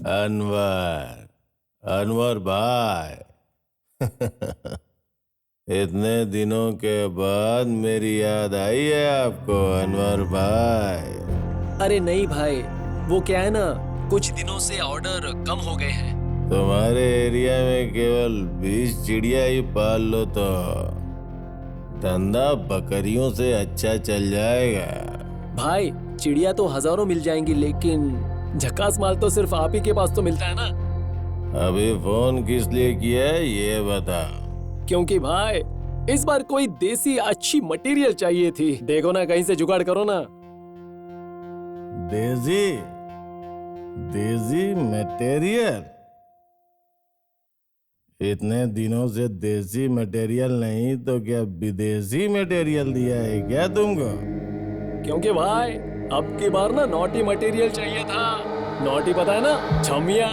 अनवर, अनवर भाई। इतने दिनों के बाद मेरी याद आई है आपको अनवर भाई? अरे नहीं भाई, वो क्या है ना, कुछ दिनों से ऑर्डर कम हो गए हैं। तुम्हारे एरिया में केवल 20 चिड़िया ही पाल लो तो धंधा बकरियों से अच्छा चल जाएगा। भाई चिड़िया तो हजारों मिल जाएंगी, लेकिन झकास माल तो सिर्फ आप ही के पास तो मिलता है ना। अभी फोन किस लिए किया है ये बता। क्योंकि भाई इस बार कोई देसी अच्छी मटेरियल चाहिए थी। देखो ना, कहीं से जुगाड़ करो ना। देसी देसी मटेरियल? इतने दिनों से देसी मटेरियल नहीं तो क्या विदेशी मटेरियल दिया है क्या तुमको? क्योंकि भाई अब की बार ना नॉटी मटेरियल चाहिए था। नॉटी पता है ना, छमिया,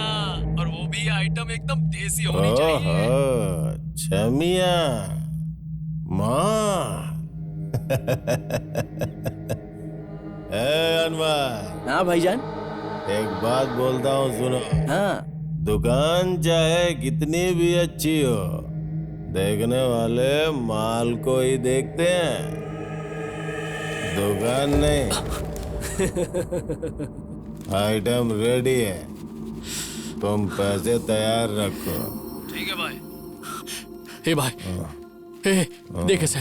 और वो भी आइटम एकदम देसी होनी चाहिए। ओहो, छमिया माँ। अनवर, हाँ भाईजान। एक बात बोलता हूँ सुनो। हाँ। दुकान चाहे कितनी भी अच्छी हो, देखने वाले माल को ही देखते हैं, दुकान नहीं। आइटम रेडी है, तुम पैसे तैयार रखो। ठीक है भाई। हे भाई, हे देख इसे।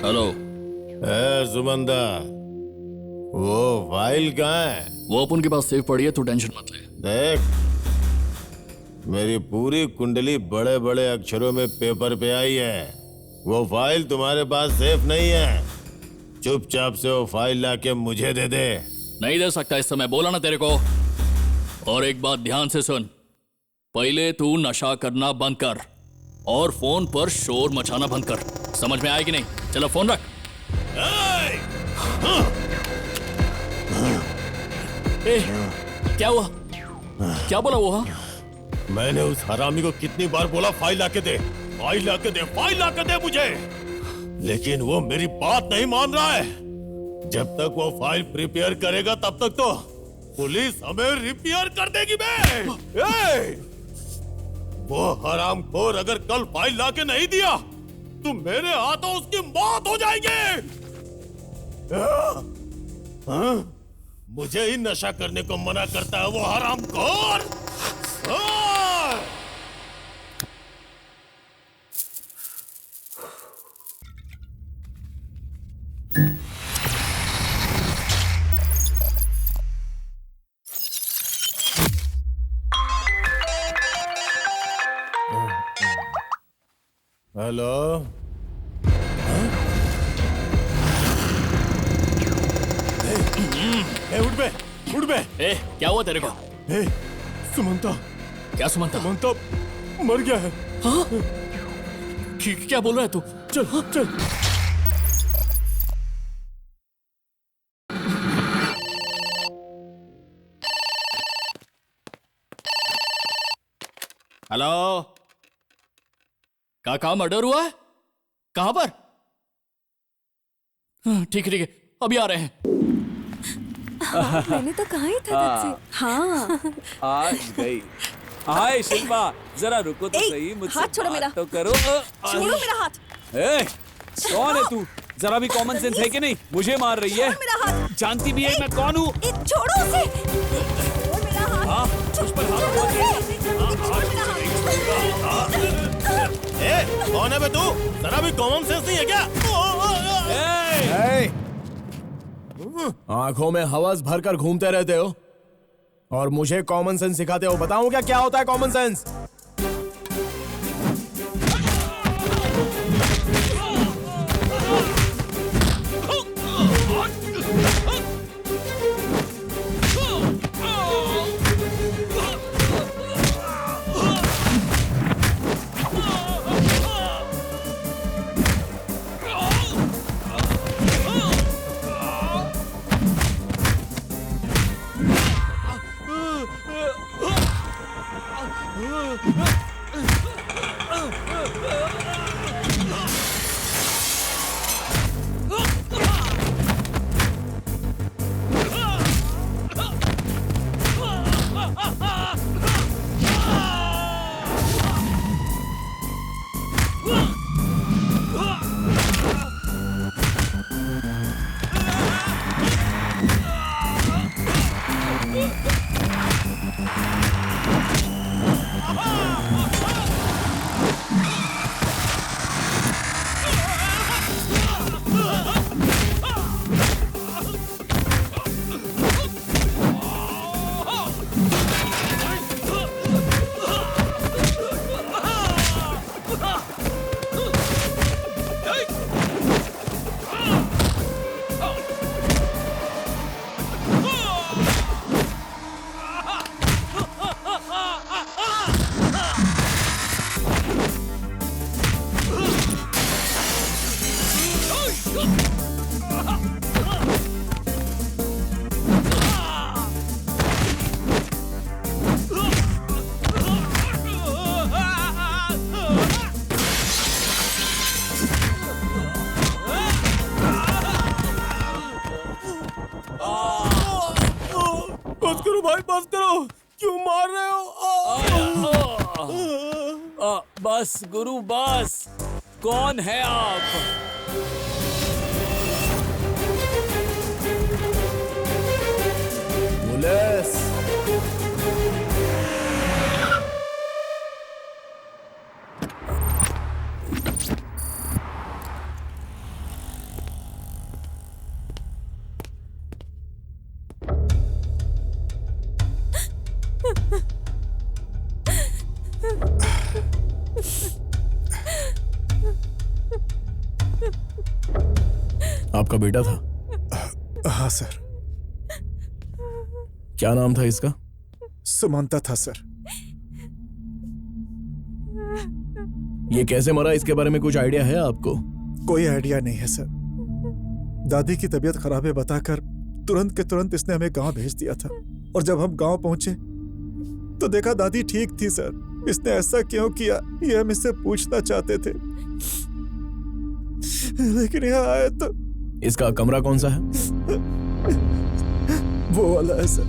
हेलो। सुमंदा, वो फाइल कहाँ है? वो अपन के पास सेफ पड़ी है, तू टेंशन मत ले। देख, मेरी पूरी कुंडली बड़े बड़े अक्षरों में पेपर पे आई है। वो फाइल तुम्हारे पास सेफ नहीं है। चुपचाप से वो फाइल लाके मुझे दे दे। नहीं दे सकता इस समय, बोला ना तेरे को। और एक बात ध्यान से सुन, पहले तू नशा करना बंद कर और फोन पर शोर मचाना बंद कर। समझ में आया कि नहीं? चलो फोन रख। ए, क्या हुआ? क्या बोला वो? मैंने उस हरामी को कितनी बार बोला फाइल लाके दे, फाइल लाके दे, फाइल लाके दे मुझे, लेकिन वो मेरी बात नहीं मान रहा है। जब तक वो फाइल प्रिपेयर करेगा तब तक तो पुलिस हमें रिपेयर कर देगी बे। वो हरामखोर अगर कल फाइल लाके नहीं दिया तो मेरे हाथों उसकी मौत हो जाएगी। मुझे ही नशा करने को मना करता है वो हरामखोर। हेलो, उठ बे, उठ बे। ए, क्या हुआ तेरे को? सुमंता, क्या सुमंता? सुमंता मर गया है। हाँ? क्या बोल रहा है तू? चल चल। हेलो, कहाँ मर्डर हुआ है? कहां पर? ठीक है ठीक है, अभी आ रहे हैं। मैंने तो कहा ही था तुझसे। हाँ, आज गई। हाय शिल्पा, जरा रुको तो सही, मुझसे हाथ छोड़ो मेरा। तो करो। छोड़ो मेरा हाथ। ए, कौन है तू? जरा भी कॉमन सेंस है कि नहीं? मुझे मार रही है। छोड़ो मेरा हाथ। जानती भी है मैं कौन हूँ? छोड़ो उसे। छोड़ मेरा हाथ। हाँ, उस पर हाथ छोड़ो मत उसे। छोड़ मेरा हाथ। कौन है बे तू? जरा भी कॉमन सेंस नहीं है क्या? आंखों में हवस भरकर घूमते रहते हो और मुझे कॉमन सेंस सिखाते हो। बताऊं क्या होता है कॉमन सेंस? गुरु भाई बस करो, क्यों मार रहे हो? बस गुरु बस। कौन है आप? पुलिस। आपका बेटा था? हाँ सर। क्या नाम था इसका? सुमंता था सर। ये कैसे मरा, इसके बारे में कुछ आइडिया है आपको? कोई आइडिया नहीं है सर। दादी की तबीयत खराब है बताकर तुरंत के तुरंत इसने हमें गांव भेज दिया था, और जब हम गांव पहुंचे तो देखा दादी ठीक थी सर। इसने ऐसा क्यों किया ये हम इससे पूछना चाहते थे, लेकिन यहाँ आए तो इसका कमरा कौन सा है? वो वाला है सर।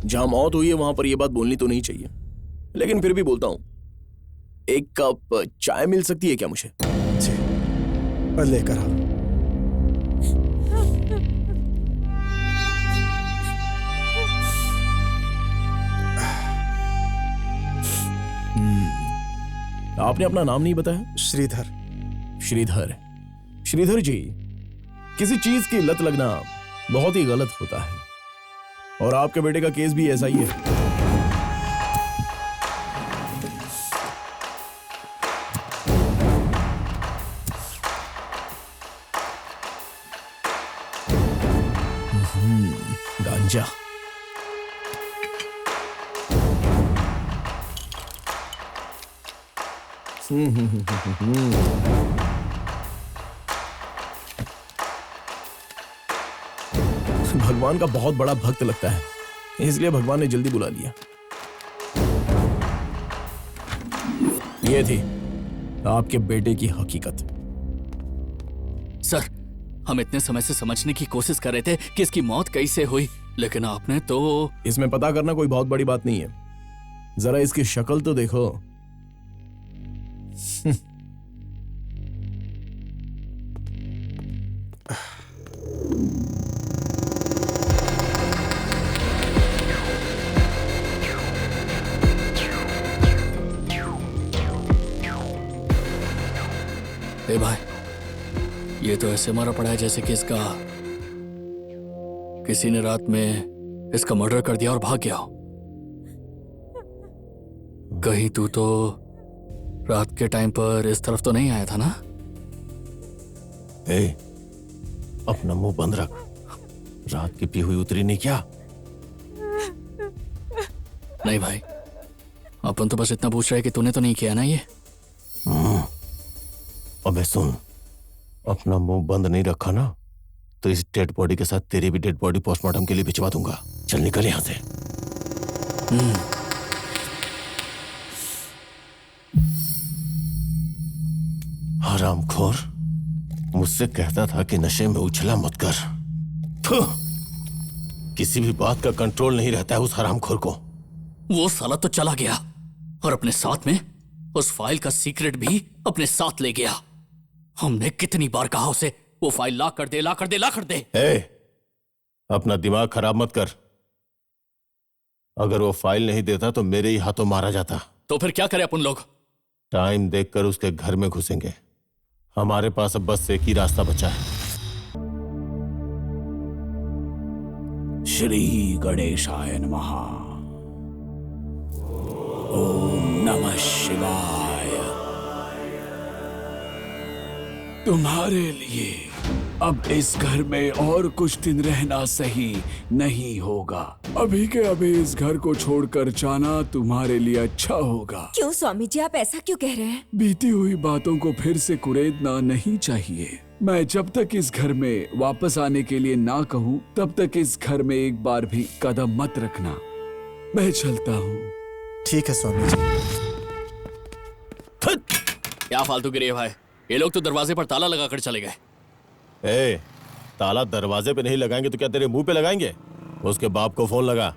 जहां मौत हुई है वहां पर यह बात बोलनी तो नहीं चाहिए, लेकिन फिर भी बोलता हूं, एक कप चाय मिल सकती है क्या मुझे? जी, मैं लेकर आओ। आपने अपना नाम नहीं बताया? श्रीधर। श्रीधर। श्रीधर जी, किसी चीज की लत लगना बहुत ही गलत होता है, और आपके बेटे का केस भी ऐसा ही है। गांजा। भगवान का बहुत बड़ा भक्त लगता है, इसलिए भगवान ने जल्दी बुला लिया। ये थी आपके बेटे की हकीकत। सर, हम इतने समय से समझने की कोशिश कर रहे थे कि इसकी मौत कैसे हुई, लेकिन आपने तो... इसमें पता करना कोई बहुत बड़ी बात नहीं है, जरा इसकी शक्ल तो देखो। ए भाई, ये तो ऐसे मारा पड़ा है जैसे कि इसका किसी ने रात में इसका मर्डर कर दिया और भाग गया हो। कहीं तू तो रात के टाइम पर इस तरफ तो नहीं आया था ना? ए, अपना मुंह बंद रख। रात की पी हुई उतरी नहीं क्या? नहीं भाई, अपन तो बस इतना पूछ रहे कि तूने तो नहीं किया ना ये? अबे सुन, अपना मुंह बंद नहीं रखा ना तो इस डेड बॉडी के साथ तेरी भी डेड बॉडी पोस्टमार्टम के लिए भिजवा दूंगा। चल निकल यहां से। हरामखोर, मुझसे कहता था कि नशे में उछला मत कर। किसी भी बात का कंट्रोल नहीं रहता है उस हरामखोर को। वो साला तो चला गया और अपने साथ में उस फाइल का सीक्रेट भी अपने साथ ले गया। हमने कितनी बार कहा उसे वो फाइल ला कर दे, ला कर दे, ला कर दे। ए, अपना दिमाग खराब मत कर। अगर वो फाइल नहीं देता तो मेरे ही हाथों मारा जाता। तो फिर क्या करें अपन लोग? टाइम देखकर उसके घर में घुसेंगे। हमारे पास अब बस एक ही रास्ता बचा है। श्री गणेशाय नमः। ओम नमः शिवाय। तुम्हारे लिए अब इस घर में और कुछ दिन रहना सही नहीं होगा। अभी के अभी इस घर को छोड़कर जाना तुम्हारे लिए अच्छा होगा। क्यों स्वामी जी, आप ऐसा क्यों कह रहे हैं? बीती हुई बातों को फिर से कुरेदना नहीं चाहिए। मैं जब तक इस घर में वापस आने के लिए ना कहूँ तब तक इस घर में एक बार भी कदम मत रखना। मैं चलता हूँ। ठीक है स्वामी जी। क्या फालतू गिरी है भाई, ये लोग तो दरवाजे पर ताला लगाकर चले गए। ए, ताला दरवाजे पे नहीं लगाएंगे तो क्या तेरे मुंह पे लगाएंगे? उसके बाप को फोन लगा।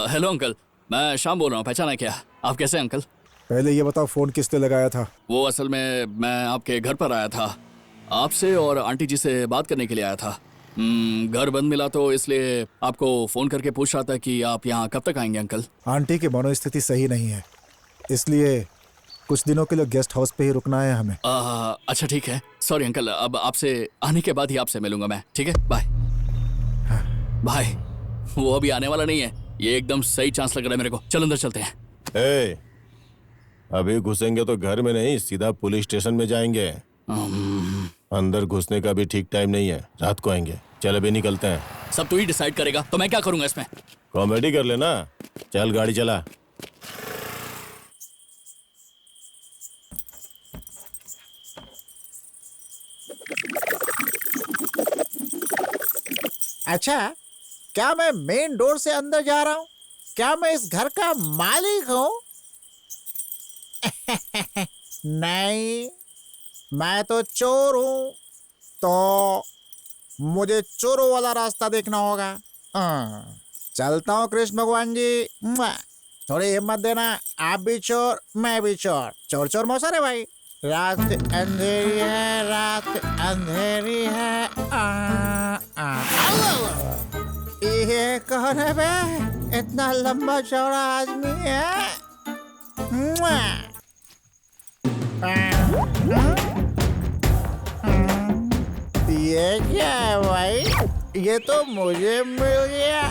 हेलो अंकल, मैं शाम बोल रहा हूँ, पहचाना क्या? आप कैसे हैं अंकल? पहले ये बताओ फोन किसने लगाया था? वो असल में मैं आपके घर पर आया था, आपसे और आंटी जी से बात करने के लिए आया था। घर बंद मिला तो इसलिए आपको फोन करके पूछ रहा था कि आप यहाँ कब तक आएंगे अंकल। आंटी की मनोस्थिति सही नहीं है, इसलिए कुछ दिनों के लिए गेस्ट हाउस पे ही रुकना है हमें। अच्छा ठीक है, सॉरी अंकल, अब आपसे आने के बाद ही आपसे मिलूंगा मैं, ठीक है? बाय। भाई वो अभी आने वाला नहीं है, ये एकदम सही चांस लग रहा है मेरे को। चल अंदर चलते हैं। ए, अभी घुसेंगे तो घर में नहीं, सीधा पुलिस स्टेशन में जाएंगे। अंदर घुसने का भी ठीक टाइम नहीं है, रात को आएंगे। चल अभी निकलते हैं। सब तू ही डिसाइड करेगा, तो मैं क्या करूंगा इसमें? कॉमेडी कर लेना। चल गाड़ी चला। अच्छा, क्या मैं मेन डोर से अंदर जा रहा हूँ? क्या मैं इस घर का मालिक हूँ? नहीं, मैं तो चोर हूँ, तो मुझे चोरों वाला रास्ता देखना होगा। चलता हूँ कृष्ण भगवान जी। थोड़ी हिम्मत देना, आप भी चोर मैं भी चोर, चोर चोर मौसा रे भाई। रात अंधेरी है, रात अंधेरी है। ये कौन है बे? इतना लंबा चौड़ा आदमी है। ये क्या है भाई? ये तो मुझे मिल गया।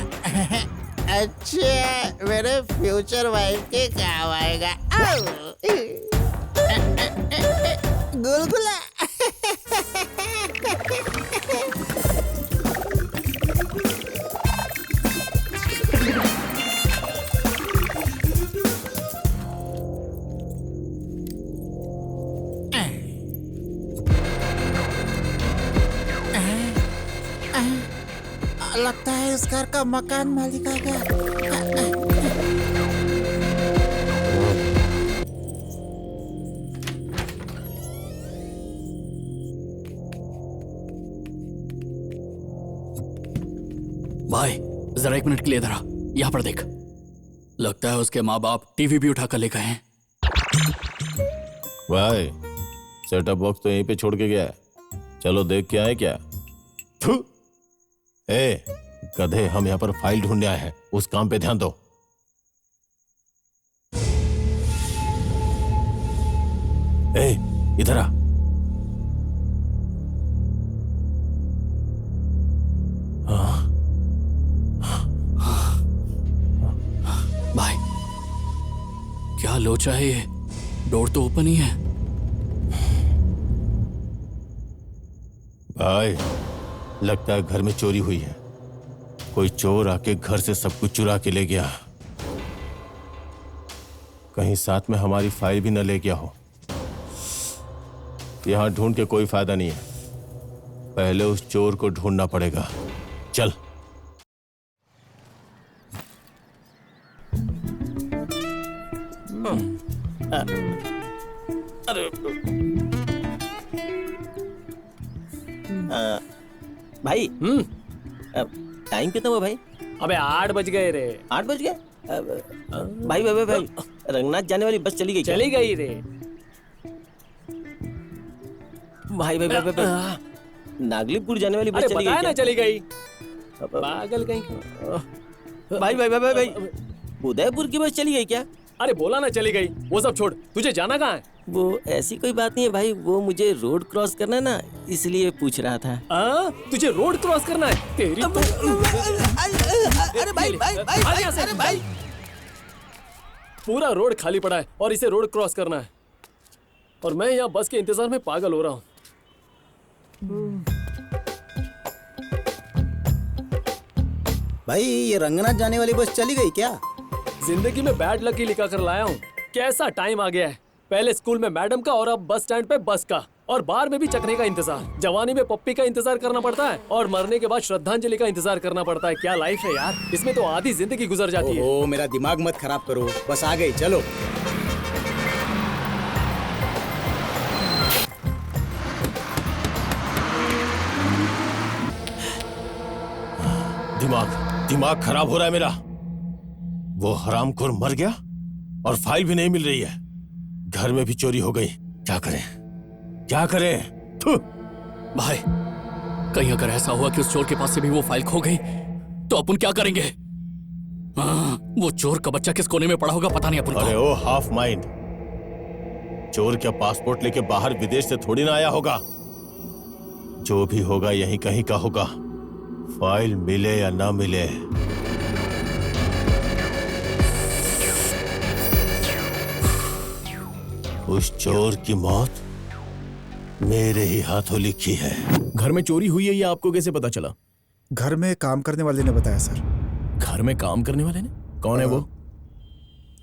अच्छा, मेरे फ्यूचर वाइफ के काम आएगा। गुलगुला। लगता है इस घर का मकान मालिक आ गया। भाई जरा 1 मिनट के लिए इधर आ, यहाँ पर देख। लगता है उसके माँ बाप टीवी भी उठाकर ले गए हैं। भाई सेटअप बॉक्स तो यहीं पे छोड़ के गया है, चलो देख के आए क्या? थू। ए गधे, हम यहाँ पर फाइल ढूंढने आए हैं, उस काम पे ध्यान दो। ए इधर आ। भाई क्या लोचा है ये? डोर तो ओपन ही है। भाई लगता है घर में चोरी हुई है, कोई चोर आके घर से सब कुछ चुरा के ले गया। कहीं साथ में हमारी फाइल भी न ले गया हो। यहां ढूंढ के कोई फायदा नहीं है, पहले उस चोर को ढूंढना पड़ेगा। चल। भाई टाइम कितना हुआ भाई? अबे 8 बज गए रे। 8 बज गए? भाई भाई भाई रंगनाथ जाने वाली बस चली गई क्या? चली गई रे। भाई भाई भाई भाई नागलिपुर जाने वाली बस अरे चली बताया गई ना क्या? चली गई। पागल कहीं। भाई भाई भाई भाई भाई उदयपुर की बस चली गई क्या? अरे बोला ना चली गई। वो सब छोड़, तुझे जाना कहाँ है? वो ऐसी कोई बात नहीं है भाई, वो मुझे रोड क्रॉस करना है ना, इसलिए पूछ रहा था। तुझे रोड क्रॉस करना है? तेरी तो... अरे भाई भाई भाई भाग यहाँ से। अरे भाई पूरा रोड खाली पड़ा है और इसे रोड क्रॉस करना है, और मैं यहाँ बस के इंतजार में पागल हो रहा हूँ। भाई ये रंगनाथ जाने वाली बस चली गई क्या? जिंदगी में बैड लक ही लिखा कर लाया हूँ। कैसा टाइम आ गया है, पहले स्कूल में मैडम का और अब बस स्टैंड पे बस का, और बार में भी चकने का इंतजार। जवानी में पप्पी का इंतजार करना पड़ता है और मरने के बाद श्रद्धांजलि का इंतजार करना पड़ता है। क्या लाइफ है यार, इसमें तो आधी जिंदगी गुजर जाती है। ओहो, मेरा दिमाग मत खराब करो, बस आ गई, चलो। दिमाग खराब हो रहा है मेरा। वो हरामखोर मर गया और फाइल भी नहीं मिल रही है। घर में भी चोरी हो गई। क्या करें? थू। भाई, कहीं अगर ऐसा हुआ कि उस चोर के पास से भी वो फाइल खो गई तो अपन क्या करेंगे? वो चोर का बच्चा किस कोने में पड़ा होगा पता नहीं अपन को। अरे ओ हाफ माइंड, चोर क्या पासपोर्ट लेके बाहर विदेश से थोड़ी ना आया होगा। जो भी होगा यहीं कहीं का होगा, फाइल मिले या ना मिले। उस चोर की मौत मेरे ही हाथों लिखी है। घर में चोरी हुई है, ये आपको कैसे पता चला? घर में काम करने वाले ने बताया सर। घर में काम करने वाले ने? कौन है वो?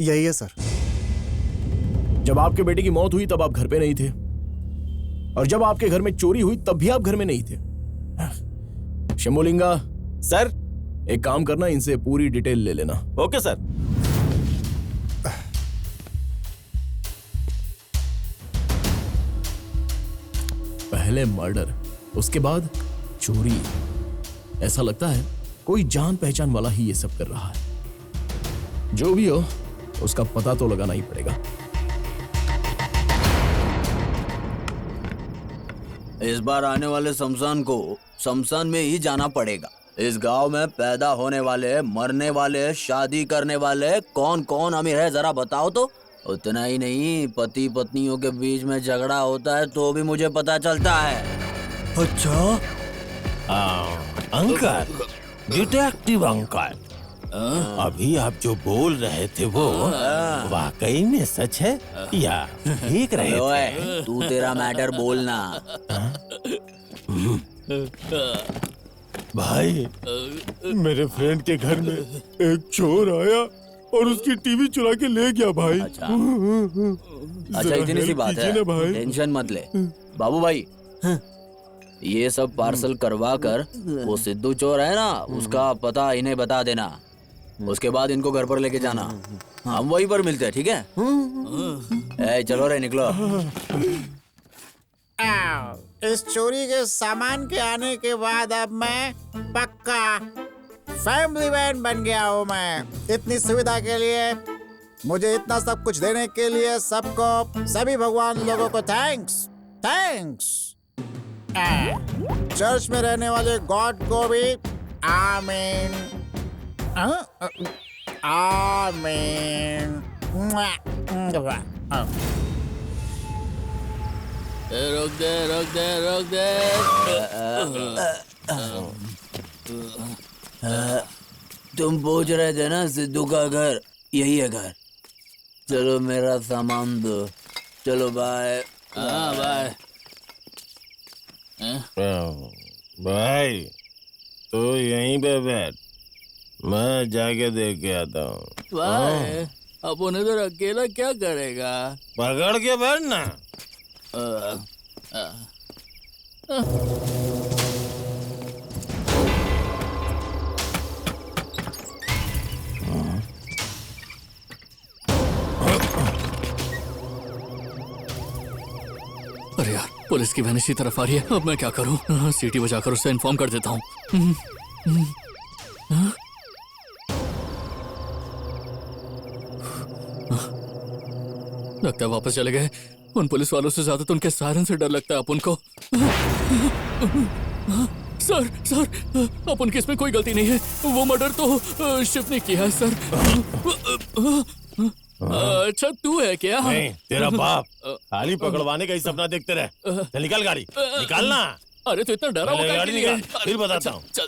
यही है सर। जब आपके बेटे की मौत हुई तब आप घर पे नहीं थे, और जब आपके घर में चोरी हुई तब भी आप घर में नहीं थे। शंभुलिंगा सर। एक काम करना, इनसे पूरी डिटेल ले लेना। Okay sir. पहले मर्डर, उसके बाद चोरी। ऐसा लगता है कोई जान पहचान वाला ही ये सब कर रहा है। जो भी हो, उसका पता तो लगाना ही पड़ेगा। इस बार आने वाले शमशान को शमशान में ही जाना पड़ेगा। इस गांव में पैदा होने वाले, मरने वाले, शादी करने वाले कौन कौन अमीर है जरा बताओ तो। उतना ही नहीं, पति पत्नियों के बीच में झगड़ा होता है तो भी मुझे पता चलता है। अच्छा, अंकल, डिटेक्टिव अंकल, अभी आप जो बोल रहे थे वो वाकई में सच है या ठीक रहे थे? तू तेरा मैटर बोलना। भाई, मेरे फ्रेंड के घर में एक चोर आया और उसकी टीवी चुरा के ले गया भाई। अच्छा इतनी सी बात है, टेंशन मत ले बाबू भाई। ये सब पार्सल करवा कर वो सिद्धू चोर है ना, उसका पता इन्हें बता देना। उसके बाद इनको घर पर लेके जाना, हम वहीं पर मिलते हैं, ठीक है? चलो रे निकलो। इस चोरी के सामान के आने के बाद अब मैं पक्का फैमिली मैन बन गया हूँ। मैं इतनी सुविधा के लिए, मुझे इतना सब कुछ देने के लिए सबको, सभी भगवान लोगों को थैंक्स। चर्च में रहने वाले गॉड को भी आमीन। आमीन। रोक दे। तुम पूछ रहे थे ना सिद्धू का घर, यही है घर। चलो मेरा सामान दो। चलो बाय। बाय। भाई तो यहीं पे बैठ, मैं जाके देख के आता हूँ। बाय। अपन इधर अकेला क्या करेगा? पकड़ के बैठना। अरे यार, पुलिस की वैन इसी तरफ आ रही है। अब मैं क्या करूं? सीटी बजाकर उससे इन्फॉर्म कर देता हूं। लगता है वापस चले गए। उन पुलिस वालों से ज्यादा तो उनके सायरन से डर लगता है अपन को। सर, अपन की इसमें कोई गलती नहीं है। वो मर्डर तो शिव ने किया है सर। अच्छा तू है क्या? नहीं, तेरा बाप। खाली पकड़वाने का ही सपना देखते रहे। चल निकाल गाड़ी, निकालना। अरे तो इतना डरा हुआ गाड़ी निकाल, फिर बताता हूँ। चल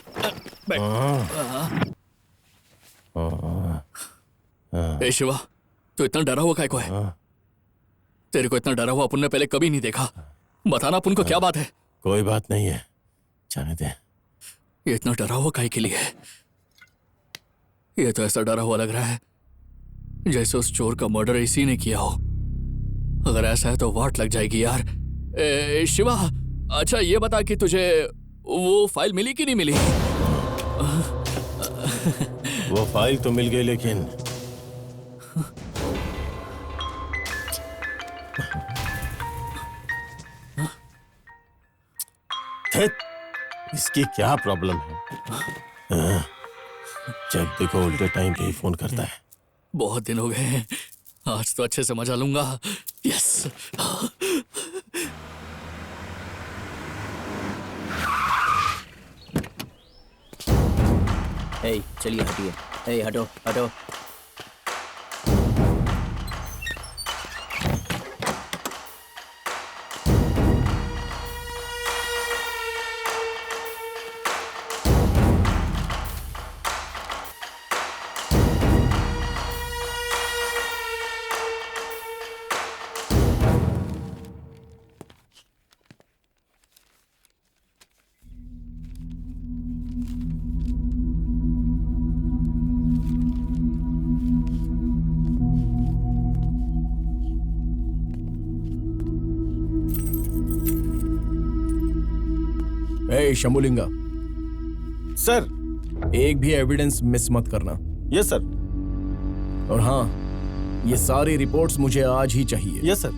बैठ। ए शिवा, तू इतना डरा हुआ काहे को है? तेरे को इतना डरा हुआ अपन ने पहले कभी नहीं देखा। बताना अपन को क्या बात है? कोई बात नहीं है, जाने दे। ये इतना डरा हुआ काहे के लिए है? ये तो ऐसा डरा हुआ लग रहा है जैसे उस चोर का मर्डर इसी ने किया हो। अगर ऐसा है तो वाट लग जाएगी यार। शिवा, अच्छा ये बता कि तुझे वो फाइल मिली कि नहीं मिली? वो फाइल तो मिल गई, लेकिन इसकी क्या प्रॉब्लम है? जब देखो उल्टे टाइम पे ही फोन करता है। बहुत दिन हो गए हैं, आज तो अच्छे से मजा लूंगा। यस। चलिए हटिए। हटो हटो। शंभुलिंगा, सर। एक भी एविडेंस मिस मत करना। Yes sir. और हाँ, ये सारी रिपोर्ट्स मुझे आज ही चाहिए। Yes sir.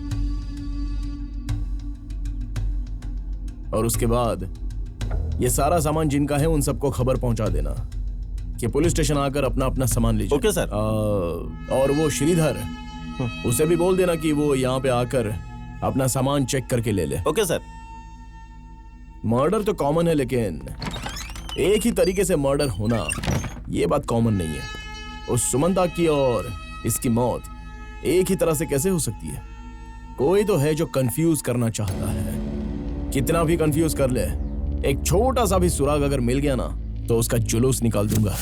और उसके बाद ये सारा सामान जिनका है उन सबको खबर पहुंचा देना कि पुलिस स्टेशन आकर अपना अपना सामान लीजिए। Okay sir. और वो श्रीधर, उसे भी बोल देना कि वो यहाँ पे आकर अपना सामान चेक करके ले ले। Okay sir. मर्डर तो कॉमन है, लेकिन एक ही तरीके से मर्डर होना ये बात कॉमन नहीं है। उस सुमंता की और इसकी मौत एक ही तरह से कैसे हो सकती है? कोई तो है जो कंफ्यूज करना चाहता है। कितना भी कंफ्यूज कर ले, एक छोटा सा भी सुराग अगर मिल गया ना तो उसका जुलूस निकाल दूंगा।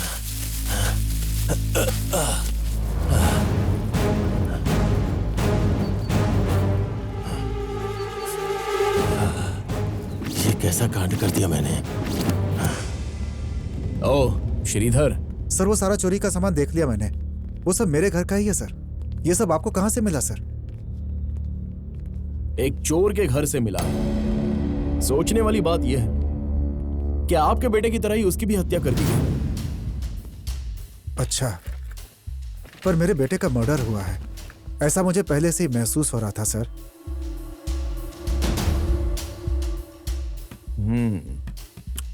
कैसा कांड कर दिया मैंने। ओ श्रीधर। सर वो सारा चोरी का सामान देख लिया मैंने, वो सब मेरे घर का ही है सर। ये सब आपको कहां से मिला सर? एक चोर के घर से मिला। सोचने वाली बात यह है कि आपके बेटे की तरह ही उसकी भी हत्या कर दी गई। अच्छा, पर मेरे बेटे का मर्डर हुआ है, ऐसा मुझे पहले से ही महसूस हो रहा था सर।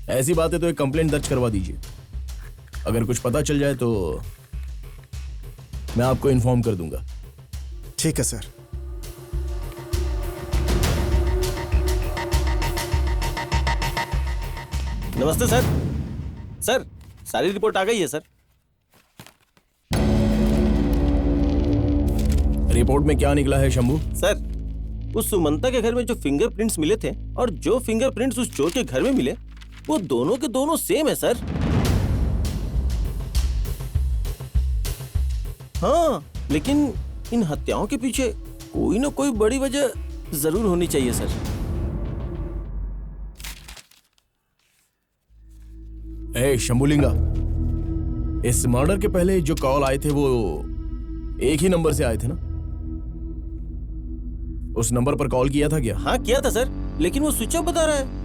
ऐसी बात है तो एक कंप्लेंट दर्ज करवा दीजिए। अगर कुछ पता चल जाए तो मैं आपको इन्फॉर्म कर दूंगा। ठीक है सर। नमस्ते सर। सर, सारी रिपोर्ट आ गई है सर। रिपोर्ट में क्या निकला है शंभू? सर, उस सुमंता के घर में जो फिंगरप्रिंट्स मिले थे और जो फिंगरप्रिंट्स उस चोर के घर में मिले, वो दोनों के दोनों सेम है सर। हाँ, लेकिन इन हत्याओं के पीछे कोई ना कोई बड़ी वजह जरूर होनी चाहिए सर। शंभुलिंगा, इस मर्डर के पहले जो कॉल आए थे वो एक ही नंबर से आए थे ना? उस नंबर पर कॉल किया था क्या? हाँ किया था सर, लेकिन वो स्विच ऑफ बता रहा है।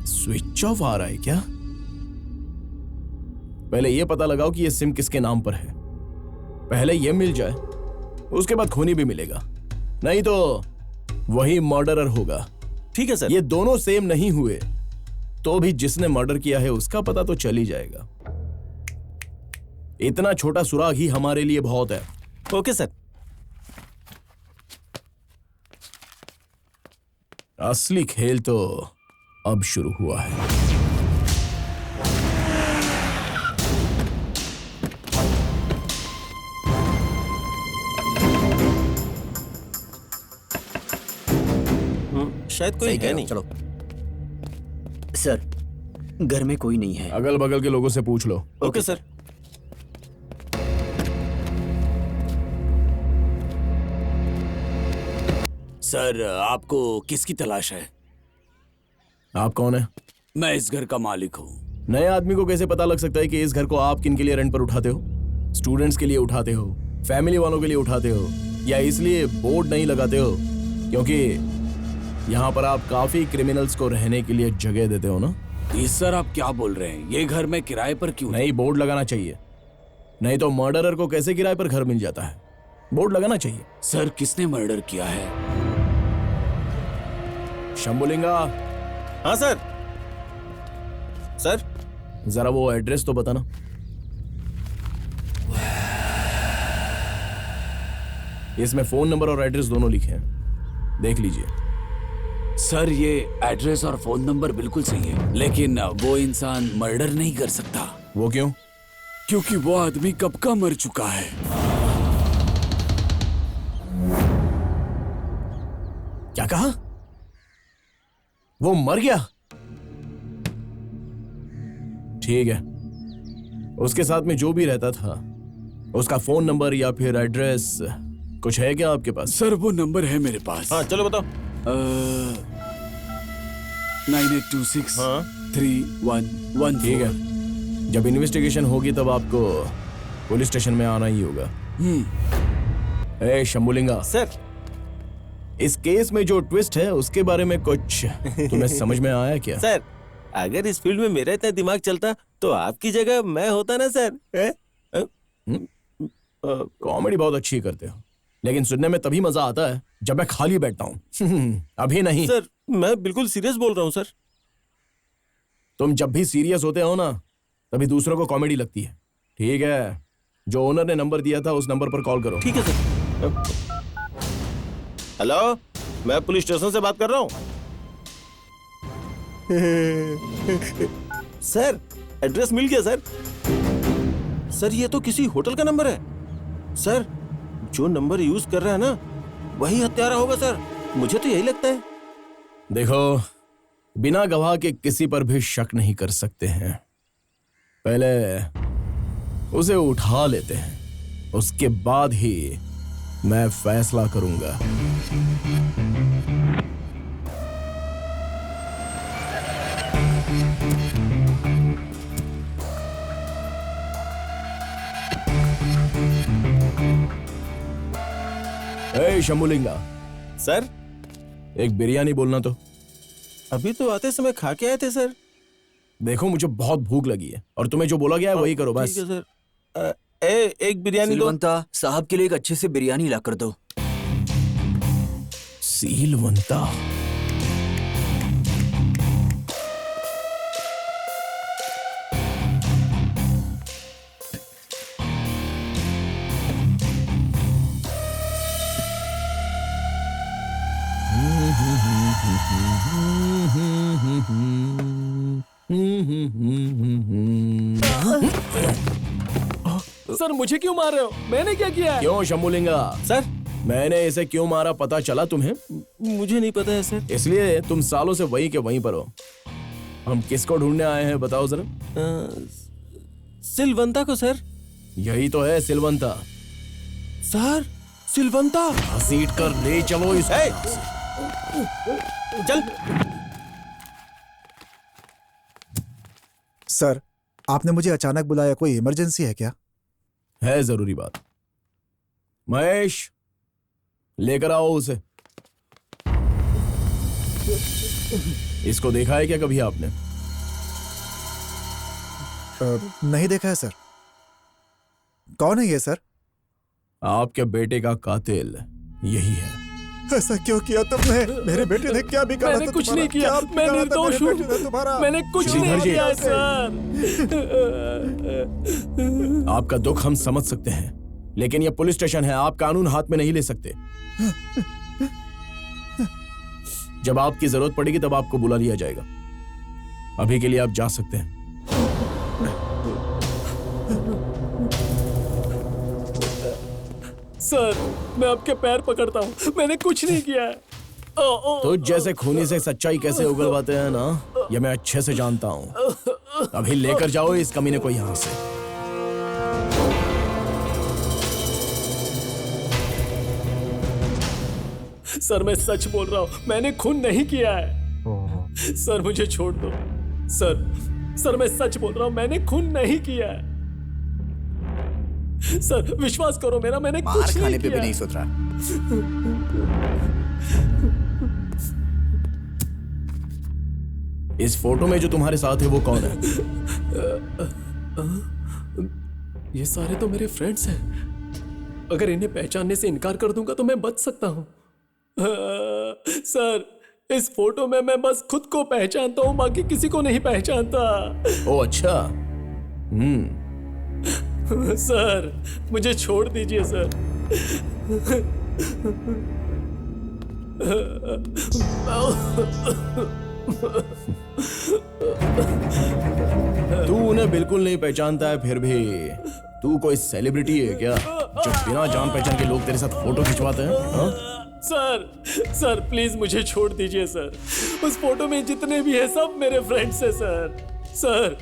स्विच ऑफ आ रहा है क्या? पहले ये पता लगाओ कि ये सिम किसके नाम पर है। पहले ये मिल जाए, उसके बाद खूनी भी मिलेगा, नहीं तो वही मर्डरर होगा। ठीक है सर। ये दोनों सेम नहीं हुए तो भी जिसने मर्डर किया है उसका पता तो चल ही जाएगा। इतना छोटा सुराग ही हमारे लिए बहुत है। Okay sir. असली खेल तो अब शुरू हुआ है। शायद कोई है नहीं। चलो सर, घर में कोई नहीं है। अगल बगल के लोगों से पूछ लो। Okay sir. सर, आपको किसकी तलाश है? आप कौन है? मैं इस घर का मालिक हूँ। नए आदमी को कैसे पता लग सकता है कि इस घर को आप किन के लिए रेंट पर उठाते हो? स्टूडेंट्स के लिए उठाते हो, फैमिली वालों के लिए उठाते हो, या इसलिए बोर्ड नहीं लगाते हो क्योंकि यहाँ पर आप काफी क्रिमिनल्स को रहने के लिए जगह देते हो ना? ये सर, आप क्या बोल रहे हैं? ये घर मैं किराए पर क्यों? नहीं, बोर्ड लगाना चाहिए, नहीं तो मर्डरर को कैसे किराए पर घर मिल जाता है? बोर्ड लगाना चाहिए। सर, किसने मर्डर किया है? शंभुलिंगा। हाँ सर। सर, जरा वो एड्रेस तो बताना। इसमें फोन नंबर और एड्रेस दोनों लिखे हैं, देख लीजिए। सर ये एड्रेस और फोन नंबर बिल्कुल सही है, लेकिन वो इंसान मर्डर नहीं कर सकता। वो क्यों? क्योंकि वो आदमी कब का मर चुका है। क्या कहा? वो मर गया? ठीक है, उसके साथ में जो भी रहता था उसका फोन नंबर या फिर एड्रेस कुछ है क्या आपके पास? सर वो नंबर है मेरे पास। हाँ चलो बताओ। 98263114। ठीक है, जब इन्वेस्टिगेशन होगी तब आपको पुलिस स्टेशन में आना ही होगा। ए शंभुलिंगा सर, इस केस में जो ट्विस्ट है उसके बारे में कुछ तुम्हें समझ में आया क्या? सर अगर इस फील्ड में मेरा इतना दिमाग चलता तो आपकी जगह मैं होता ना सर। कॉमेडी बहुत अच्छी करते हो, लेकिन सुनने में तभी मजा आता है जब मैं खाली बैठता हूँ। अभी नहीं सर, मैं बिल्कुल सीरियस बोल रहा हूँ सर। तुम जब भी सीरियस होते हो ना तभी दूसरों को कॉमेडी लगती है। ठीक है, जो ओनर ने नंबर दिया था उस नंबर पर कॉल करो। ठीक है सर। हेलो, मैं पुलिस स्टेशन से बात कर रहा हूँ। सर एड्रेस मिल गया सर। सर ये तो किसी होटल का नंबर है। सर जो नंबर यूज कर रहा है ना वही हत्यारा होगा सर, मुझे तो यही लगता है। देखो, बिना गवाह के किसी पर भी शक नहीं कर सकते हैं। पहले उसे उठा लेते हैं, उसके बाद ही मैं फैसला करूंगा। ए शंभुलिंगा सर, एक बिरयानी बोलना तो। अभी तो आते समय खा के आए थे सर। देखो मुझे बहुत भूख लगी है और तुम्हें जो बोला गया है वही करो बस। ठीक है सर। एक बिरयानी दो। सिलवंता साहब के लिए एक अच्छे से बिरयानी ला कर दो। सीलवंता, सर मुझे क्यों मार रहे हो? मैंने क्या किया है? क्यों शंभुलिंगा? सर मैंने इसे क्यों मारा पता चला तुम्हें? मुझे नहीं पता है सर। इसलिए तुम सालों से वहीं के वहीं पर हो। हम किसको ढूंढने आए हैं बताओ जरा। सिलवंता को सर। यही तो है सिलवंता। सर सिलवंता घसीट कर ले चलो इस। चल। सर आपने मुझे अचानक बुलाया, कोई इमरजेंसी है क्या? है जरूरी बात। महेश लेकर आओ उसे। इसको देखा है क्या कभी आपने? नहीं देखा है सर। कौन है ये सर? आपके बेटे का कातिल यही है। ऐसा क्यों किया तुमने? मेरे बेटे ने क्या बिगाड़ा? मैंने कुछ नहीं किया, मैं निर्दोष हूँ। मैंने कुछ नहीं किया सर। आपका दुख हम समझ सकते हैं, लेकिन यह पुलिस स्टेशन है, आप कानून हाथ में नहीं ले सकते। जब आपकी जरूरत पड़ेगी तब आपको बुला लिया जाएगा। अभी के लिए आप जा सकते हैं। सर मैं आपके पैर पकड़ता हूँ, मैंने कुछ नहीं किया है। तो जैसे खूनी से सच्चाई कैसे उगलवाते हैं ना, यह मैं अच्छे से जानता हूँ। अभी लेकर जाओ इस कमीने को यहां से। सर मैं सच बोल रहा हूँ, मैंने खून नहीं किया है। सर मुझे छोड़ दो। सर मैं सच बोल रहा हूँ, मैंने खून नहीं किया है। सर विश्वास करो मेरा, मैंने कुछ नहीं किया। पे भी नहीं सुधरा। इस फोटो में जो तुम्हारे साथ है वो कौन है? ये सारे तो मेरे फ्रेंड्स हैं। अगर इन्हें पहचानने से इनकार कर दूंगा तो मैं बच सकता हूँ। सर इस फोटो में मैं बस खुद को पहचानता हूँ, बाकी किसी को नहीं पहचानता। ओ अच्छा। सर मुझे छोड़ दीजिए सर। तू उन्हें बिल्कुल नहीं पहचानता है, फिर भी तू कोई सेलिब्रिटी है क्या जो बिना जान पहचान के लोग तेरे साथ फोटो खिंचवाते हैं? हाँ? सर प्लीज मुझे छोड़ दीजिए सर। उस फोटो में जितने भी है सब मेरे फ्रेंड्स हैं सर।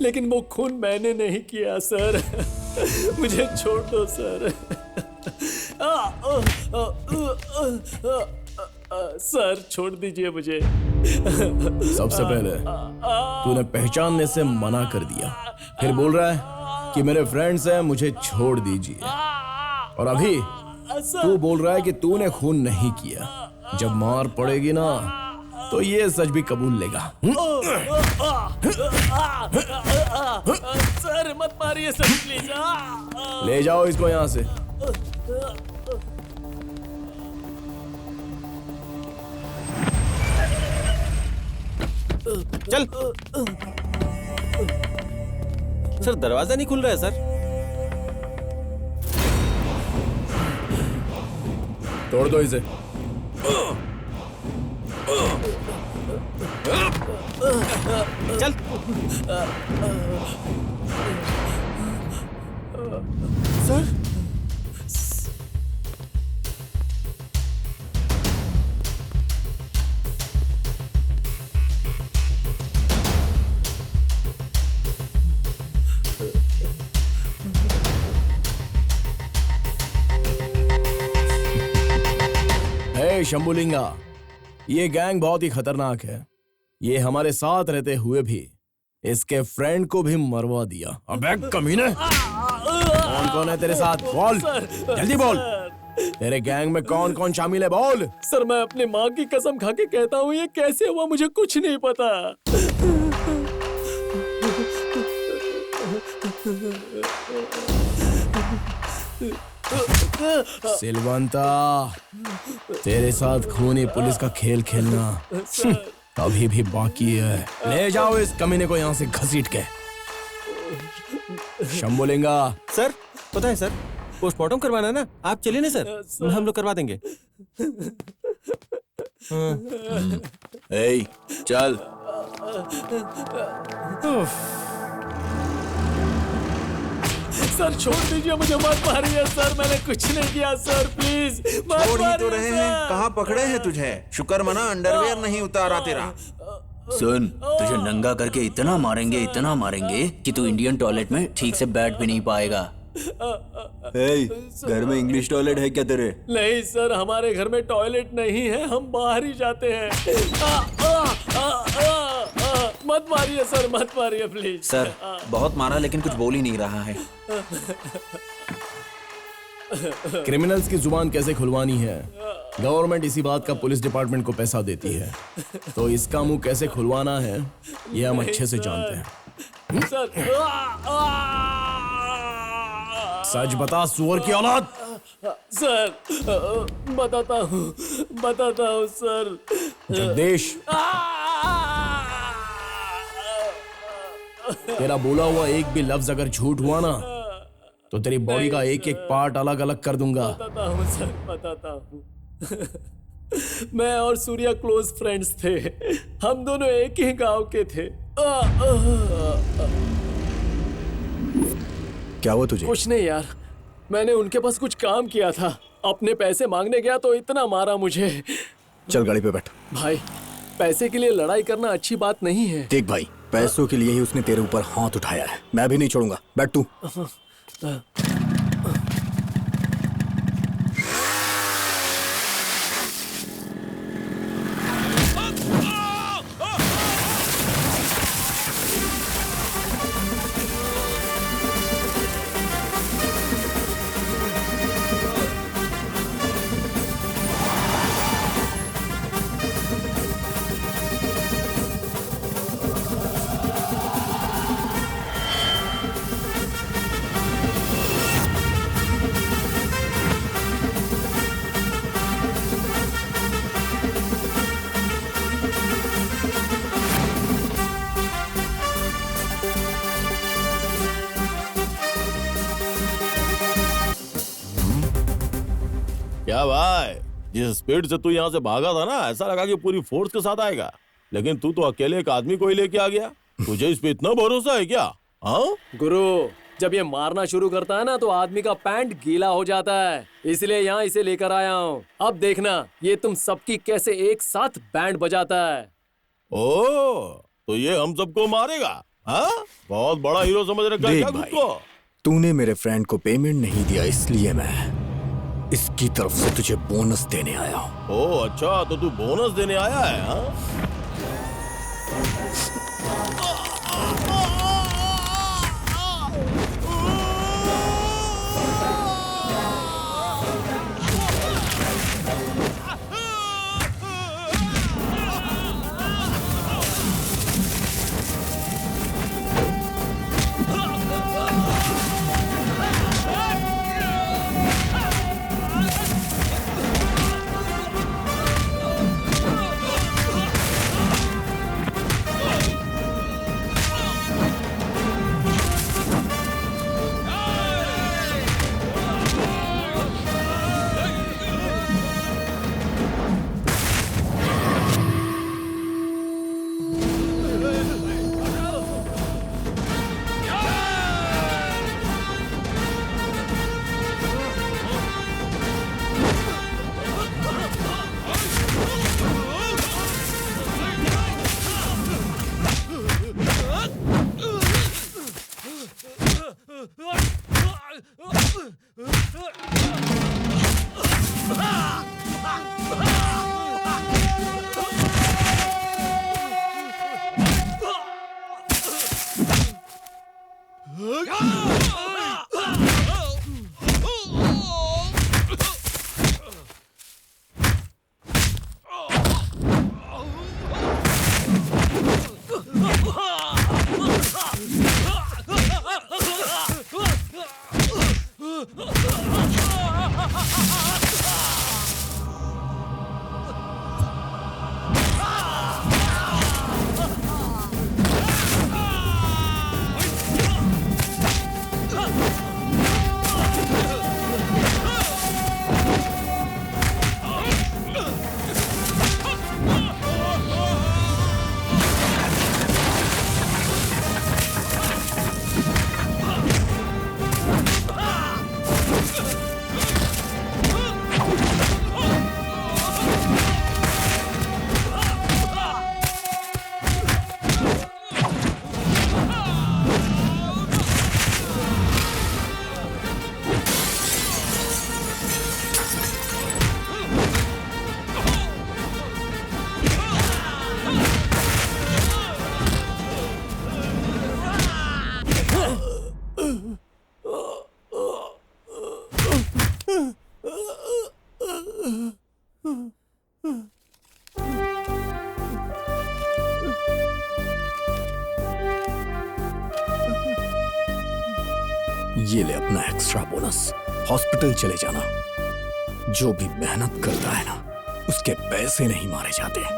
लेकिन वो खून मैंने नहीं किया सर। मुझे छोड़ दो सर। सर छोड़ दीजिए मुझे। सबसे पहले तूने पहचानने से मना कर दिया, फिर बोल रहा है कि मेरे फ्रेंड्स हैं, मुझे छोड़ दीजिए। और अभी तू बोल रहा है कि तूने खून नहीं किया। जब मार पड़ेगी ना तो ये सच भी कबूल लेगा। सर मत मारिए सर प्लीज। ले जाओ इसको यहाँ से। चल। सर दरवाजा नहीं खुल रहा है सर। तोड़ दो इसे। चल। सर शंभुलिंगा, ये गैंग बहुत ही खतरनाक है। ये हमारे साथ रहते हुए भी इसके फ्रेंड को भी मरवा दिया। अबे कमीने, कौन कौन है तेरे साथ? बोल, जल्दी बोल। तेरे गैंग में कौन कौन शामिल है? बोल। सर मैं अपनी माँ की कसम खा के कहता हूँ ये कैसे हुआ मुझे कुछ नहीं पता। सिलवंता, तेरे साथ खूनी पुलिस का खेल खेलना अभी भी बाकी है। ले जाओ इस कमीने को यहाँ से घसीट के। शंभुलिंगा। सर पता है सर, पोस्टमार्टम करवाना है ना, आप चलिए ना सर, हम लोग करवा देंगे। ए, चल। सर छोड़ दीजिए मुझे, मत मारिए सर, मैंने कुछ नहीं किया सर, प्लीज मत छोड़ ही तो मारिए रहे हैं, कहाँ पकड़े हैं तुझे? शुक्र मना अंडरवेयर नहीं उतारा तेरा। सुन, तुझे नंगा करके इतना मारेंगे कि तू इंडियन टॉयलेट में ठीक से बैठ भी नहीं पाएगा। घर में इंग्लिश टॉयलेट है क्या तेरे? नहीं सर, हमारे घर में टॉयलेट नहीं है, हम बाहर ही जाते हैं। मत मारिए सर, मत मारिए प्लीज। सर बहुत मारा लेकिन कुछ बोल ही नहीं रहा है। क्रिमिनल्स की जुबान कैसे खुलवानी है, गवर्नमेंट इसी बात का पुलिस डिपार्टमेंट को पैसा देती है, तो इसका मुंह कैसे खुलवाना है ये हम अच्छे से जानते हैं। सच बता सुअर की औलाद। सर बताता हूँ सर। जगदीश, तेरा बोला हुआ एक भी लफ्ज अगर झूठ हुआ ना तो तेरी बॉडी का एक एक पार्ट अलग अलग कर दूंगा। बताता हूँ सर, बताता हूँ। मैं और सूर्या क्लोज फ्रेंड्स थे, हम दोनों एक ही गांव के थे। क्या हुआ तुझे? कुछ नहीं यार, मैंने उनके पास कुछ काम किया था, अपने पैसे मांगने गया तो इतना मारा मुझे। चल गाड़ी पे बैठ। भाई पैसे के लिए लड़ाई करना अच्छी बात नहीं है। देख भाई, पैसों के लिए ही उसने तेरे ऊपर हाथ उठाया है, मैं भी नहीं छोड़ूंगा, बैठ तू। क्या भाई, जिस स्पीड से तू यहाँ से भागा था ना, ऐसा लगा कि पूरी फोर्स के साथ आएगा, लेकिन तू तो अकेले एक आदमी को ही लेके आ गया। तुझे इस पे इतना भरोसा है क्या? हाँ गुरु, जब ये मारना शुरू करता है ना तो आदमी का पैंट गीला हो जाता है, इसलिए यहाँ इसे लेकर आया हूँ। अब देखना ये तुम सबकी कैसे एक साथ बैंड बजाता है। ओ, तो ये हम सबको मारेगा? हाँ, बहुत बड़ा हीरो समझ रखा है क्या खुद को? तूने मेरे फ्रेंड को पेमेंट नहीं दिया, इसलिए मैं इसकी तरफ से तुझे बोनस देने आया हूँ। ओ अच्छा, तो तू बोनस देने आया है? हाँ? ये ले अपना एक्स्ट्रा बोनस। हॉस्पिटल चले जाना। जो भी मेहनत करता है ना, उसके पैसे नहीं मारे जाते।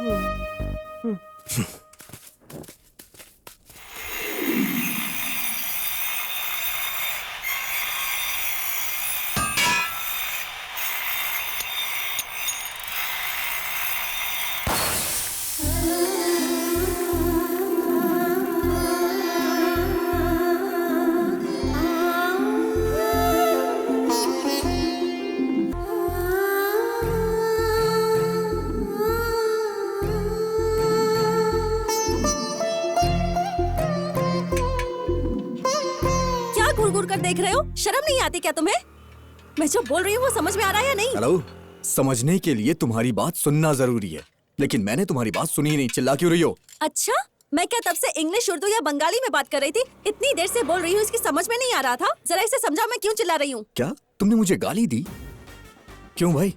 देख रहे हो, शर्म नहीं आती क्या तुम्हें? मैं जो बोल रही हूँ वो समझ में आ रहा है या नहीं? हेलो, समझने के लिए तुम्हारी बात सुनना जरूरी है, लेकिन मैंने तुम्हारी बात सुनी ही नहीं। चिल्ला क्यों रही हो? अच्छा, मैं क्या तब से इंग्लिश, उर्दू या बंगाली में बात कर रही थी? इतनी देर से बोल रही हूँ, इसकी समझ में नहीं आ रहा था? जरा इसे समझाओ मैं क्यों चिल्ला रही हूँ। क्या तुमने मुझे गाली दी? क्यों भाई,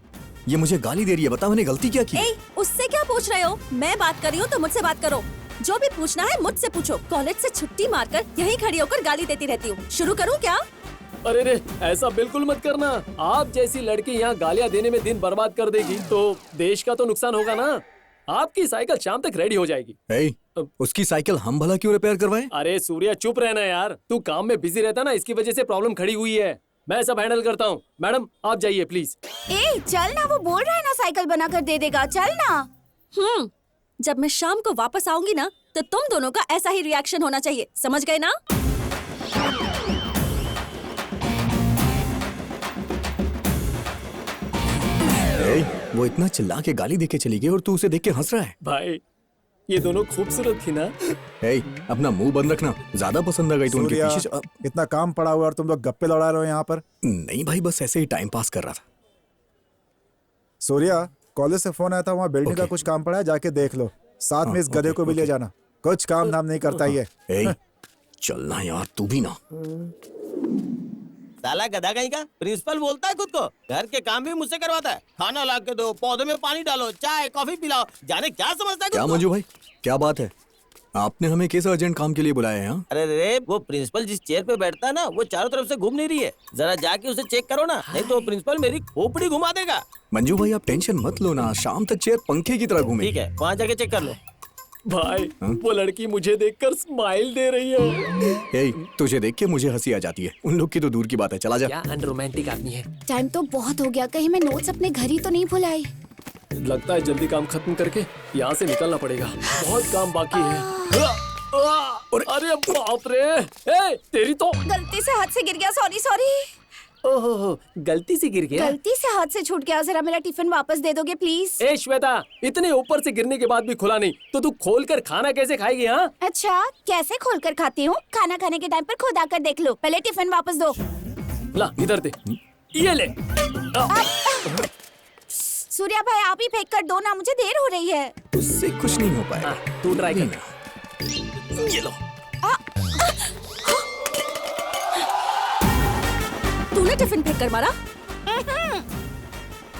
ये मुझे गाली दे रही है, बता मैंने गलती क्या की? उससे क्या पूछ रहे हो? मैं बात कर रही हूँ तो मुझसे बात करो। जो भी पूछना है मुझसे पूछो। कॉलेज से छुट्टी मारकर यहीं खड़ी होकर गाली देती रहती हूँ। शुरू करूँ क्या? अरे रे, ऐसा बिल्कुल मत करना। आप जैसी लड़की यहाँ गालियाँ देने में दिन बर्बाद कर देगी तो देश का तो नुकसान होगा ना। आपकी साइकिल शाम तक रेडी हो जाएगी। उसकी साइकिल हम भला क्यों रिपेयर करवाएं? अरे सूर्या, चुप रहना यार। तू काम में बिजी रहता ना, इसकी वजह से प्रॉब्लम खड़ी हुई है। मैं सब हैंडल करता हूँ। मैडम आप जाइए प्लीज। ए चल ना, वो बोल रहा है ना साइकिल बनाकर दे देगा, चल ना। जब मैं शाम को वापस आऊंगी ना तो तुम दोनों का ऐसा ही रिएक्शन होना चाहिए, समझ गए ना? वो इतना चिल्ला के गाली देके चली गई और तू उसे देख के हंस रहा है। भाई ये दोनों खूबसूरत थी ना। अपना मुंह बंद रखना, ज्यादा पसंद आ गई तो उनके सूर्या, पीछे इतना काम पड़ा हुआ और तुम लोग गप्पे लड़ा रहे हो यहाँ पर। नहीं भाई, बस ऐसे ही टाइम पास कर रहा था। सूर्या, कॉलेज से फोन आया था, वहाँ बिल्डिंग का कुछ काम पड़ा है, जाके देख लो। साथ में इस गधे को भी ले जाना, कुछ काम धाम नहीं करता ये। चलना यार, तू भी ना। साला गधा कहीं का। प्रिंसिपल बोलता है खुद को, घर के काम भी मुझसे करवाता है। खाना ला के दो, पौधे में पानी डालो, चाय कॉफी पिलाओ, जाने क्या समझता है क्या मंजू भाई, क्या बात है? आपने हमें किस अर्जेंट काम के लिए बुलाया है? अरे रे, वो प्रिंसिपल जिस चेयर पे बैठता है ना, वो चारों तरफ से घूम नहीं रही है। जरा जाके उसे चेक करो ना, नहीं तो प्रिंसिपल मेरी खोपड़ी घुमा देगा। मंजू भाई आप टेंशन मत लो ना, शाम तक चेयर पंखे की तरह घूमे। ठीक है, वहाँ जाके चेक कर लो। भाई वो लड़की मुझे देखकर स्माइल दे रही है। तुझे देख के मुझे हंसी आ जाती है, उन लोग की तो दूर की बात है। चला जा। क्या अनरोमांटिक आदमी है। टाइम तो बहुत हो गया, कहीं मैं नोट्स अपने घर ही तो नहीं भुलाई। लगता है जल्दी काम खत्म करके यहाँ से निकलना पड़ेगा, बहुत काम बाकी है। अरे बाप रे, तेरी तो गलती से हाथ से गिर गया, सॉरी सॉरी। ओहो, गलती से गिर गया। गलती से हाथ से छूट गया, जरा मेरा टिफिन वापस दे दोगे प्लीज? ए श्वेता, इतने ऊपर से गिरने के बाद भी खुला नहीं तो तू खोल कर खाना कैसे खाएगी? हाँ अच्छा, कैसे खोल कर खाती हूँ? खाना खाने के टाइम पर खुद आकर देख लो, पहले टिफिन वापस दो। ला इधर दे, ये ले। सूर्या भाई आप ही फेंक कर दो ना, मुझे देर हो रही है। उससे कुछ नहीं हो पाएगा। तू ट्राई कर। ये लो। तूने टिफिन फेंक कर मारा?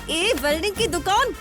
ए वेल्डिंग की दुकान,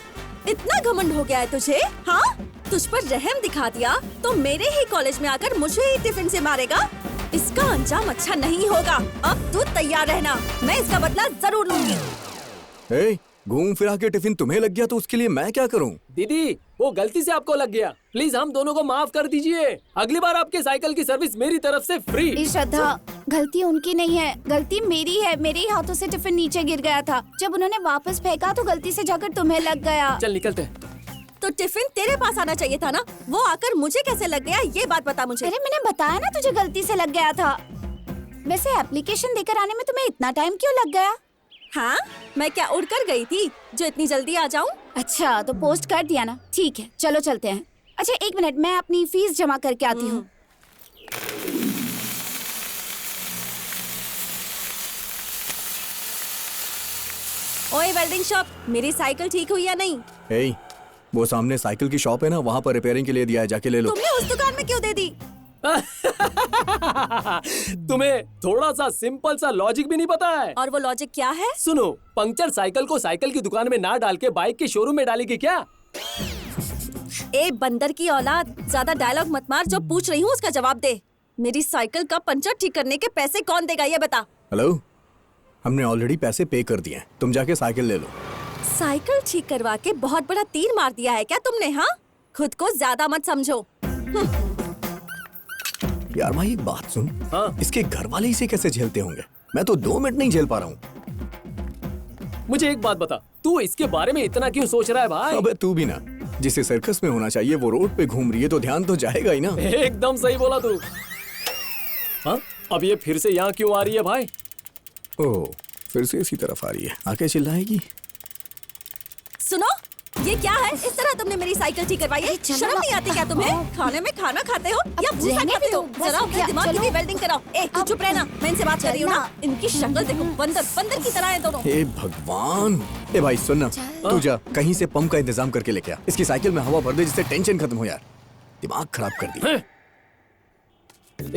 इतना घमंड हो गया है तुझे? हाँ, तुझ पर रहम दिखा दिया तो मेरे ही कॉलेज में आकर मुझे ही टिफिन से मारेगा? इसका अंजाम अच्छा नहीं होगा। अब तू तैयार रहना, मैं इसका बदला जरूर लूंगी। घूम फिरा के टिफिन तुम्हें लग गया तो उसके लिए मैं क्या करूं? दीदी वो गलती से आपको लग गया, प्लीज हम दोनों को माफ कर दीजिए। अगली बार आपके साइकिल की सर्विस मेरी तरफ से फ्री। श्रद्धा, गलती उनकी नहीं है, गलती मेरी है। मेरे ही हाथों से टिफिन नीचे गिर गया था, जब उन्होंने वापस फेंका तो गलती से जाकर तुम्हें लग गया। चल निकलते। तो टिफिन तेरे पास आना चाहिए था ना, वो आकर मुझे कैसे लग गया ये बात बता मुझे। अरे मैंने बताया ना तुझे गलती से लग गया था। वैसे एप्लीकेशन देकर आने में तुम्हें इतना टाइम क्यों लग गया? हाँ, मैं क्या उड़कर गई थी जो इतनी जल्दी आ जाऊं? अच्छा तो पोस्ट कर दिया ना, ठीक है चलो चलते हैं। अच्छा एक मिनट, मैं अपनी फीस जमा करके आती हूँ। ओए वेल्डिंग शॉप, मेरी साइकिल ठीक हुई या नहीं? वो सामने साइकिल की शॉप है ना, वहाँ पर रिपेयरिंग के लिए दिया है, जाके ले लो। तुमने उस दुकान में क्यों दे दी? तुम्हें थोड़ा सा सिंपल सा लॉजिक भी नहीं पता है? और वो लॉजिक क्या है? सुनो, पंक्चर साइकिल को साइकिल की दुकान में ना डाल के बाइक के शोरूम में डालेगी क्या? ए बंदर की औलाद, ज्यादा डायलॉग मत मार, जो पूछ रही हूँ उसका जवाब दे। मेरी साइकिल का पंचर ठीक करने के पैसे कौन देगा ये बता। हेलो, हमने ऑलरेडी पैसे पे कर दिए हैं, तुम जाके साइकिल ले लो। साइकिल ठीक करवा के बहुत बड़ा तीर मार दिया है क्या तुमने? हाँ, खुद को ज्यादा मत समझो। यार भाई एक बात सुन। हाँ? इसके घर वाले इसे कैसे झेलते होंगे? मैं तो 2 मिनट नहीं झेल पा रहा हूँ। मुझे एक बात बता, तू इसके बारे में इतना क्यों सोच रहा है भाई? अबे तू भी ना, जिसे सर्कस में होना चाहिए वो रोड पे घूम रही है तो ध्यान तो जाएगा ही ना। एकदम सही बोला तू। हाँ, अब ये फिर से यहाँ क्यों आ रही है भाई? ओह, फिर से इसी तरफ आ रही है, आके चिल्लाएगी। सुनो, ये क्या है? इस तरह तुमने मेरी साइकिल ठीक करवाई है? शर्म नहीं आती क्या तुम्हें? खाने में खाना खाते हो या भूसा खाते हो? जरा अपने दिमाग की भी वेल्डिंग कराओ। ए, तू चुप रहना, मैं इनसे बात कर रही हूँ ना। इनकी शक्ल देखो, बंदर बंदर की तरह है दोनों। हे भगवान। ए भाई सुन ना, तू जा कहीं से पंप का इंतजाम करके लेके आ, इसकी साइकिल में हवा भर दे जिससे टेंशन खत्म हो यार। दिमाग खराब कर दिया।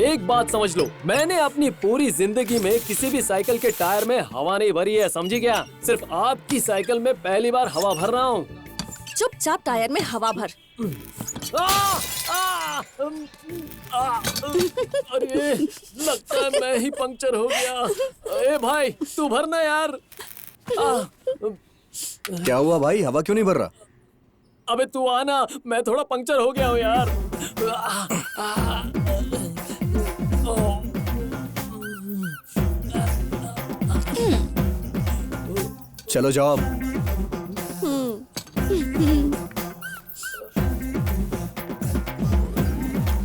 एक बात समझ लो, मैंने अपनी पूरी जिंदगी में किसी भी साइकिल के टायर में हवा नहीं भरी है, समझी क्या? सिर्फ आपकी साइकिल में पहली बार हवा भर रहा हूँ। चुपचाप टायर में हवा भर। अरे लगता है मैं ही पंक्चर हो गया। ए भाई तू भरना यार। क्या हुआ भाई, हवा क्यों नहीं भर रहा? अबे तू आना, मैं थोड़ा पंक्चर हो गया हूँ यार। चलो जाओ अब।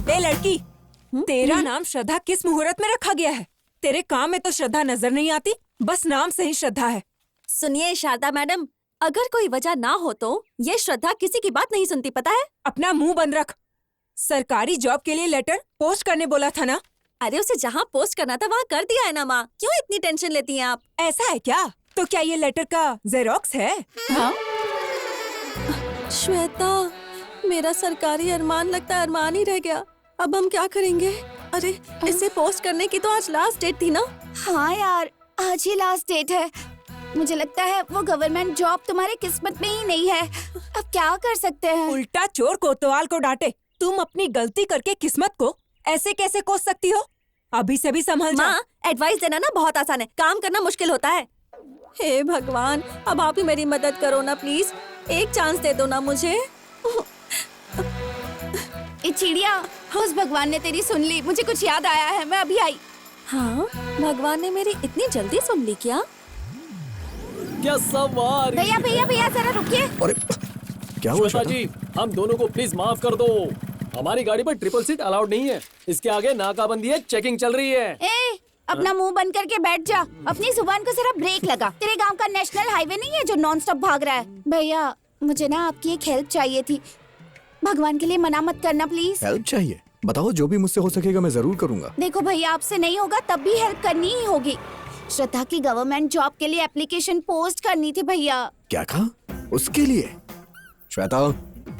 ए लड़की, तेरा नाम श्रद्धा किस मुहूर्त में रखा गया है? तेरे काम में तो श्रद्धा नजर नहीं आती, बस नाम से ही श्रद्धा है। सुनिए शारदा मैडम, अगर कोई वजह ना हो तो ये श्रद्धा किसी की बात नहीं सुनती, पता है? अपना मुंह बंद रख। सरकारी जॉब के लिए लेटर पोस्ट करने बोला था ना? अरे उसे जहाँ पोस्ट करना था वहाँ कर दिया है ना माँ, क्यों इतनी टेंशन लेती हैं आप? ऐसा है क्या? तो क्या ये लेटर का जेरोक्स है? हाँ? श्वेता, मेरा सरकारी अरमान लगता है अरमान ही रह गया। अब हम क्या करेंगे? अरे इसे पोस्ट करने की तो आज लास्ट डेट थी ना? हाँ यार, आज ही लास्ट डेट है। मुझे लगता है वो गवर्नमेंट जॉब तुम्हारे किस्मत में ही नहीं है। अब क्या कर सकते हैं? उल्टा चोर कोतवाल को डांटे। तुम अपनी गलती करके किस्मत को ऐसे कैसे कोस सकती हो? अभी से भी संभल जा। माँ, एडवाइस देना ना बहुत आसान है, काम करना मुश्किल होता है। हे भगवान, अब आप ही मेरी मदद करो ना प्लीज, एक चांस दे दो ना मुझे। चिड़िया, उस भगवान ने तेरी सुन ली। मुझे कुछ याद आया है, मैं अभी आई। हाँ, भगवान ने मेरी इतनी जल्दी सुन ली क्या? क्या सवार? भैया भैया भैया जरा रुकिए। अरे क्या हुआ श्वेता जी, हम दोनों को प्लीज माफ कर दो। हमारी गाड़ी पर ट्रिपल सीट अलाउड नहीं है। इसके आगे नाकाबंदी है, चेकिंग चल रही है। ए, अपना मुंह बंद करके बैठ जा। अपनी जुबान को जरा ब्रेक लगा। तेरे गांव का नेशनल हाईवे नहीं है जो नॉन स्टॉप भाग रहा है। भैया, मुझे ना आपकी एक हेल्प चाहिए थी। भगवान के लिए मना मत करना प्लीज। हेल्प चाहिए? बताओ, जो भी मुझसे हो सकेगा मैं जरूर करूंगा। देखो भैया, आपसे नहीं होगा तब भी हेल्प करनी ही होगी। श्रद्धा की गवर्नमेंट जॉब के लिए एप्लीकेशन पोस्ट करनी थी भैया। क्या कहा? उसके लिए? श्वेता,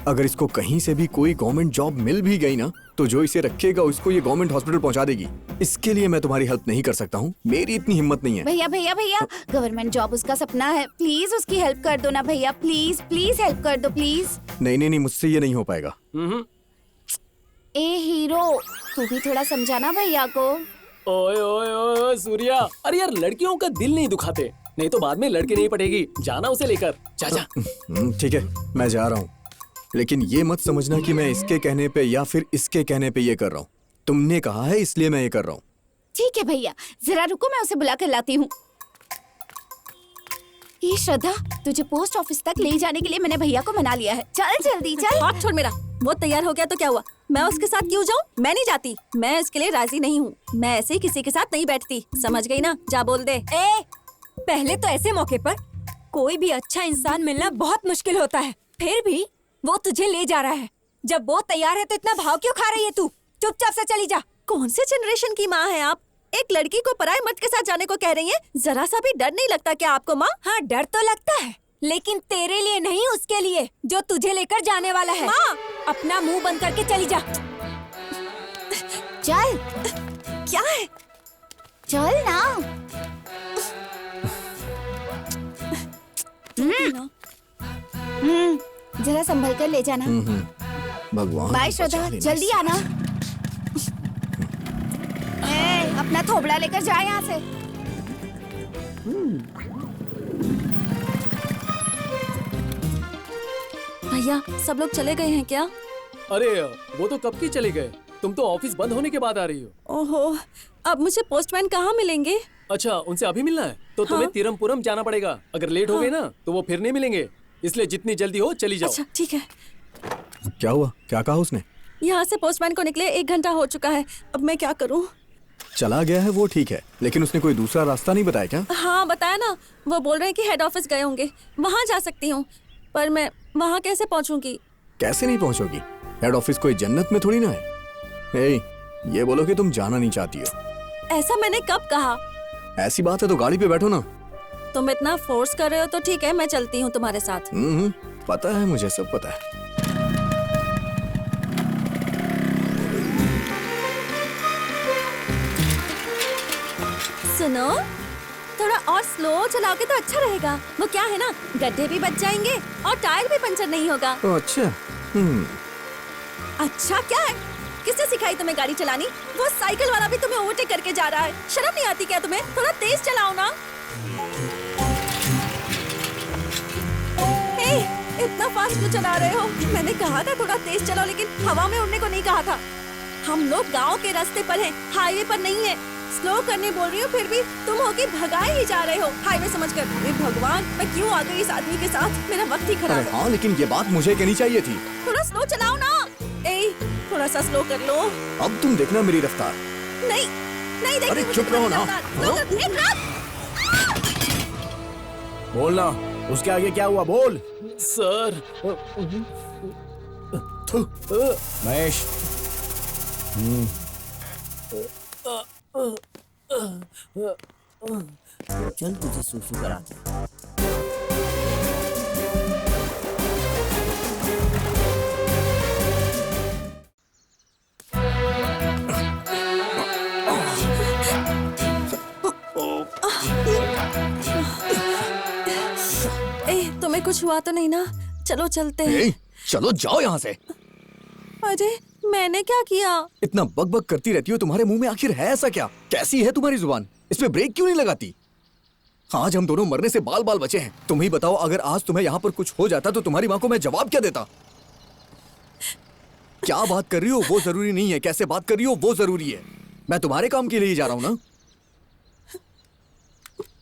अगर इसको कहीं से भी कोई गवर्नमेंट जॉब मिल भी गई ना, तो जो इसे रखेगा उसको ये गवर्नमेंट हॉस्पिटल पहुंचा देगी। इसके लिए मैं तुम्हारी हेल्प नहीं कर सकता हूँ, मेरी इतनी हिम्मत नहीं है। भैया भैया भैया, गवर्नमेंट जॉब उसका सपना है, प्लीज उसकी हेल्प कर दो ना भैया। प्लीज प्लीज हेल्प कर दो प्लीज। नहीं नहीं नहीं, मुझसे ये नहीं हो पाएगा। ए हीरो, तू भी थोड़ा समझाना भैया को। ओए ओए ओए सूर्या, अरे यार लड़कियों का दिल नहीं दुखाते, नहीं तो बाद में लड़की नहीं पटेगी। जाना उसे लेकर, चाचा। ठीक है, मैं जा रहा हूँ, लेकिन ये मत समझना कि मैं इसके कहने पे या फिर इसके कहने पे ये कर रहा हूँ। तुमने कहा है इसलिए मैं ये कर रहा हूँ। ठीक है भैया, जरा रुको, मैं उसे बुला कर लाती हूँ। ये श्रद्धा, तुझे पोस्ट ऑफिस तक ले जाने के लिए मैंने भैया को मना लिया है। चल जल्दी चल। हाथ छोड़ मेरा। वो तैयार हो गया तो क्या हुआ? मैं उसके साथ क्यों जाऊँ? मैं नहीं जाती, मैं इसके लिए राजी नहीं हूँ। मैं ऐसे ही किसी के साथ नहीं बैठती, समझ गई ना? जा बोल दे। ए, पहले तो ऐसे मौके पर कोई भी अच्छा इंसान मिलना बहुत मुश्किल होता है, फिर भी वो तुझे ले जा रहा है। जब वो तैयार है तो इतना भाव क्यों खा रही है तू? चुपचाप से चली जा। कौन से जनरेशन की माँ है आप? एक लड़की को पराये मर्द के साथ जाने को कह रही हैं? जरा सा भी डर नहीं लगता क्या आपको माँ? हाँ, डर तो लगता है, लेकिन तेरे लिए नहीं, उसके लिए जो तुझे लेकर जाने वाला है। माँ, अपना मुंह बंद करके चली जा। चल। क्या है? चल ना। जरा संभल कर ले जाना। भगवान। बाय श्रद्धा, जल्दी आना। अपना थोबड़ा लेकर जा यहाँ से। भैया, सब लोग चले गए हैं क्या? अरे वो तो कब की चले गए, तुम तो ऑफिस बंद होने के बाद आ रही हो। ओहो, अब मुझे पोस्टमैन कहाँ मिलेंगे? अच्छा, उनसे अभी मिलना है तो तुम्हें तिरुवनंतपुरम जाना पड़ेगा। अगर लेट हो गए ना तो वो फिर नहीं मिलेंगे, इसलिए जितनी जल्दी हो चली जाओ। अच्छा ठीक है। क्या हुआ? क्या कहा उसने? यहाँ से पोस्टमैन को निकले 1 घंटा हो चुका है, अब मैं क्या करूँ? चला गया है वो ठीक है, लेकिन उसने कोई दूसरा रास्ता नहीं बताया क्या? हाँ बताया ना, वो बोल रहे हैं कि हेड ऑफिस गए होंगे, वहाँ जा सकती हूँ, पर मैं वहाँ कैसे पहुँचूंगी? कैसे नहीं पहुँचोगी? हेड ऑफिस कोई जन्नत में थोड़ी ना है। ये बोलो कि तुम जाना नहीं चाहती हो। ऐसा मैंने कब कहा? ऐसी बात है तो गाड़ी पे बैठो ना। तुम इतना फोर्स कर रहे हो तो ठीक है, मैं चलती हूँ तुम्हारे साथ। पता है मुझे, सब पता है। सुनो, थोड़ा और स्लो चलाओगे तो अच्छा रहेगा। वो क्या है ना, गड्ढे भी बच जाएंगे और टायर भी पंचर नहीं होगा। अच्छा। अच्छा क्या है? किसने सिखाई तुम्हें गाड़ी चलानी? वो साइकिल वाला भी तुम्हें ओवरटेक करके जा रहा है, शर्म नहीं आती क्या तुम्हें? थोड़ा तेज चलाओ ना। इतना फास्ट क्यों चला रहे हो? मैंने कहा था थोड़ा तेज चलाओ, लेकिन हवा में उड़ने को नहीं कहा था। हम लोग गांव के रास्ते पर हैं, हाईवे पर नहीं है। स्लो करने बोल रही हूँ फिर भी तुम हो कि भगाए ही जा रहे हो हाईवे समझकर। हे भगवान, मैं क्यों आ गई इस आदमी के साथ? मेरा वक्त ही खराब अरे है। हाँ, लेकिन ये बात मुझे कहनी चाहिए थी। थोड़ा स्लो चलाओ ना। ए, थोड़ा सा स्लो कर लो। अब तुम देखना मेरी रफ्तार। नहीं नहीं देखी अरे मुझे चुप रहो ना। तुम्हारी रफ्तार। बोलना, उसके आगे क्या हुआ? बोल। सर। महेश। चल तुझे सुसु करा दे। ए, तुम्हें कुछ हुआ तो नहीं ना? चलो चलते हैं। ए, चलो जाओ यहाँ से। अरे मैंने क्या किया? इतना बकबक करती रहती हो, तुम्हारे मुंह में आखिर है ऐसा क्या? कैसी है तुम्हारी जुबान? इस पे ब्रेक क्यों नहीं लगाती? आज हम दोनों मरने से बाल बाल बचे हैं। तुम ही बताओ, अगर आज तुम्हें यहाँ पर कुछ हो जाता तो तुम्हारी माँ को मैं जवाब क्या देता? क्या बात कर रही हो वो जरूरी नहीं है, कैसे बात कर रही हो वो जरूरी है। मैं तुम्हारे काम के लिए ही जा रहा हूँ ना।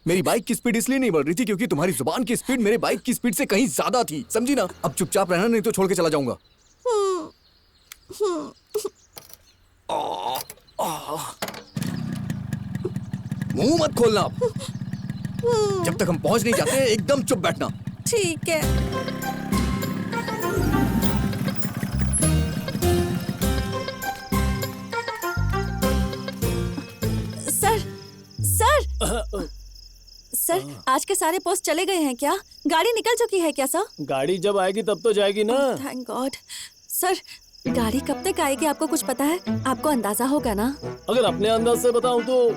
मेरी बाइक की स्पीड इसलिए नहीं बढ़ रही थी क्योंकि तुम्हारी जुबान की स्पीड मेरे बाइक की स्पीड से कहीं ज्यादा थी, समझी ना? अब चुपचाप रहना, नहीं तो छोड़ के चला जाऊंगा। मुंह मत खोलना अब। जब तक हम पहुंच नहीं जाते एकदम चुप बैठना। ठीक है। सर सर सर, आज के सारे पोस्ट चले गए हैं क्या? गाड़ी निकल चुकी है क्या सर? गाड़ी जब आएगी तब तो जाएगी ना। Thank God. सर, गाड़ी कब तक आएगी आपको कुछ पता है? आपको अंदाजा होगा ना? अगर अपने अंदाज से बताऊं तो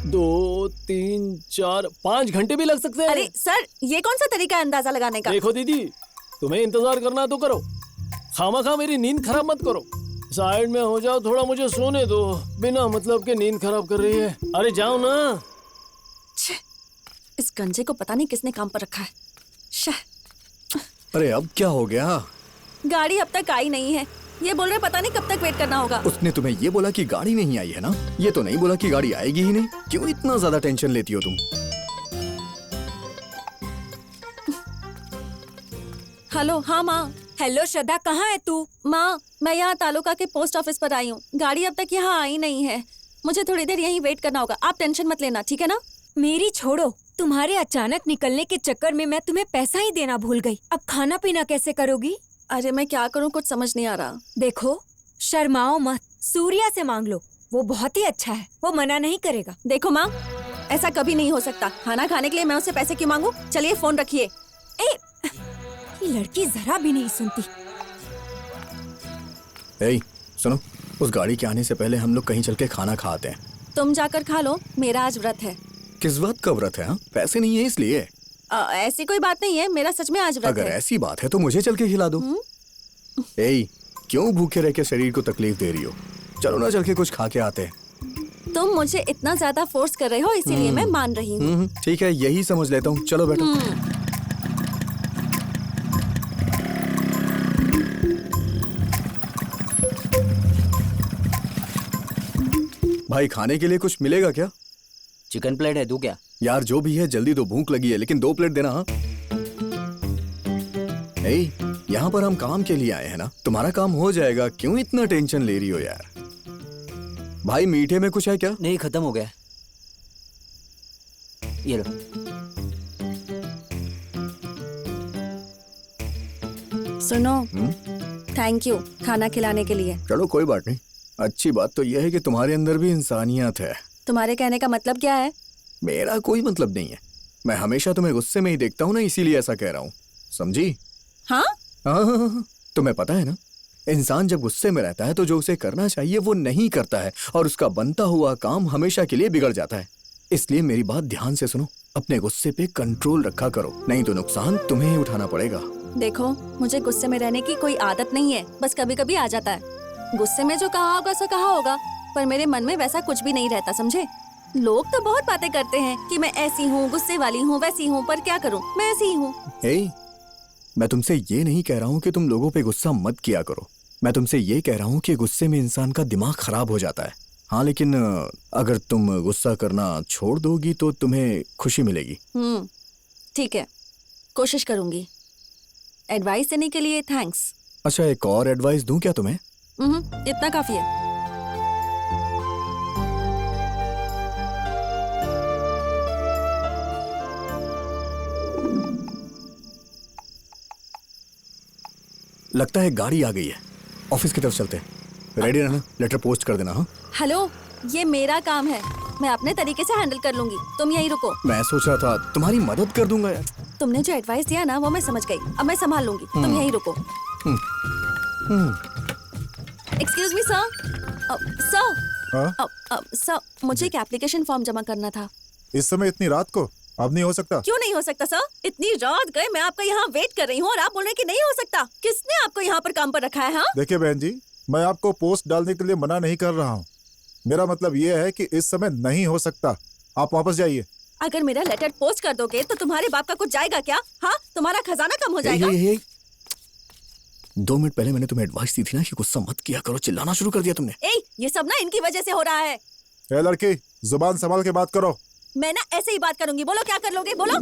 2, 3, 4, 5 घंटे भी लग सकते हैं। अरे सर, ये कौन सा तरीका है अंदाजा लगाने का? देखो दीदी, तुम्हें इंतजार करना है तो करो, खामखा मेरी नींद खराब मत करो। साइड में हो जाओ, थोड़ा मुझे सोने दो। बिना मतलब के नींद खराब कर रही है। अरे जाओ ना। इस गंजे को पता नहीं किसने काम पर रखा है। अरे अब क्या हो गया? गाड़ी अब तक आई नहीं है। ये बोल रहे पता नहीं कब तक वेट करना होगा। उसने तुम्हें ये बोला कि गाड़ी नहीं आई है ना? ये तो नहीं बोला कि गाड़ी आएगी ही नहीं। क्यों इतना ज्यादा टेंशन लेती हो तुम? हेलो। हाँ माँ। हेलो श्रद्धा, कहाँ है तू? माँ, मैं यहाँ तालुका के पोस्ट ऑफिस पर आई हूँ। गाड़ी अब तक यहाँ आई नहीं है। मुझे थोड़ी देर यहीं वेट करना होगा। आप टेंशन मत लेना, ठीक है ना? मेरी छोड़ो, तुम्हारे अचानक निकलने के चक्कर में मैं तुम्हें पैसा ही देना भूल गई। अब खाना पीना कैसे करोगी? अरे मैं क्या करूँ, कुछ समझ नहीं आ रहा। देखो, शर्माओ मत, सूर्या से मांग लो, वो बहुत ही अच्छा है, वो मना नहीं करेगा। देखो माँ, ऐसा कभी नहीं हो सकता। खाना खाने के लिए मैं उससे पैसे क्यों मांगू? चलिए फोन रखिए। ये लड़की जरा भी नहीं सुनती। ए, सुनो, उस गाड़ी के आने से पहले हम लोग कहीं चल के खाना खाते हैं। तुम जाकर खा लो, मेरा आज व्रत है। किस बात का व्रत है? पैसे नहीं है इसलिए? ऐसी कोई बात नहीं है, मेरा सच में आज व्रत अगर है। ऐसी बात है तो मुझे चल के खिला दो। ए, क्यों भूखे रह के शरीर को तकलीफ दे रही हो? चलो ना, चल के कुछ खा के आते हैं। तुम मुझे इतना ज्यादा फोर्स कर रहे हो, इसीलिए मैं मान रही हूँ। ठीक है, यही समझ लेता हूँ। चलो बैठो। भाई, खाने के लिए कुछ मिलेगा क्या? चिकन प्लेट है, दूं क्या? यार जो भी है जल्दी दो, भूख लगी है, लेकिन 2 प्लेट देना। हाँ, यहाँ पर हम काम के लिए आए हैं ना, तुम्हारा काम हो जाएगा। क्यों इतना टेंशन ले रही हो यार? भाई, मीठे में कुछ है क्या? नहीं, खत्म हो गया। ये लो। सुनो, थैंक यू खाना खिलाने के लिए। चलो कोई बात नहीं। अच्छी बात तो यह है कि तुम्हारे अंदर भी इंसानियत है। तुम्हारे कहने का मतलब क्या है? मेरा कोई मतलब नहीं है। मैं हमेशा तुम्हें गुस्से में ही देखता हूँ ना, इसीलिए ऐसा कह रहा हूँ, समझी? हाँ? हाँ, तुम्हें पता है ना, इंसान जब गुस्से में रहता है तो जो उसे करना चाहिए वो नहीं करता है और उसका बनता हुआ काम हमेशा के लिए बिगड़ जाता है। इसलिए मेरी बात ध्यान से सुनो, अपने गुस्से पे कंट्रोल रखा करो, नहीं तो नुकसान तुम्हें ही उठाना पड़ेगा। देखो, मुझे गुस्से में रहने की कोई आदत नहीं है, बस कभी कभी आ जाता है। गुस्से में जो कहा होगा सो कहा होगा, पर मेरे मन में वैसा कुछ भी नहीं रहता, समझे? लोग तो बहुत बातें करते हैं कि मैं ऐसी हूँ, गुस्से वाली हूँ, वैसी हूँ, पर क्या करूँ, मैं ऐसी ही हूँ। मैं तुमसे ये नहीं कह रहा हूँ कि तुम लोगों पे गुस्सा मत किया करो। मैं तुमसे ये कह रहा हूँ कि गुस्से में इंसान का दिमाग खराब हो जाता है। हाँ लेकिन अगर तुम गुस्सा करना छोड़ दोगी तो तुम्हें खुशी मिलेगी। ठीक है, कोशिश करूंगी। एडवाइस देने के लिए थैंक्स। अच्छा, एक और एडवाइस दूं क्या तुम्हें? इतना काफी है। लगता है गाड़ी आ गई है, ऑफिस की तरफ चलते हैं। रेडी रहना, लेटर पोस्ट कर देना। हाँ हेलो, ये मेरा काम है, मैं अपने तरीके से हैंडल कर लूंगी, तुम यहीं रुको। मैं सोच रहा था तुम्हारी मदद कर दूंगा यार। तुमने जो एडवाइस दिया ना वो मैं समझ गई, अब मैं संभाल लूंगी, तुम यहीं रुको। Excuse me sir. सर, मुझे एक एप्लीकेशन फॉर्म जमा करना था। इस समय इतनी रात को? अब नहीं हो सकता। क्यों नहीं हो सकता सर? इतनी रात गए, मैं आपका यहाँ वेट कर रही हूँ और आप बोल रहे हैं कि नहीं हो सकता। किसने आपको यहाँ पर काम पर रखा है? हाँ देखिए बहन जी, मैं आपको पोस्ट डालने के लिए मना नहीं कर रहा हूँ। मेरा मतलब ये है कि इस समय नहीं हो सकता, आप वापस जाइए। अगर मेरा लेटर पोस्ट कर दोगे तो तुम्हारे बाप का कुछ जाएगा क्या? हाँ, तुम्हारा खजाना कम हो जाएगा। 2 मिनट पहले मैंने तुम्हें एडवाइस दी थी ना कि गुस्सा मत किया करो, चिल्लाना शुरू कर दिया तुमने। ये सब ना इनकी वजह से हो रहा है। ए लड़की, जुबान संभाल के बात करो। मैं ना ऐसे ही बात करूंगी, बोलो क्या कर लोगे, बोलो।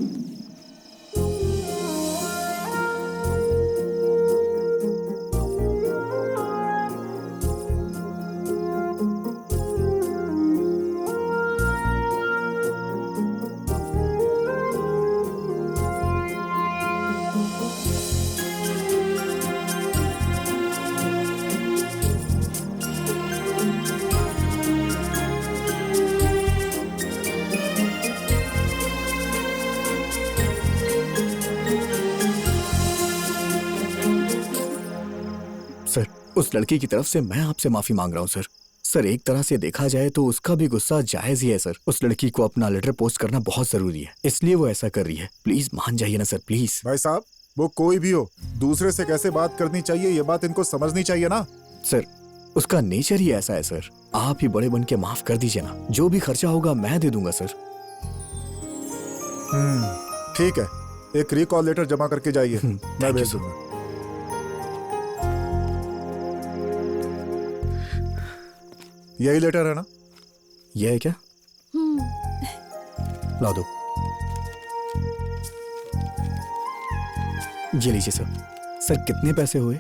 सर, उस लड़की की तरफ से मैं आपसे माफी मांग रहा हूँ सर। सर, एक तरह से देखा जाए तो उसका भी गुस्सा जायज ही है सर। उस लड़की को अपना लेटर पोस्ट करना बहुत जरूरी है, इसलिए वो ऐसा कर रही है। प्लीज मान जाइए ना सर, प्लीज। भाई साहब, वो कोई भी हो, दूसरे से कैसे बात करनी चाहिए ये बात इनको समझनी चाहिए ना। सर, उसका नेचर ही ऐसा है सर। आप ही बड़े बन के माफ कर दीजिए ना, जो भी खर्चा होगा मैं दे दूंगा सर। ठीक है, एक रिकॉल लेटर जमा करके जाइए, मैं भेज दूंगा। यही लेटर है ना? यह है क्या? ला दो। ये लीजिए सर। सर, कितने पैसे हुए?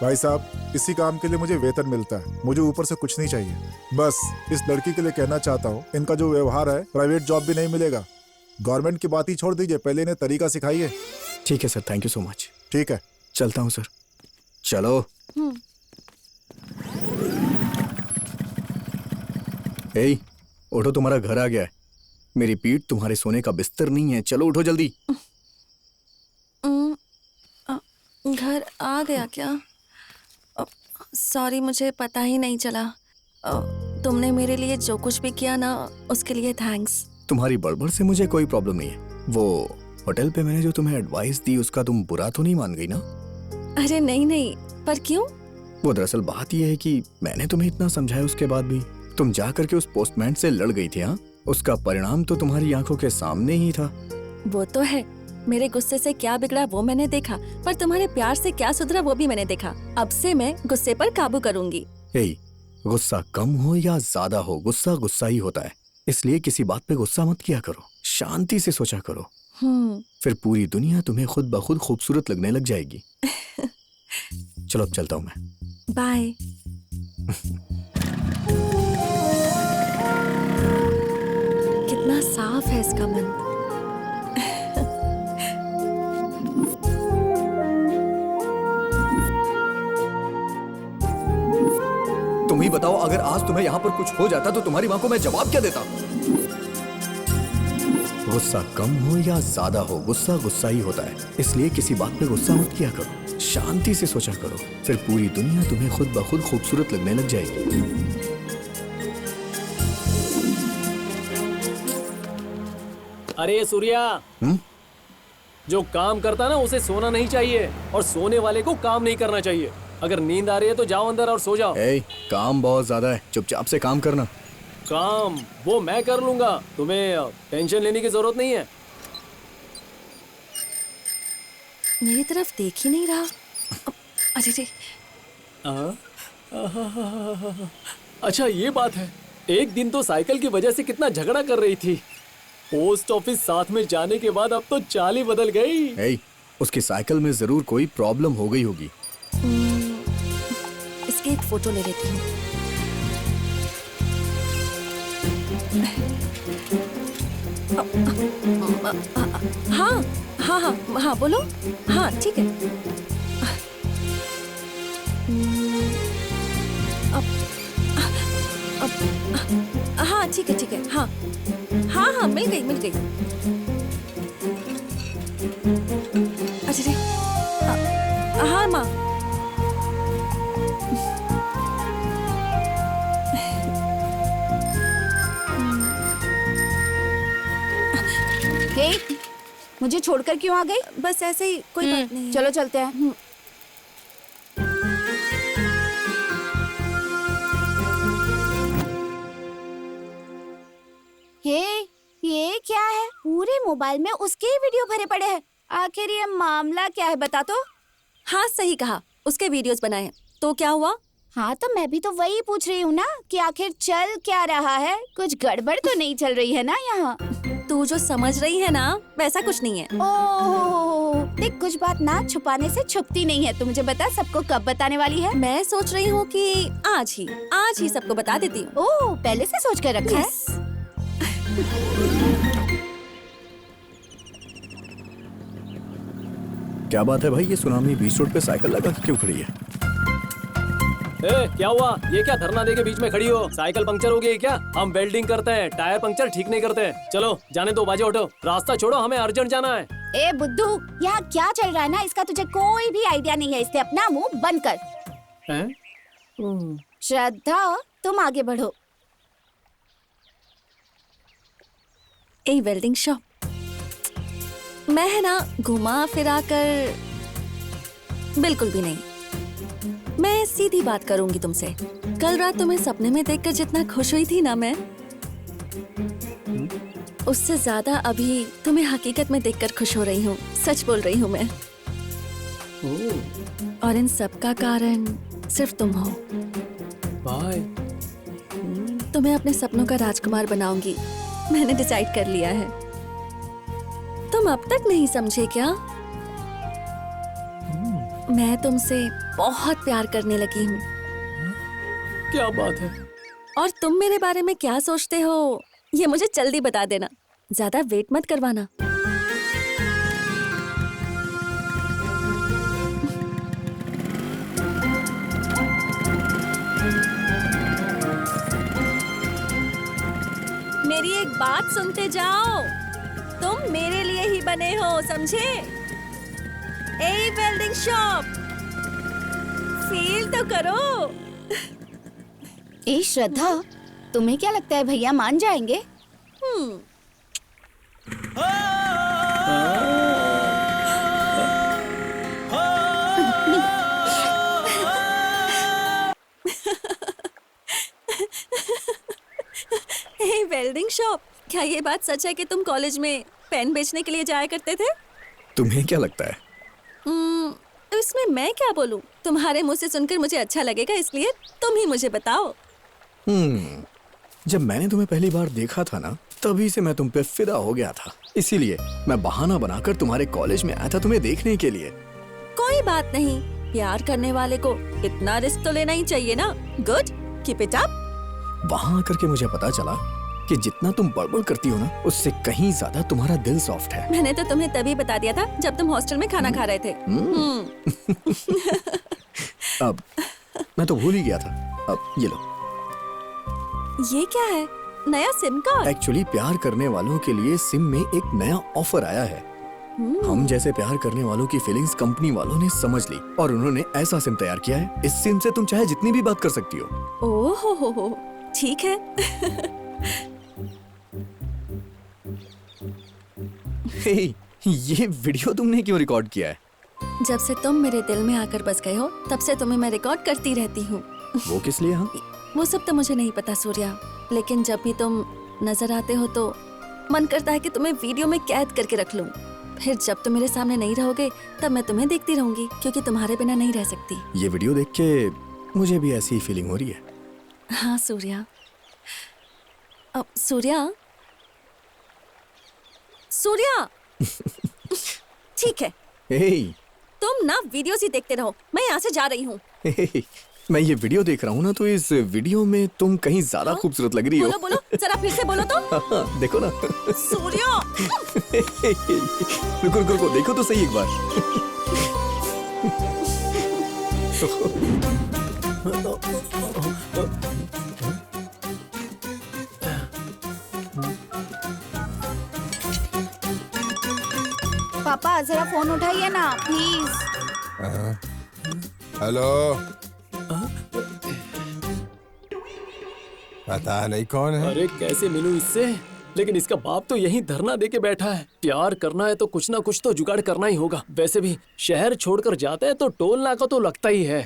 भाई साहब, इसी काम के लिए मुझे वेतन मिलता है, मुझे ऊपर से कुछ नहीं चाहिए। बस इस लड़की के लिए कहना चाहता हूँ, इनका जो व्यवहार है, प्राइवेट जॉब भी नहीं मिलेगा। गवर्नमेंट की बात ही छोड़ दीजिए, पहले इन्हें तरीका सिखाइए। ठीक है sir, thank you so much. ठीक है, चलता हूँ सर। चलो। ए, उठो, तुम्हारा घर आ गया है। मेरी पीठ तुम्हारे सोने का बिस्तर नहीं है, चलो उठो जल्दी। घर आ गया क्या? सॉरी, मुझे पता ही नहीं चला। तुमने मेरे लिए जो कुछ भी किया ना, उसके लिए थैंक्स। तुम्हारी बड़बड़ से मुझे कोई प्रॉब्लम नहीं है। वो होटल पे मैंने जो तुम्हें एडवाइस दी उसका तुम बुरा तो नहीं मान गई ना? अरे नहीं, पर क्यों? वो दरअसल बात यह है कि मैंने तुम्हें इतना समझाया, उसके बाद भी तुम जा करके उस पोस्टमैन से लड़ गई थी। हाँ, उसका परिणाम तो तुम्हारी आंखों के सामने ही था। वो तो है, मेरे गुस्से से क्या बिगड़ा वो मैंने देखा, पर तुम्हारे प्यार से क्या सुधरा वो भी मैंने देखा। अब से मैं गुस्से पर काबू करूंगी। गुस्सा कम हो या ज्यादा हो, गुस्सा गुस्सा ही होता है। इसलिए किसी बात पे गुस्सा मत किया करो, शांति से सोचा करो। फिर पूरी दुनिया तुम्हें खुद ब खुद खूबसूरत लगने लग जाएगी। चलो अब चलता हूँ मैं। बाय। कितना साफ है इसका मन। तुम ही बताओ, अगर आज तुम्हें यहाँ पर कुछ हो जाता तो तुम्हारी माँ को मैं जवाब क्या देता? गुस्सा कम हो या ज्यादा हो, गुस्सा गुस्सा ही होता है। इसलिए किसी बात पे गुस्सा मत किया करो, शांति से सोचा करो। फिर पूरी दुनिया तुम्हें खुद ब खुद खूबसूरत लगने लग जाएगी। अरे सूर्या, जो काम करता है ना उसे सोना नहीं चाहिए, और सोने वाले को काम नहीं करना चाहिए। अगर नींद आ रही है तो जाओ अंदर और सो जाओ। काम बहुत ज्यादा है, चुपचाप से काम करना। काम वो मैं कर लूंगा, तुम्हें टेंशन लेने की जरूरत नहीं है। मेरी तरफ देख ही नहीं रहा। अरे अच्छा ये बात है, एक दिन तो साइकिल की वजह से कितना झगड़ा कर रही थी। पोस्ट ऑफिस साथ में जाने के बाद अब तो चाल ही बदल गई। ए, उसकी साइकिल में जरूर कोई प्रॉब्लम हो गई होगी। इसकी एक फोटो ले लेती हूँ। हाँ हाँ हाँ हाँ बोलो। हाँ ठीक है। हाँ ठीक है। हाँ हाँ हाँ मिल गई। अच्छा ठीक। हाँ माँ। हे, मुझे छोड़कर क्यों आ गई? बस ऐसे ही, कोई बात नहीं। चलो चलते हैं। ये क्या है? पूरे मोबाइल में उसके ही वीडियो भरे पड़े हैं। आखिर ये मामला क्या है, बता तो। हाँ सही कहा, उसके वीडियोस बनाए हैं। तो क्या हुआ? हाँ तो मैं भी तो वही पूछ रही हूँ ना कि आखिर चल क्या रहा है। कुछ गड़बड़ तो नहीं चल रही है ना यहाँ? तू जो समझ रही है ना वैसा कुछ नहीं है। ओह देख, कुछ बात ना छुपाने से छुपती नहीं है। तू मुझे बता, सबको कब बताने वाली है? मैं सोच रही हूँ कि आज ही सबको बता देती हूँ। ओह पहले से सोच कर रखा है। क्या बात है भाई, ये सुनामी बीच रोड पे साइकिल लगा के क्यों खड़ी है? क्या हुआ? ये क्या धरना दे के बीच में खड़ी हो? साइकिल पंक्चर हो गई क्या? हम वेल्डिंग करते हैं, टायर पंक्चर ठीक नहीं करते। चलो जाने दो, बाजे उठो, रास्ता छोड़ो, हमें अर्जेंट जाना है। ए बुद्धू, यहाँ क्या चल रहा है ना, इसका तुझे कोई भी आइडिया नहीं है। इससे अपना मुंह बंद कर। श्रद्धा तुम आगे बढ़ो। ए वेल्डिंग शॉप, मैं है ना घुमा फिरा कर बिल्कुल भी नहीं। मैं सीधी बात करूंगी तुमसे। कल रात तुम्हें सपने में देखकर जितना खुश हुई थी ना मैं, उससे ज्यादा अभी तुम्हें हकीकत में देखकर खुश हो रही हूँ। सच बोल रही हूँ मैं। और इन सब का कारण सिर्फ तुम हो। बाय। तुम्हें अपने सपनों का राजकुमार बनाऊंगी, मैंने डिसाइड कर लिया है। तुम अब तक नहीं समझे क्या? मैं तुमसे बहुत प्यार करने लगी हूँ। क्या बात है? और तुम मेरे बारे में क्या सोचते हो ये मुझे जल्दी बता देना, ज्यादा वेट मत करवाना। मेरी एक बात सुनते जाओ, तुम मेरे लिए ही बने हो, समझे? ए वेल्डिंग शॉप, फील तो करो। ए श्रद्धा, तुम्हें क्या लगता है भैया मान जाएंगे? ए वेल्डिंग शॉप, क्या ये बात सच है कि तुम कॉलेज में पेन बेचने के लिए जाया करते थे? तुम्हें क्या लगता है? इसमें मैं क्या बोलूं? तुम्हारे मुंह से सुनकर मुझे अच्छा लगेगा, इसलिए तुम ही मुझे बताओ। जब मैंने तुम्हें पहली बार देखा था ना, तभी से मैं तुम पे फिदा हो गया था। इसीलिए मैं बहाना बनाकर तुम्हारे कॉलेज में आया था तुम्हें देखने के लिए। कोई बात नहीं, प्यार करने वाले को इतना रिस्क तो लेना ही चाहिए ना। Good, keep it up. वहाँ आकर के मुझे पता चला कि जितना तुम बड़बड़ करती हो ना, उससे कहीं ज्यादा तुम्हारा दिल सॉफ्ट है। मैंने तो तुम्हें तभी बता दिया था जब तुम हॉस्टल में खाना खा रहे थे। अब मैं तो भूल ही गया था। अब ये लो। ये क्या है? नया सिम कार्ड? एक्चुअली प्यार करने वालों के लिए सिम में एक नया ऑफर आया है। हम जैसे प्यार करने वालों की फीलिंग्स कंपनी वालों ने समझ ली और उन्होंने ऐसा सिम तैयार किया है। इस सिम से तुम चाहे जितनी भी बात कर सकती हो। ओह हो, ठीक है। ये वीडियो तुमने क्यों रिकॉर्ड किया है? जब से तुम मेरे दिल में आकर बस गए हो, तब से तुम्हें मैं रिकॉर्ड करती रहती हूँ। वो किस लिए? हाँ, वो सब तो मुझे नहीं पता सूर्या, लेकिन जब भी तुम नजर आते हो तो मन करता है कि तुम्हें वीडियो में कैद करके रख लूं। फिर जब तुम मेरे सामने नहीं रहोगे, तब मैं तुम्हें देखती रहूंगी, क्योंकि तुम्हारे बिना नहीं रह सकती। ये वीडियो देख के मुझे भी ऐसी ही फीलिंग हो रही है। हाँ सूर्या। अब सूर्या सूर्या ठीक है, हे, तुम ना वीडियोस ही देखते रहो, मैं यहाँ से जा रही हूँ। हे, मैं ये वीडियो देख रहा हूँ ना, तो इस वीडियो में तुम कहीं ज्यादा खूबसूरत लग रही हो। बोलो बोलो, जरा फिर से बोलो तो। हाँ, देखो ना। सूर्या रुको रुको रुको, देखो तो सही एक बार। पापा जरा फोन उठाइए ना प्लीज। हेलो, पता नहीं कौन है। अरे कैसे मिलूं इससे? लेकिन इसका बाप तो यहीं धरना दे के बैठा है। प्यार करना है तो कुछ ना कुछ तो जुगाड़ करना ही होगा। वैसे भी शहर छोड़कर जाते हैं तो टोल नाका तो लगता ही है।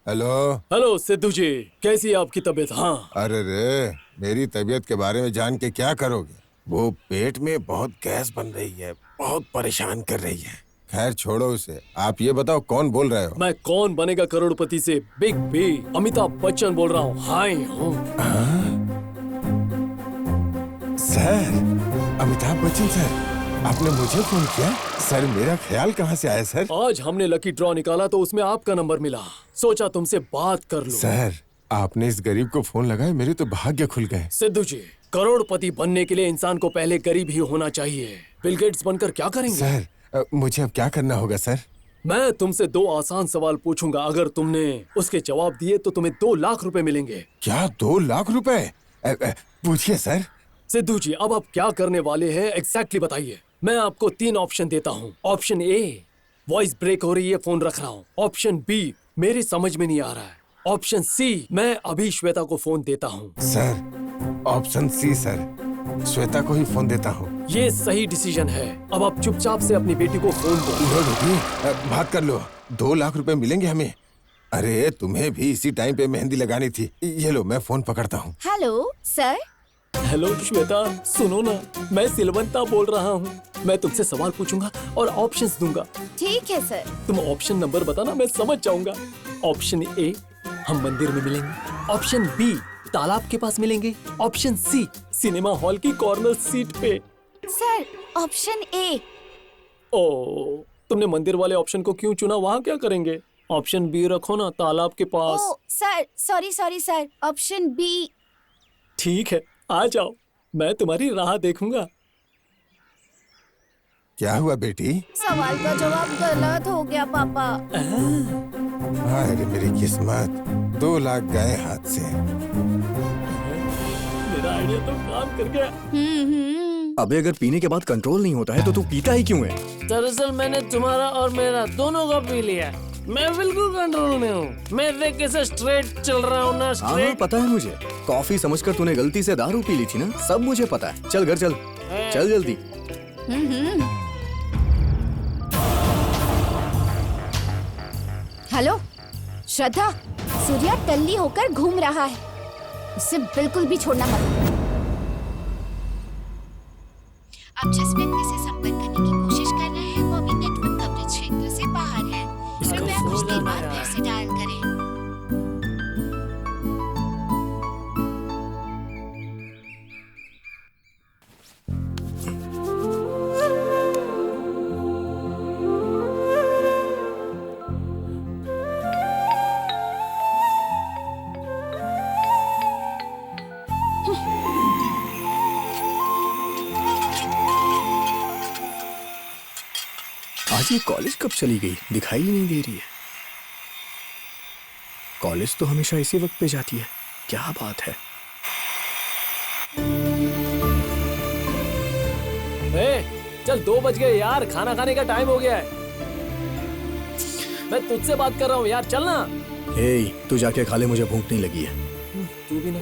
हेलो हेलो सिद्धू जी, कैसी है आपकी तबीयत? हाँ। अरे रे, मेरी तबीयत के बारे में जान के क्या करोगे? वो पेट में बहुत गैस बन रही है, बहुत परेशान कर रही है। खैर छोड़ो उसे, आप ये बताओ कौन बोल रहे हो? मैं कौन बनेगा करोड़पति से बिग बी अमिताभ बच्चन बोल रहा हूँ। हाय हूँ। सर, अमिताभ बच्चन सर, आपने मुझे फोन किया? सर मेरा ख्याल कहाँ से आया सर? आज हमने लकी ड्रॉ निकाला तो उसमें आपका नंबर मिला, सोचा तुमसे बात कर लूं। सर आपने इस गरीब को फोन लगाया, मेरे तो भाग्य खुल गए। सिद्धू जी, करोड़पति बनने के लिए इंसान को पहले गरीब ही होना चाहिए। बिल गेट्स बनकर क्या करेंगे? सर मुझे अब क्या करना होगा सर? मैं तुमसे 2 आसान सवाल पूछूंगा, अगर तुमने उसके जवाब दिए तो तुम्हें 2 लाख रुपए मिलेंगे। क्या 2 लाख रुपए? पूछिए सर। सिद्धू जी, अब आप क्या करने वाले हैं एग्जैक्टली बताइए। मैं आपको 3 ऑप्शन देता हूँ। ऑप्शन ए, वॉइस ब्रेक हो रही है, फोन रख रहा हूँ। ऑप्शन बी, मेरी समझ में नहीं आ रहा है। ऑप्शन सी, मैं अभी श्वेता को फोन देता हूँ। Sir option C sir, Shweta को ही फोन देता हूँ। ये सही डिसीजन है। अब आप चुपचाप से अपनी बेटी को फोन दो। बात कर लो, 2 लाख रुपए मिलेंगे हमें। अरे तुम्हें भी इसी टाइम पे मेहंदी लगानी थी। ये लो, मैं फोन पकड़ता हूँ। Hello sir. हेलो श्वेता, सुनो ना, मैं सिलवंता बोल रहा हूँ। मैं तुमसे सवाल पूछूंगा और ऑप्शंस दूंगा। ठीक है सर। तुम ऑप्शन नंबर बताना, मैं समझ जाऊंगा। ऑप्शन ए, हम मंदिर में मिलेंगे। ऑप्शन बी, तालाब के पास मिलेंगे। ऑप्शन सी, सिनेमा हॉल की कॉर्नर सीट पे। Sir option A. ओ, तुमने मंदिर वाले ऑप्शन को क्यों चुना? वहाँ क्या करेंगे? ऑप्शन बी रखो ना, तालाब के पास। ओ sir, sorry sir, option B. ठीक है, आ जाओ, मैं तुम्हारी राह देखूंगा। क्या हुआ बेटी? सवाल का जवाब गलत हो गया पापा। अरे मेरी किस्मत, 2 लाख गए हाथ से। मेरा आइडिया तो काम कर गया। अबे अगर पीने के बाद कंट्रोल नहीं होता है तो तू पीता ही क्यों है? दरअसल मैंने तुम्हारा और मेरा दोनों का पी लिया। मैं बिल्कुल कंट्रोल में हूँ। मैं देख से स्ट्रेट चल रहा हूँ ना, स्ट्रेट। हाँ, पता है मुझे। कॉफी समझकर तूने गलती से दारू पी ली थी ना, सब मुझे पता है। चल घर चल, चल जल्दी। हेलो श्रद्धा, सूर्या टल्ली होकर घूम रहा है, उसे बिल्कुल भी छोड़ना मत। आप जिस व्यक्ति से संपर्क करने की कोशिश कर रहे हैं वो अभी नेटवर्क कवरेज क्षेत्र से बाहर है। कृपया कुछ देर बाद फिर से डायल करें। आज ये कॉलेज कब चली गई, दिखाई ही नहीं दे रही है। कॉलेज तो हमेशा इसी वक्त पे जाती है, क्या बात है। चल 2 बज गए यार, खाना खाने का टाइम हो गया है। मैं तुझसे बात कर रहा हूँ यार, चल ना। तू जाके खा ले, मुझे भूख नहीं लगी है। तू भी ना।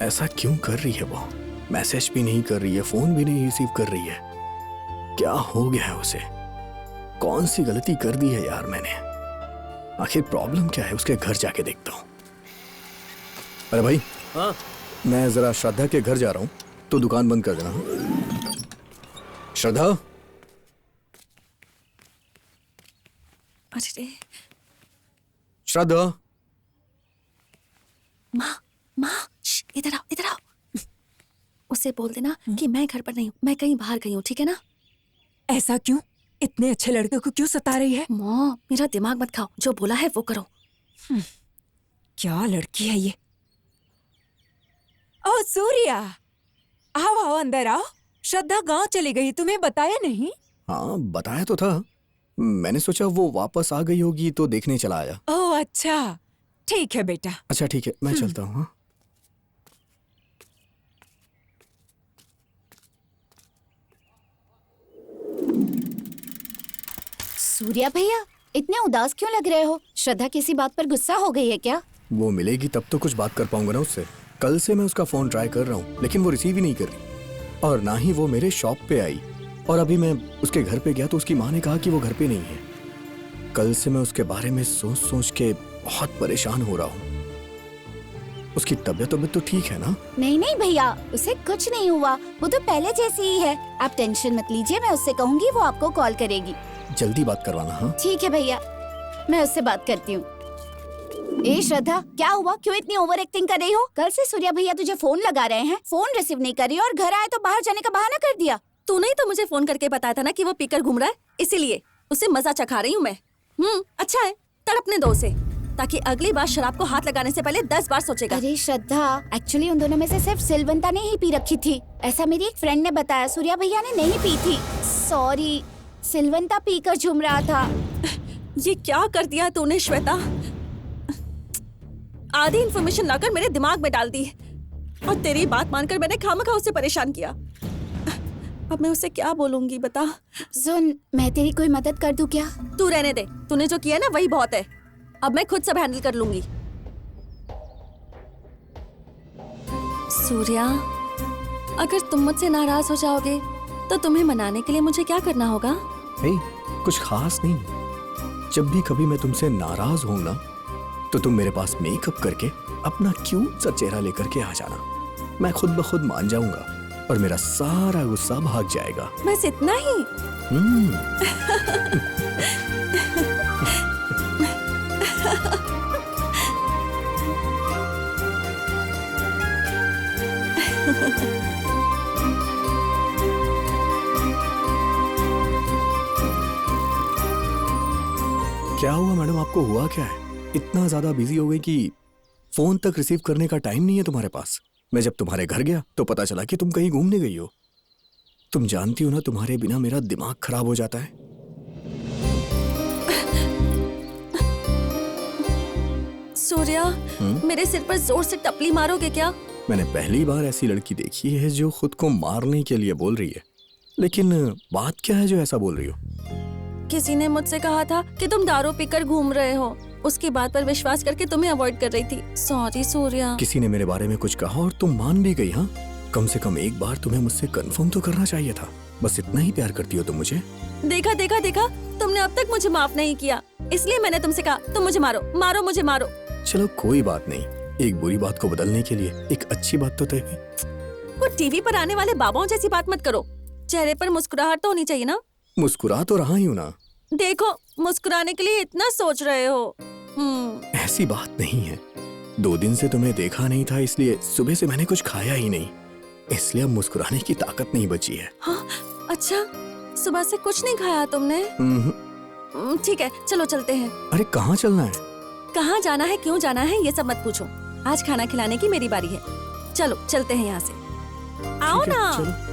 ऐसा क्यों कर रही है वो? मैसेज भी नहीं कर रही है, फोन भी नहीं रिसीव कर रही है। क्या हो गया है उसे? कौन सी गलती कर दी है यार मैंने? आखिर प्रॉब्लम क्या है? उसके घर जाके देखता हूँ। अरे भाई, हाँ? मैं जरा श्रद्धा के घर जा रहा हूँ, तो दुकान बंद कर देना। श्रद्धा। अरे श्रद्धा। माँ माँ, इधर आओ इधर आओ। उसे बोल देना कि मैं घर पर नहीं हूँ, मैं कहीं बाहर गई हूँ, ठीक है ना? ऐसा क्यों? इतने अच्छे लड़के को क्यों सता रही है? माँ मेरा दिमाग मत खाओ, जो बोला है वो करो। क्या लड़की है ये? ओ सूर्या, आओ आओ अंदर आओ। श्रद्धा गांव चली गई, तुम्हें बताया नहीं? हाँ बताया तो था, मैंने सोचा वो वापस आ गई होगी तो देखने चला आया। ओह अच्छा, ठीक है बेटा। अच्छा ठीक है, मैं चलता हूँ। हाँ? सूर्या भैया, इतने उदास क्यों लग रहे हो? श्रद्धा किसी बात पर गुस्सा हो गई है क्या? वो मिलेगी तब तो कुछ बात कर पाऊंगा ना उससे। कल से मैं उसका फोन ट्राई कर रहा हूँ लेकिन वो रिसीव ही नहीं कर रही, और ना ही वो मेरे शॉप पे आई। और अभी मैं उसके घर पे गया तो उसकी माँ ने कहा कि वो घर पे नहीं है। कल से मैं उसके बारे में सोच सोच के बहुत परेशान हो रहा हूँ। उसकी तबीयत तो ठीक है ना? नहीं नहीं भैया, उसे कुछ नहीं हुआ, वो तो पहले जैसी ही है। आप टेंशन मत लीजिए, मैं उससे कहूँगी, वो आपको कॉल करेगी। जल्दी बात करवाना। हाँ ठीक है भैया, मैं उससे बात करती हूँ। ए श्रद्धा, क्या हुआ? क्यों इतनी ओवर एक्टिंग कर रही हो? कल से सूर्या भैया तुझे फोन लगा रहे हैं, फोन रिसीव नहीं कर रही और घर आए तो बाहर जाने का बहाना कर दिया। तूने ही तो मुझे फोन करके बताया था ना कि वो पीकर घूम रहा है, इसीलिए उसे मजा चखा रही हूँ मैं। अच्छा है, तड़पने दो उसे, ताकि अगली बार शराब को हाथ लगाने से पहले 10 बार सोचेगा। अरे श्रद्धा, एक्चुअली उन दोनों में से सिर्फ सिलवंता ने ही पी रखी थी, ऐसा मेरी एक फ्रेंड ने बताया। सूर्या भैया ने नहीं पी थी। सॉरी, सिलवंता पीकर झूम रहा था। ये क्या कर दिया तूने श्वेता? आधी इन्फॉर्मेशन लाकर मेरे दिमाग में डाल दी और तेरी बात मानकर मैंने खामखा उसे परेशान किया। अब मैं उसे क्या बोलूंगी बता? सुन, मैं तेरी कोई मदद कर दूं क्या? तू रहने दे, तूने जो किया ना वही बहुत है। अब मैं खुद सब हैंडल कर लूंगी। सूर्या, अगर तुम मुझसे नाराज हो जाओगे तो तुम्हें मनाने के लिए मुझे क्या करना होगा? नहीं, कुछ खास नहीं। जब भी कभी मैं तुमसे नाराज हूँ ना, तो तुम मेरे पास मेकअप करके अपना क्यूट सा चेहरा लेकर के आ जाना। मैं खुद ब खुद मान जाऊंगा और मेरा सारा गुस्सा भाग जाएगा। बस इतना ही? क्या हुआ मैडम, आपको हुआ क्या है? इतना ज्यादा बिजी हो गई कि फोन तक रिसीव करने का टाइम नहीं है तुम्हारे पास। मैं जब तुम्हारे घर गया तो पता चला कि तुम कहीं घूमने गई हो। तुम जानती हो ना, तुम्हारे बिना मेरा दिमाग खराब हो जाता है। सूर्या, मेरे सिर पर जोर से टपली मारोगे क्या? मैंने पहली बार ऐसी लड़की देखी है जो खुद को मारने के लिए बोल रही है। लेकिन बात क्या है जो ऐसा बोल रही हो? किसी ने मुझसे कहा था कि तुम दारू पीकर घूम रहे हो, उसकी बात पर विश्वास करके तुम्हें अवॉइड कर रही थी। सॉरी सूर्या। किसी ने मेरे बारे में कुछ कहा और तुम मान भी गई? हाँ, कम से कम एक बार तुम्हें मुझसे कंफर्म तो करना चाहिए था। बस इतना ही प्यार करती हो तुम मुझे। देखा देखा देखा, तुमने अब तक मुझे माफ नहीं किया, इसलिए मैंने तुमसे कहा तुम मुझे मारो, मारो मुझे मारो। चलो कोई बात नहीं, एक बुरी बात को बदलने के लिए एक अच्छी बात तो तय हुई। वो टीवी पर आने वाले बाबाओं जैसी बात मत करो, चेहरे पर मुस्कुराहट तो होनी चाहिए ना। मुस्कुरा तो रहा ही हूँ ना। देखो, मुस्कुराने के लिए इतना सोच रहे हो। ऐसी बात नहीं है, 2 दिन से तुम्हें देखा नहीं था, इसलिए सुबह से मैंने कुछ खाया ही नहीं, इसलिए अब मुस्कुराने की ताकत नहीं बची है। हाँ, अच्छा, सुबह से कुछ नहीं खाया तुमने? ठीक है, चलो चलते हैं। अरे कहाँ चलना है? कहाँ जाना है, क्यों जाना है, ये सब मत पूछो। आज खाना खिलाने की मेरी बारी है। चलो चलते हैं यहाँ से, आओ ना। चलो।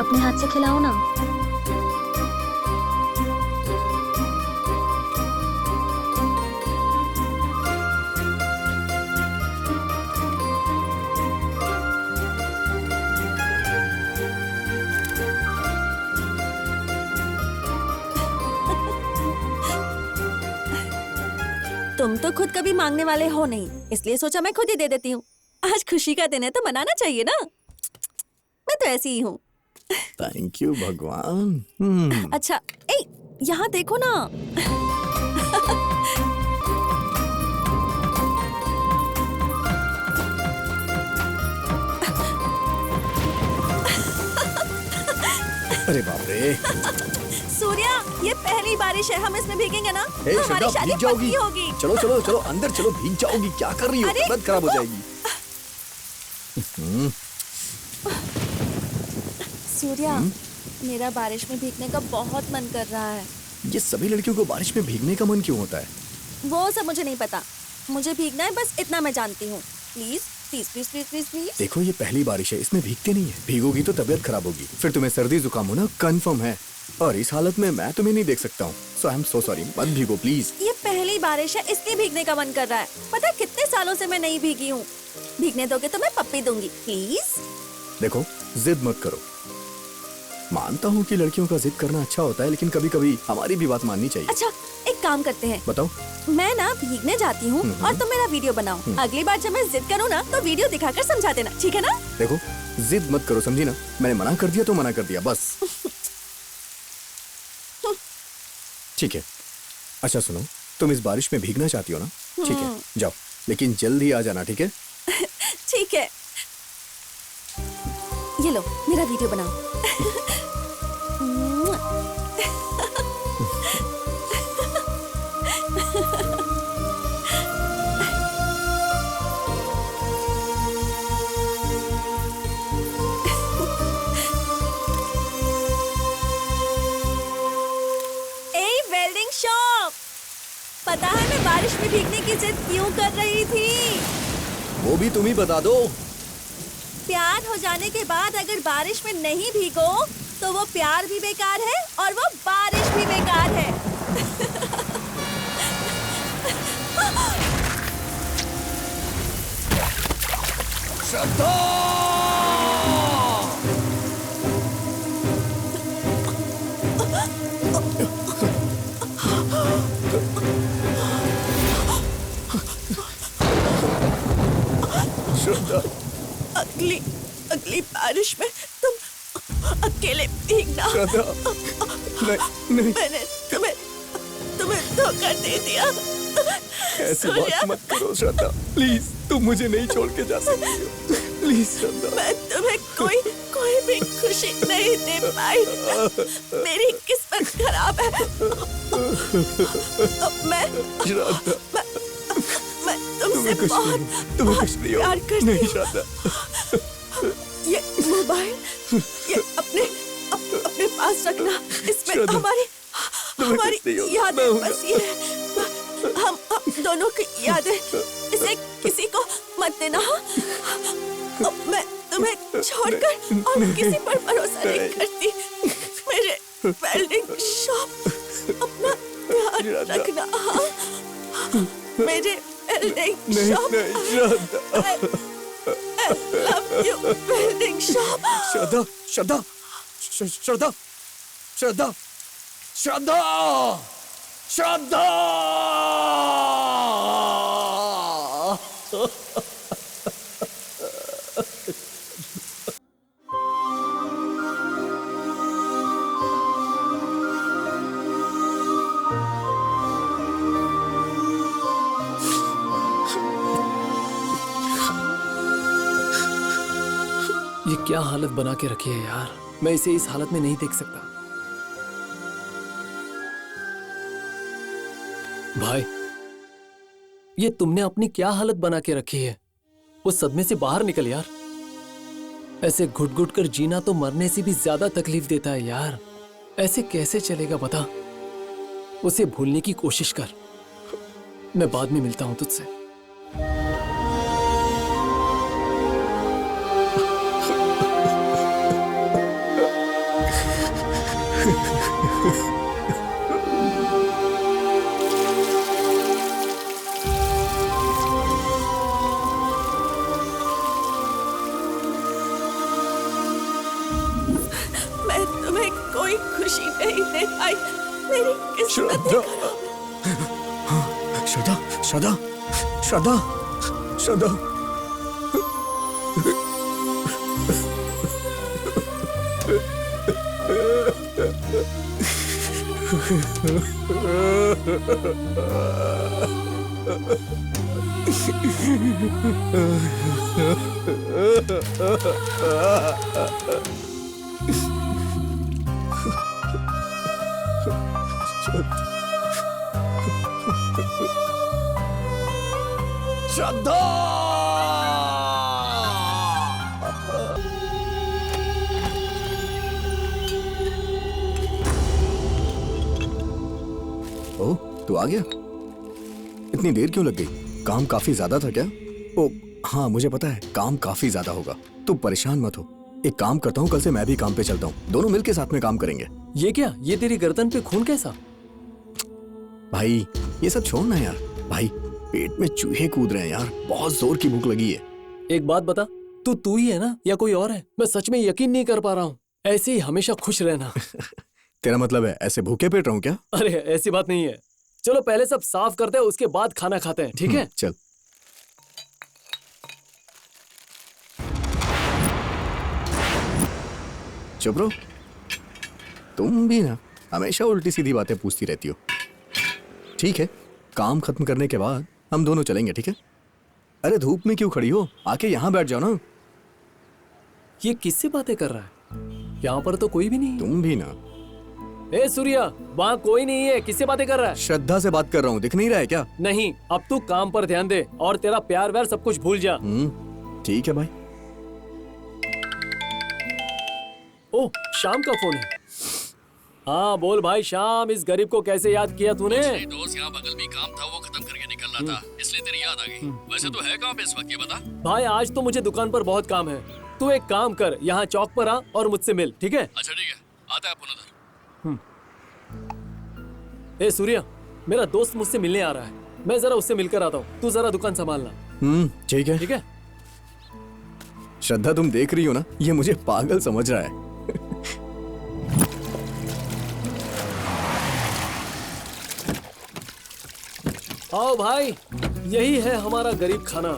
अपने हाथ से खिलाओ ना। तुम तो खुद कभी मांगने वाले हो नहीं, इसलिए सोचा मैं खुद ही दे देती हूँ। आज खुशी का दिन है तो मनाना चाहिए ना। मैं तो ऐसी ही हूँ। थैंक यू भगवान। अच्छा, यहाँ देखो ना। अरे बाप रे। सूर्या, ये पहली बारिश है, हम इसमें भीगेंगे ना हे तो हमारी श्रद्धा, शादी भीग जाओगी। पक्की होगी। चलो चलो चलो अंदर चलो, भीग जाओगी। क्या कर रही हो? अरे, तबीयत खराब हो जाएगी। सूर्या, मेरा बारिश में भीगने का बहुत मन कर रहा है। ये सभी लड़कियों को बारिश में भीगने का मन क्यों होता है? वो सब मुझे नहीं पता, मुझे भीगना है, बस इतना मैं जानती हूँ। Please please please please please please. देखो ये पहली बारिश है, इसमें भीगते नहीं है। भीगोगी तो तबीयत खराब होगी, फिर तुम्हें सर्दी जुकाम होना कंफर्म है। और इस हालत में मैं तुम्हें नहीं देख सकता हूँ। सो आई एम सो सॉरी, मत भीगो प्लीज। ये पहली बारिश है, इसलिए भीगने का मन कर रहा है। पता है कितने सालों से मैं नहीं भीगी हूँ। भीगने दोगे तो मैं पप्पी दूंगी, प्लीज। देखो जिद मत करो। मानता हूँ कि लड़कियों का जिद करना अच्छा होता है, लेकिन कभी कभी हमारी भी बात माननी चाहिए। अच्छा, एक काम करते हैं। बताओ। मैं ना भीगने जाती हूँ और तुम मेरा वीडियो बनाओ। अगली बार जब मैं जिद करूँ ना तो वीडियो दिखाकर समझा देना, ठीक है ना? देखो जिद मत करो, समझी ना? मैंने मना कर दिया तो मना कर दिया, बस। ठीक है। अच्छा सुनो, तुम इस बारिश में भीगना चाहती हो ना? ठीक है, जाओ, लेकिन जल्दी आ जाना, ठीक है? ठीक है। ये लो, मेरा वीडियो बनाओ। पता है मैं बारिश में भीगने की जिद क्यों कर रही थी? वो भी तुम ही बता दो। प्यार हो जाने के बाद अगर बारिश में नहीं भीगो तो वो प्यार भी बेकार है और वो बारिश भी बेकार है। श्रद्धा! श्रद्धा, अगली बारिश में तुम अकेले भीगना। श्रद्धा, नहीं। मैंने तुम्हें धोखा दे दिया। ऐसी बात मत करो श्रद्धा, प्लीज। तुम मुझे नहीं छोड़ के जा सकती हो, प्लीज श्रद्धा। मैं तुम्हें कोई भी खुशी नहीं दे पाई। मेरी किस्मत खराब है। मैं तुमसे बहुत प्यार करती हूँ। श्रद्धा, ये मोबाइल ये अपने पास रखना। इसमें हमारी यादें बसी है। हम दोनों की यादें। इसे किसी को मत देना। मैं तुम्हें छोड़कर और किसी पर भरोसा नहीं करती। मेरे वेल्डिंग शॉप अपना ध्यान रखना। मेरे welding shop. I love you, welding shop. श्रद्धा, श्रद्धा, श्रद्धा, श्रद्धा, श्रद्धा, श्रद्धा। ये क्या हालत बना के रखी है यार। मैं इसे इस हालत में नहीं देख सकता। भाई, ये तुमने अपनी क्या हालत बना के रखी है? उस सदमे से बाहर निकल यार। ऐसे घुट घुट कर जीना तो मरने से भी ज्यादा तकलीफ देता है यार। ऐसे कैसे चलेगा बता? उसे भूलने की कोशिश कर। मैं बाद में मिलता हूं तुझसे। मैं तुम्हें कोई खुशी नहीं दे पाई। मेरी किस्मत श्रद्धा, श्रद्धा, श्रद्धा, श्रद्धा। श्रद्धा। ओ, तू आ गया? इतनी देर क्यों लग गई? काम काफी ज्यादा था क्या? ओ हाँ, मुझे पता है काम काफी ज्यादा होगा। तू परेशान मत हो। एक काम करता हूँ, कल से मैं भी काम पे चलता हूँ। दोनों मिलके साथ में काम करेंगे। ये क्या? ये तेरी गर्दन पे खून कैसा? भाई ये सब छोड़ना यार। भाई पेट में चूहे कूद रहे हैं यार, बहुत जोर की भूख लगी है। एक बात बता, तू ही है ना या कोई और है? मैं सच में यकीन नहीं कर पा रहा हूँ। ऐसे ही हमेशा खुश रहना। तेरा मतलब है ऐसे भूखे पेट रहूं क्या? अरे ऐसी बात नहीं है। चलो पहले सब साफ करते हैं, उसके बाद खाना खाते हैं, ठीक है? चल। चुप रहो। तुम भी ना हमेशा उल्टी सीधी बातें पूछती रहती हो। ठीक है, काम खत्म करने के बाद हम दोनों चलेंगे, ठीक है? अरे धूप में क्यों खड़ी हो? आके यहाँ बैठ जाओ ना। ये किससे बातें कर रहा है? यहाँ पर तो कोई भी नहीं। तुम भी ना। ए सूर्या, वहाँ कोई नहीं है, किससे बातें कर रहा है? श्रद्धा से बात कर रहा हूँ, दिख नहीं रहा है क्या? नहीं, अब तू काम पर ध्यान दे और तेरा प्यार व्यार सब कुछ भूल जा। ठीक है भाई। ओह, शाम का फोन है। हाँ बोल भाई शाम, इस गरीब को कैसे याद किया तूने? दोस्त यहाँ बगल में काम था, वो खत्म करके निकल रहा था, इसलिए तेरी याद आ गई। वैसे तो है कहाँ पे इस वक्त, ये बता। भाई आज तो मुझे दुकान पर बहुत काम है। तू एक काम कर, यहाँ चौक पर आ और मुझसे मिल, ठीक है? अच्छा ठीक है, आता है अपन उधर। ए सूर्या, मेरा दोस्त मुझसे मिलने आ रहा है, मैं जरा उससे मिलकर आता हूँ। तू जरा दुकान संभालना। ठीक है। ठीक है। श्रद्धा, तुम देख रही हो ना, ये मुझे पागल समझ रहा है। आओ भाई, यही है हमारा गरीब खाना।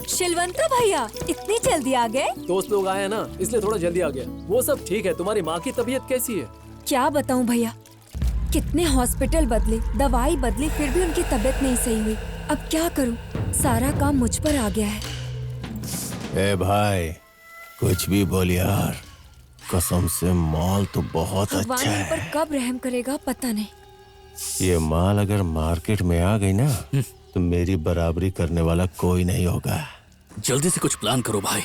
शिलवंता भैया, इतनी जल्दी आ गए? दोस्त लोग आए हैं ना, इसलिए थोड़ा जल्दी आ गया। वो सब ठीक है। तुम्हारी माँ की तबीयत कैसी है? क्या बताऊं भैया, कितने हॉस्पिटल बदले, दवाई बदली, फिर भी उनकी तबीयत नहीं सही हुई। अब क्या करूं? सारा काम मुझ पर आ गया है। ए भाई, कुछ भी बोल यार, कसम से माल तो बहुत भगवान अच्छा इन है। पर कब रहम करेगा पता नहीं। ये माल अगर मार्केट में आ गई ना, तो मेरी बराबरी करने वाला कोई नहीं होगा। जल्दी से कुछ प्लान करो भाई,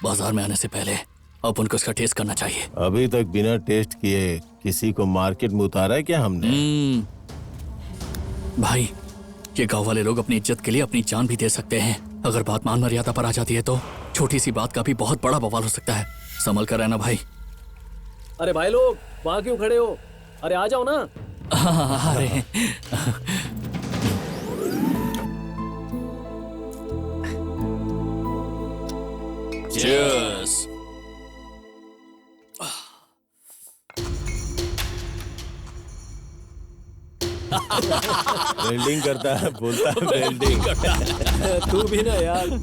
बाजार में आने से पहले अपन को इसका टेस्ट करना चाहिए। अभी तक बिना टेस्ट किए किसी को मार्केट में उतारा है क्या हमने? भाई ये गांव वाले लोग अपनी इज्जत के लिए अपनी जान भी दे सकते हैं। अगर बात मान मर्यादा पर आ जाती है तो छोटी सी बात का भी बहुत बड़ा बवाल हो सकता है। संभल कर रहना भाई। अरे भाई लोग, वहाँ क्यों खड़े हो? अरे आ जाओ ना। अरे Cheers. वेल्डिंग करता है, बोलता है वेल्डिंग करता है। तू भी ना यार।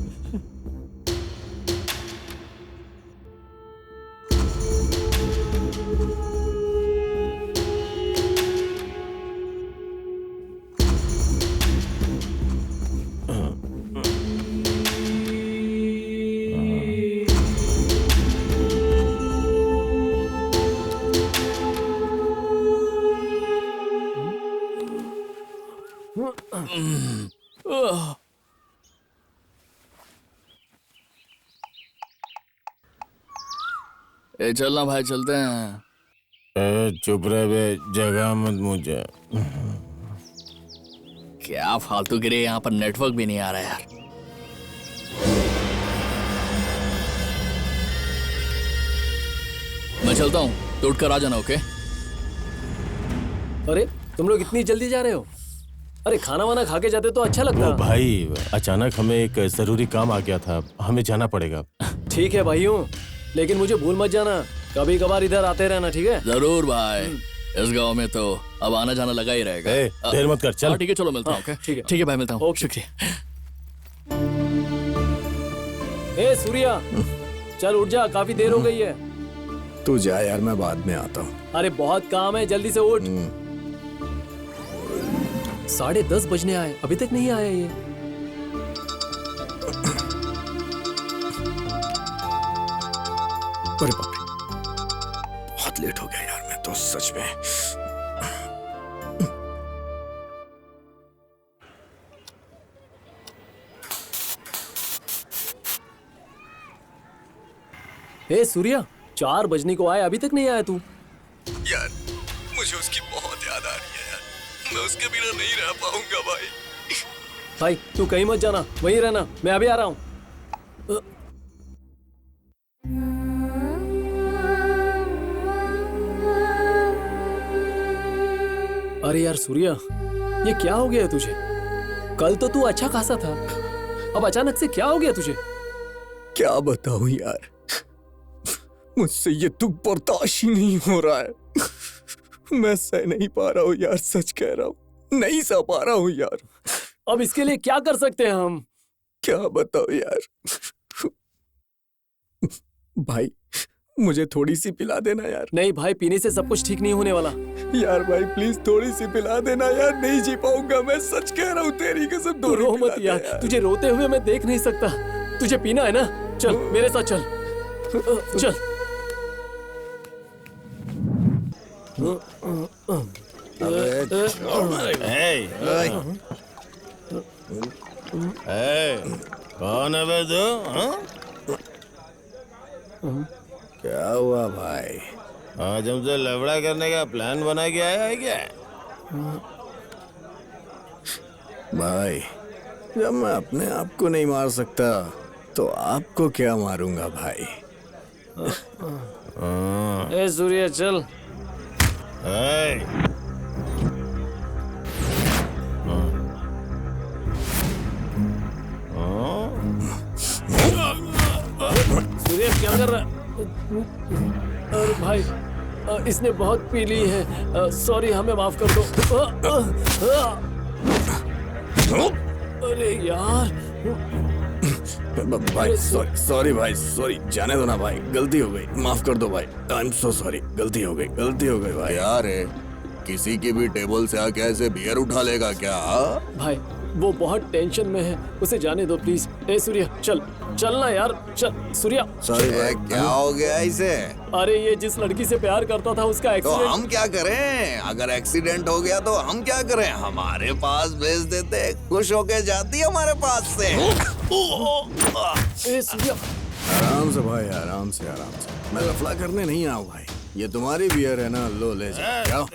ए चलना भाई, चलते हैं। चुप रहे बे, जगह मत मुझे। क्या फालतू गिरे, यहाँ पर नेटवर्क भी नहीं आ रहा यार। मैं चलता हूँ, तो उठकर आ जाना। ओके? अरे तुम लोग इतनी जल्दी जा रहे हो? अरे खाना वाना खा के जाते तो अच्छा लगता। ओ भाई, अचानक हमें एक जरूरी काम आ गया था, हमें जाना पड़ेगा। ठीक है भाइयों, लेकिन मुझे भूल मत जाना, कभी कभार इधर आते रहना, ठीक है? जरूर भाई, इस गांव में तो अब आना जाना लगा ही रहेगा। देर मत कर, चल। ठीक है, चलो मिलता हूँ। ओके? ठीक है भाई, मिलता हूँ। शुक्रिया। ए सूर्या, चल उठ जा, काफी देर हो गई है। तू जा यार, मैं बाद में आता हूँ। अरे बहुत काम है, जल्दी से उठ। 10:30 बजने आए, अभी तक नहीं आया ये। अरे बाप रे, बहुत लेट हो गया यार, मैं तो सच में। हे सूर्या, 4 बजने को आया, अभी तक नहीं आया तू? यार मुझे उसकी बहुत याद आ रही है यार, मैं उसके बिना नहीं रह पाऊंगा भाई। भाई तू कहीं मत जाना, वहीं रहना, मैं अभी आ रहा हूँ। अरे यार सूर्या, ये क्या हो गया तुझे? कल तो तू अच्छा खासा था, अब अचानक से क्या हो गया तुझे? क्या बताऊं यार, मुझसे ये दुख बर्दाश्त ही नहीं हो रहा है। मैं सह नहीं पा रहा हूँ यार, सच कह रहा हूँ, नहीं सह पा रहा हूँ यार। अब इसके लिए क्या कर सकते हैं हम? क्या बताओ यार। भाई मुझे थोड़ी सी पिला देना यार। नहीं भाई, पीने से सब कुछ ठीक नहीं होने वाला। यार भाई प्लीज थोड़ी सी पिला देना यार, नहीं जी पाऊंगा, मैं सच कह रहा हूँ, तेरी कसम। तू रो मत यार, तुझे रोते हुए मैं देख नहीं सकता। तुझे पीना है ना, चल मेरे साथ चल। चल। कौन है बे तू? क्या हुआ भाई? आज हमसे लफड़ा करने का प्लान बना के आया है क्या? भाई जब मैं अपने आप को नहीं मार सकता तो आपको क्या मारूंगा भाई? ए सूर्या चल। सूर्या क्या कर रहा है? अरे भाई इसने बहुत पी ली है, सॉरी हमें माफ कर दो। अरे यार भाई सॉरी भाई, सॉरी, जाने दो ना भाई, गलती हो गई, माफ कर दो भाई, आई एम सो सॉरी, गलती हो गई भाई। यार है, किसी की भी टेबल से आके ऐसे बियर उठा लेगा क्या? भाई वो बहुत टेंशन में है, उसे जाने दो प्लीज। ए सूर्या चल, चलना यार, चल सूर्या। सॉरी भाई, क्या हो गया इसे? अरे ये जिस लड़की से प्यार करता था उसका तो एक्सीडेंट। हम क्या करें? अगर एक्सीडेंट हो गया तो हम क्या करें? हमारे पास भेज देते, खुश होके जाती हमारे पास से। ए सूर्या आराम से भाई, आराम से। मैं लफड़ा करने नहीं आऊँ भाई, ये तुम्हारी बियर है ना, लो ले जाओ।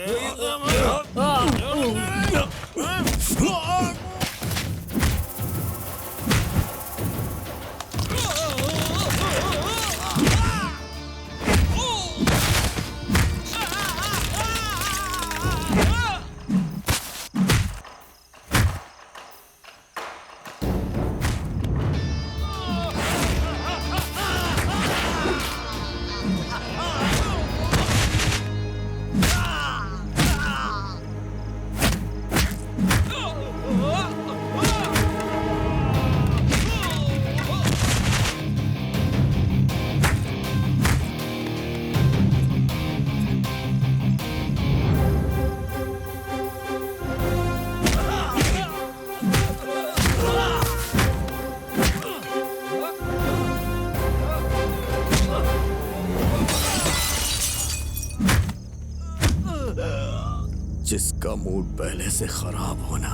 जिसका मूड पहले से खराब होना,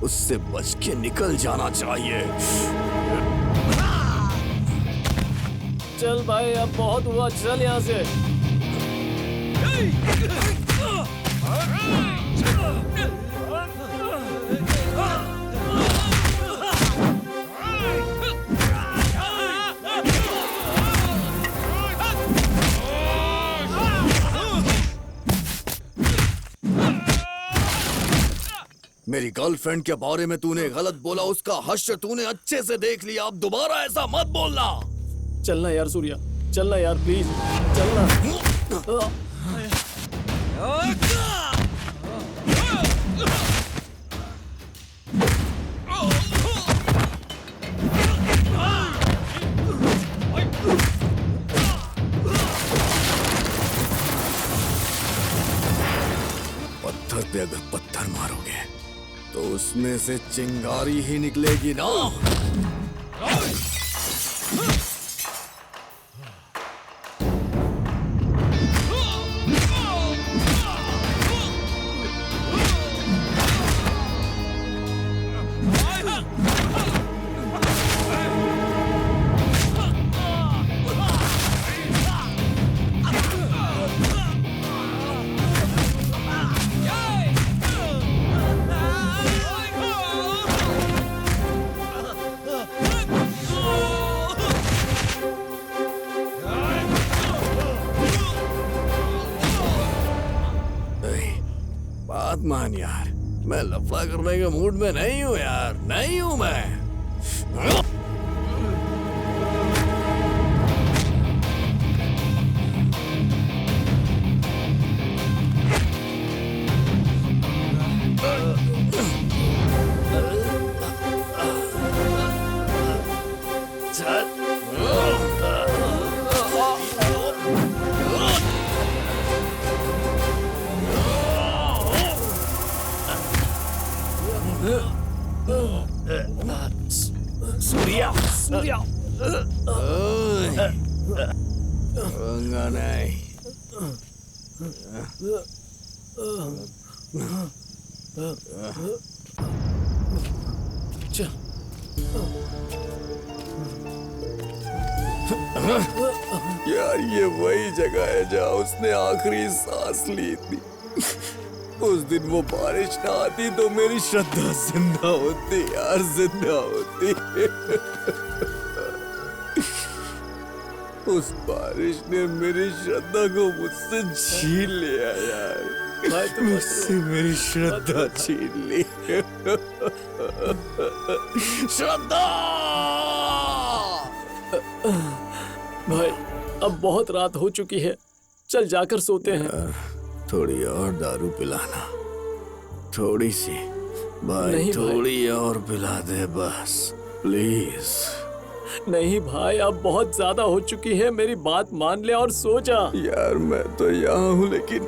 उससे बच के निकल जाना चाहिए। चल भाई, अब बहुत हुआ, चल यहाँ से। मेरी गर्लफ्रेंड के बारे में तूने गलत बोला, उसका हश्र तूने अच्छे से देख लिया, अब दोबारा ऐसा मत बोलना। चलना यार सूर्या, चलना यार प्लीज, चलना। पत्थर पे अगर पत्थर मारोगे तो उसमें से चिंगारी ही निकलेगी ना। बात मान यार, मैं लफड़ा करने के मूड में नहीं हूँ यार, नहीं हूँ मैं। सूर्या, सूर्या, होगा नहीं। यार ये वही जगह है जहाँ उसने आखिरी सांस ली थी। उस दिन वो बारिश ना आती तो मेरी श्रद्धा जिंदा होती यार, जिंदा होती। उस बारिश ने मेरी श्रद्धा को मुझसे छीन लिया यार, मुझसे मेरी श्रद्धा छीन ली। श्रद्धा! भाई अब बहुत रात हो चुकी है, चल जाकर सोते हैं। थोड़ी और दारू पिलाना, थोड़ी सी भाई, नहीं थोड़ी और पिला दे बस प्लीज। नहीं भाई अब बहुत ज्यादा हो चुकी है, मेरी बात मान ले और सो जा। यार मैं तो यहाँ हूँ लेकिन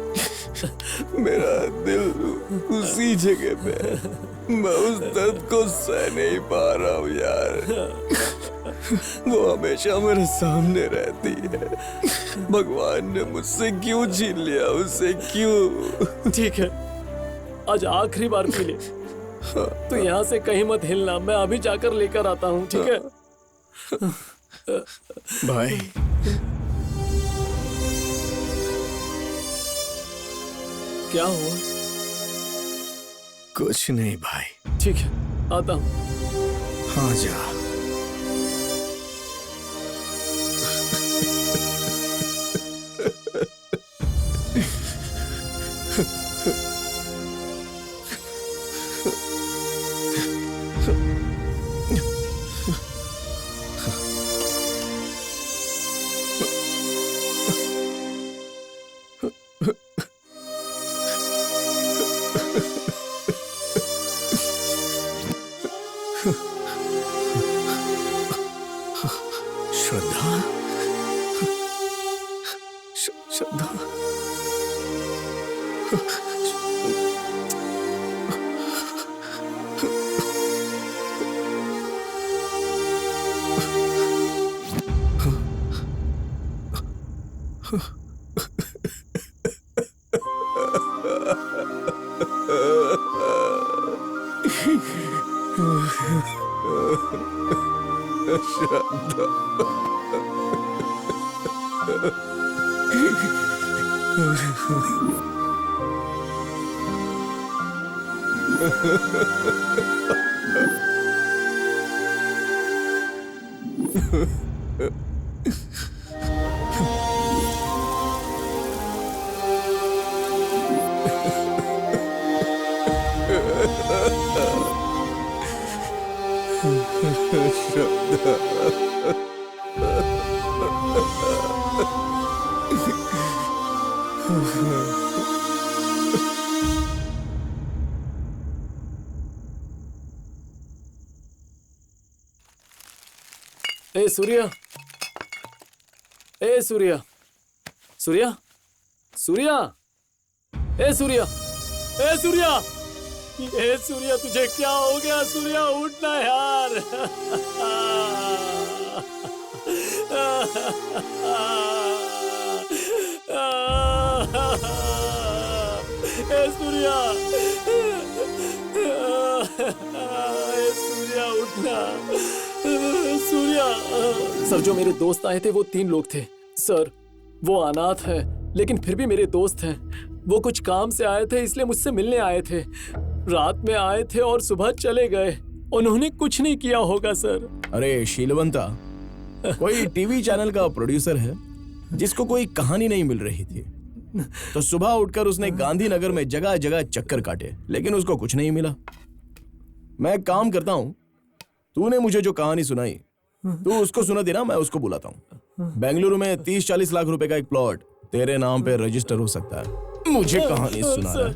मेरा दिल उसी जगह पे है। मैं उस दर्द को सह नहीं पा रहा हूँ यार। वो हमेशा मेरे सामने रहती है। भगवान ने मुझसे क्यों छीन लिया उसे, क्यों? ठीक है आज आखिरी बार पी ले, तो यहाँ से कहीं मत हिलना, मैं अभी जाकर लेकर आता हूँ, ठीक है? भाई क्या हुआ? कुछ नहीं भाई। ठीक है आता हूँ। हाँ जा। श्रद्धा, श्रद्धा, ए सूर्या, ए सूर्या, सूर्या, सूर्या, ए सूर्या, ए सूर्या, ए सूर्या, तुझे क्या हो गया? सूर्या उठना यार। ए सूर्या, ए सूर्या उठना। सूर्या। सर जो मेरे दोस्त आए थे वो 3 लोग थे सर। वो अनाथ है लेकिन फिर भी मेरे दोस्त हैं। वो कुछ काम से आए थे इसलिए मुझसे मिलने आए थे। रात में आए थे और सुबह चले गए। उन्होंने कुछ नहीं किया होगा सर। अरे शीलवंता, कोई टीवी चैनल का प्रोड्यूसर है जिसको कोई कहानी नहीं मिल रही थी। तो सुबह उठकर उसने गांधीनगर में जगह जगह चक्कर काटे, लेकिन उसको कुछ नहीं मिला। मैं एक काम करता हूं, तूने मुझे जो कहानी सुनाई तू उसको सुना देना, मैं उसको बुलाता हूं। बेंगलुरु में 30-40 लाख रुपए का एक प्लॉट तेरे नाम पे रजिस्टर हो सकता है। मुझे कहानी सुना रहा है?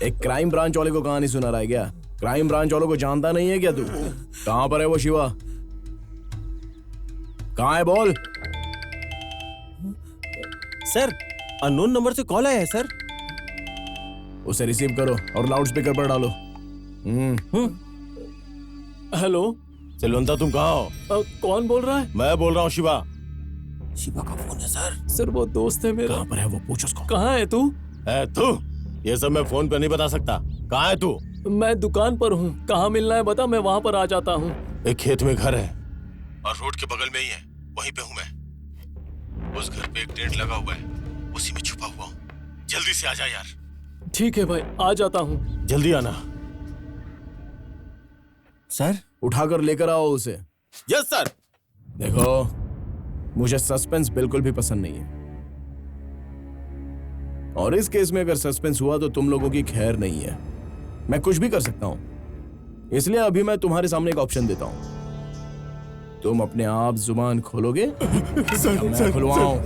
एक क्राइम ब्रांच वाले को कहानी सुना रहा है क्या? क्राइम ब्रांच वालों को जानता नहीं है क्या तू? कहां पर है वो शिवा? कहां है बोल? सर अननोन नंबर से कॉल आया है सर। उसे रिसीव करो और लाउड स्पीकर पर डालो। हेलो सिलवंता, तुम कहाँ हो? कौन बोल रहा है? मैं बोल रहा हूँ शिवा। शिवा का फोन है सर। सर वो दोस्त है मेरा। कहाँ पर है वो? पूछ उसको। कहाँ है तू? ये सब मैं फोन पे नहीं बता सकता। कहाँ है तू? मैं दुकान पर हूँ। कहाँ मिलना है बता, मैं वहाँ पर आ जाता हूँ। एक खेत में घर है और रोड के बगल में ही है, वहीं पे हूँ मैं। उस घर पे एक टेंट लगा हुआ है, उसी में छुपा हुआ हूँ। जल्दी से आ जा यार। ठीक है भाई, आ जाता हूँ। जल्दी आना। सर उठाकर लेकर आओ उसे। Yes sir. देखो, मुझे सस्पेंस बिल्कुल भी पसंद नहीं है, और इस केस में अगर सस्पेंस हुआ तो तुम लोगों की खैर नहीं है। मैं कुछ भी कर सकता हूं, इसलिए अभी मैं तुम्हारे सामने एक ऑप्शन देता हूं। तुम अपने आप जुबान खोलोगे? सर, मैं सर, खुलवाऊं?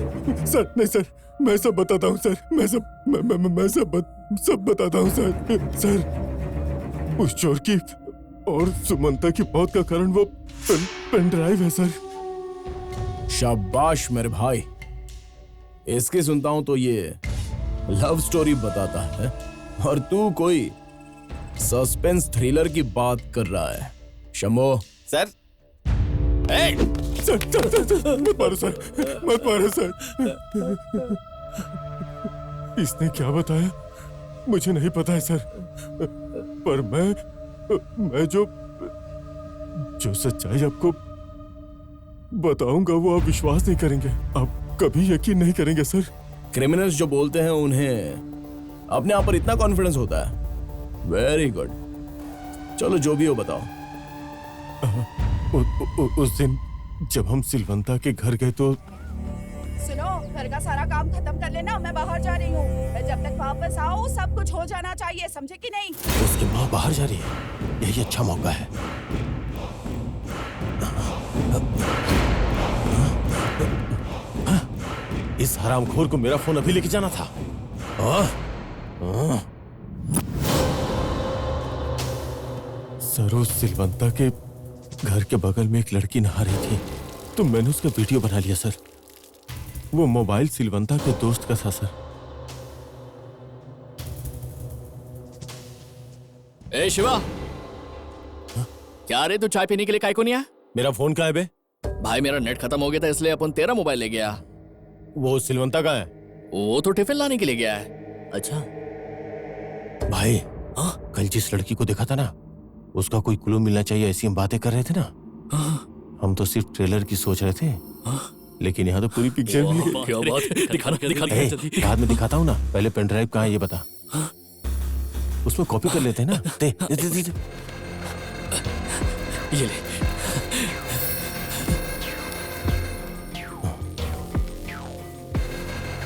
सर नहीं सर, मैं सब बताता हूँ सर। मैं सब बताता हूँ सर। सर, उस चोर की और सुमंता की मौत का कारण वो पेन ड्राइव है सर। शाबाश मेरे भाई। इसकी सुनता हूं तो ये लव स्टोरी बताता है, और तू कोई सस्पेंस थ्रिलर की बात कर रहा है। शंभो। सर। सर, मत मारो सर, मत मारो सर। इसने क्या बताया मुझे नहीं पता है सर, पर मैं जो सच्चाई आपको बताऊंगा वो आप विश्वास नहीं करेंगे, आप कभी यकीन नहीं करेंगे सर। क्रिमिनल्स जो बोलते हैं उन्हें अपने आप पर इतना कॉन्फिडेंस होता है। वेरी गुड, चलो जो भी हो बताओ। उस दिन जब हम सिलवंता के घर गए तो सुनो, घर का सारा काम खत्म कर लेना, मैं बाहर जा रही हूँ। जब तक वापस आओ सब कुछ हो जाना चाहिए, समझे कि नहीं? उसकी माँ बाहर जा रही है, यही अच्छा मौका है। इस हरामखोर को मेरा फोन अभी लेके जाना था। सर, उस सिलवंता के घर के बगल में एक लड़की नहा रही थी, तो मैंने उसका वीडियो बना लिया सर। वो मोबाइल सिलवंता के दोस्त का था सर। ए शिवा, क्या रे तू चाय पीने के लिए काय को नहीं आया? मेरा फोन कहाँ है बे? भाई मेरा नेट खत्म हो गया था, इसलिए अपन तेरा मोबाइल ले गया। वो सिलवंता का है? वो तो टिफिन लाने के लिए गया है। अच्छा भाई, कल जिस लड़की को देखा था ना, उसका कोई क्लू मिलना चाहिए, ऐसी हम बातें कर रहे थे ना। हम तो सिर्फ ट्रेलर की सोच रहे थे, लेकिन यहाँ तो पूरी पिक्चर भी है। क्या बात है? दिखाना जल्दी। बाद में दिखाता हूँ ना, पहले पेन ड्राइव कहाँ है ये बता। उसमें कॉपी कर लेते हैं ना। दे, दे, दे, दे। ये ले।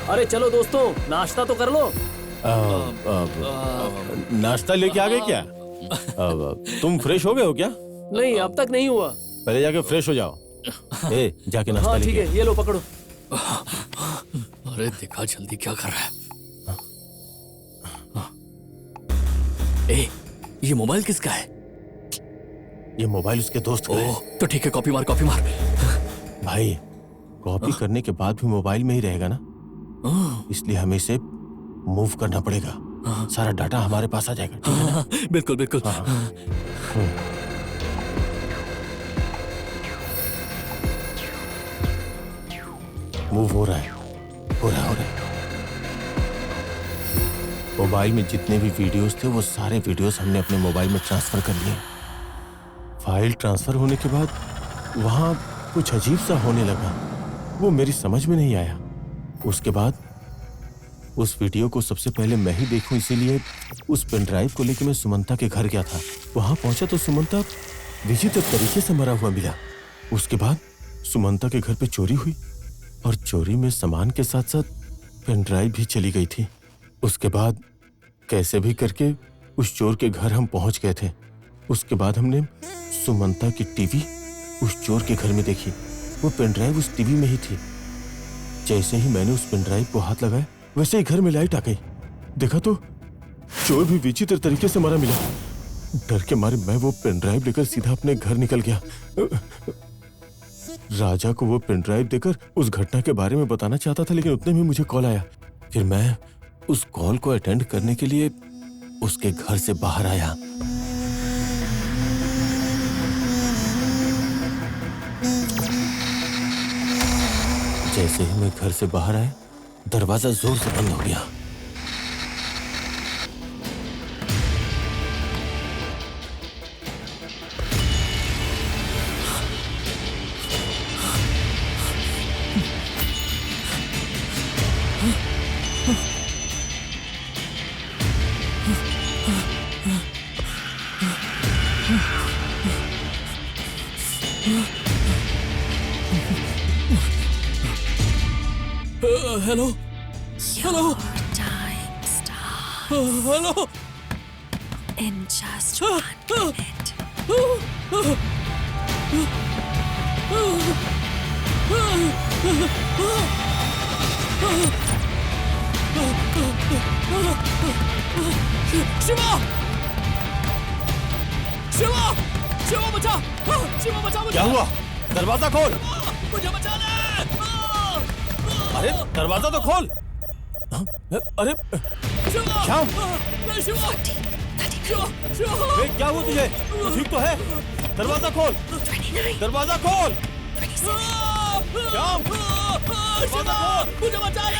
अरे चलो दोस्तों, नाश्ता तो कर लो। नाश्ता लेके आ गए क्या? तुम फ्रेश हो गए हो क्या? नहीं, अब तक नहीं हुआ। पहले जाके फ्रेश हो जाओ। जाके नाश्ता हाँ ठीक है, ये लो पकड़ो। अरे दिखा जल्दी क्या कर रहा है। ए, ये मोबाइल किसका है? ये मोबाइल उसके दोस्त का है। तो ठीक है, कॉपी मार। भाई, कॉपी करने के बाद भी मोबाइल में ही रहेगा ना, इसलिए हमें इसे मूव करना पड़ेगा। सारा डाटा हमारे पास आ जाएगा, ठीक है ना? बिल्कुल। मूव हो रहा है। मोबाइल में जितने भी वीडियोस थे, वो सारे वीडियोस हमने अपने मोबाइल में ट्रांसफर कर लिए। फाइल ट्रांसफर होने के बाद वहां कुछ अजीब सा होने लगा, वो मेरी समझ में नहीं आया। उसके बाद उस वीडियो को सबसे पहले मैं ही देखूं, इसीलिए उस पेन ड्राइव को लेकर मैं सुमंता के घर गया था। वहां पहुंचा तो सुमंता विचित्र तरीके से मरा हुआ मिला। उसके बाद सुमंता के घर पे चोरी हुई, और चोरी में सामान के साथ साथ पेन ड्राइव भी चली गई थी। उसके बाद कैसे भी करके उस चोर के घर हम पहुंच गए थे। उसके बाद हमने सुमंता की टीवी उस चोर के घर में देखी। वो पेन ड्राइव उस टीवी में ही थी। जैसे ही मैंने उस पेन ड्राइव को हाथ लगाया वैसे ही घर में लाइट आ गई। देखा तो चोर भी विचित्र तरीके से मरा मिला। डर के मारे मैं वो पेन ड्राइव लेकर सीधा अपने घर निकल गया। राजा को वो पेन ड्राइव देकर उस घटना के बारे में बताना चाहता था, लेकिन उतने में मुझे कॉल आया। फिर मैं उस कॉल को अटेंड करने के लिए उसके घर से बाहर आया। जैसे ही मैं घर से बाहर आया दरवाजा जोर से बंद हो गया। Hello hello hello In just 1 minute. Shiva Shiva Shiva बचा शिवा बचा मुझे। क्या हुआ? दरवाजा खोल। मुझे बचा ले। अरे दरवाजा तो खोल। अरे श्याम, क्या हुआ तुझे? ठीक तो है? दरवाजा खोल, दरवाजा खोल। श्याम, दरवाजा खोल। मुझे बचा ले।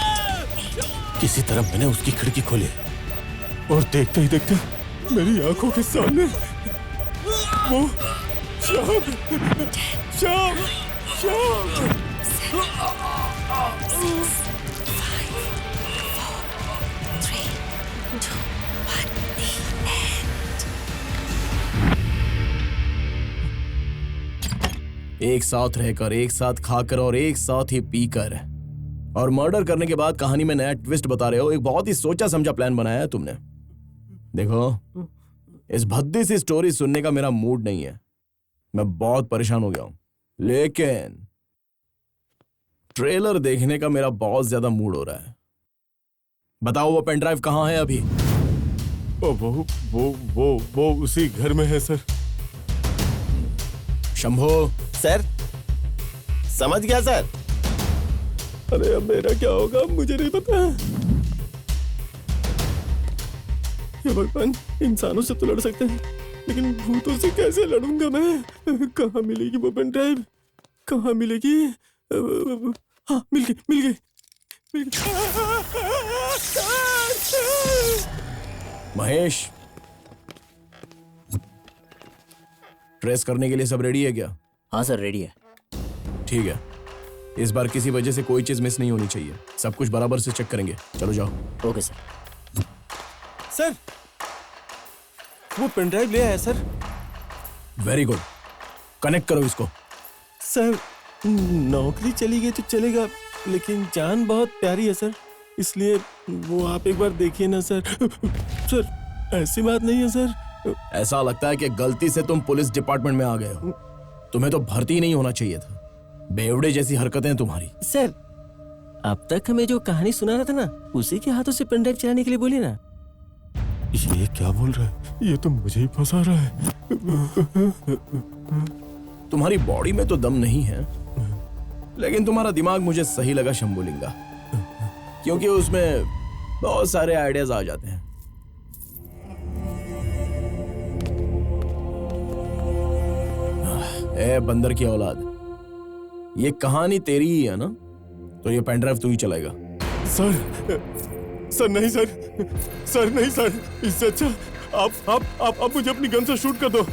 किसी तरह मैंने उसकी खिड़की खोली और देखते ही देखते मेरी आंखों के सामने वो श्याम श्याम श्याम। 6, 5, 4, 3, 2, 1, the end. एक साथ रहकर, एक साथ खाकर और एक साथ ही पीकर और मर्डर करने के बाद कहानी में नया ट्विस्ट बता रहे हो। एक बहुत ही सोचा समझा प्लान बनाया है तुमने। देखो, इस भद्दी सी स्टोरी सुनने का मेरा मूड नहीं है। मैं बहुत परेशान हो गया हूं, लेकिन ट्रेलर देखने का मेरा बहुत ज्यादा मूड हो रहा है। बताओ वो पेन ड्राइव कहाँ है अभी? वो उसी घर में है सर। शंभो। सर, समझ गया सर। अरे अब मेरा क्या होगा मुझे नहीं पता। हे भगवान, इंसानों से तो लड़ सकते हैं लेकिन भूतों से कैसे लड़ूंगा मैं? कहाँ मिलेगी वो पेन ड्राइव? कहाँ मिलेगी? हाँ, मिल गई। महेश, ट्रेस करने के लिए सब रेडी है क्या? हाँ सर, रेडी है। ठीक है, इस बार किसी वजह से कोई चीज मिस नहीं होनी चाहिए। सब कुछ बराबर से चेक करेंगे। चलो जाओ। Okay sir. सर, वो पेन ड्राइव ले आया सर। वेरी गुड, कनेक्ट करो इसको। सर, नौकरी चली गई तो चलेगा, लेकिन जान बहुत प्यारी है सर, इसलिए वो आप एक बार देखिए ना सर। सर, ऐसी बात नहीं है सर। ऐसा लगता है कि गलती से तुम पुलिस डिपार्टमेंट में आ गए हो। तुम्हें तो भर्ती नहीं होना चाहिए था। बेवड़े जैसी हरकतें तुम्हारी। सर, अब तक हमें जो कहानी सुना रहा था ना, उसी के हाथों से पेन ड्राइव चलाने के लिए बोली ना। ये क्या बोल रहा है? ये तो मुझे ही फंसा रहा है। तुम्हारी बॉडी में तो दम नहीं है, लेकिन तुम्हारा दिमाग मुझे सही लगा शंभुलिंगा, क्योंकि उसमें बहुत सारे आइडियाज आ जाते हैं। ए बंदर की औलाद, ये कहानी तेरी ही है ना? तो ये पेन ड्राइव तू ही चलाएगा। सर नहीं सर नहीं सर, इससे अच्छा आप मुझे अपनी गन से शूट कर दो,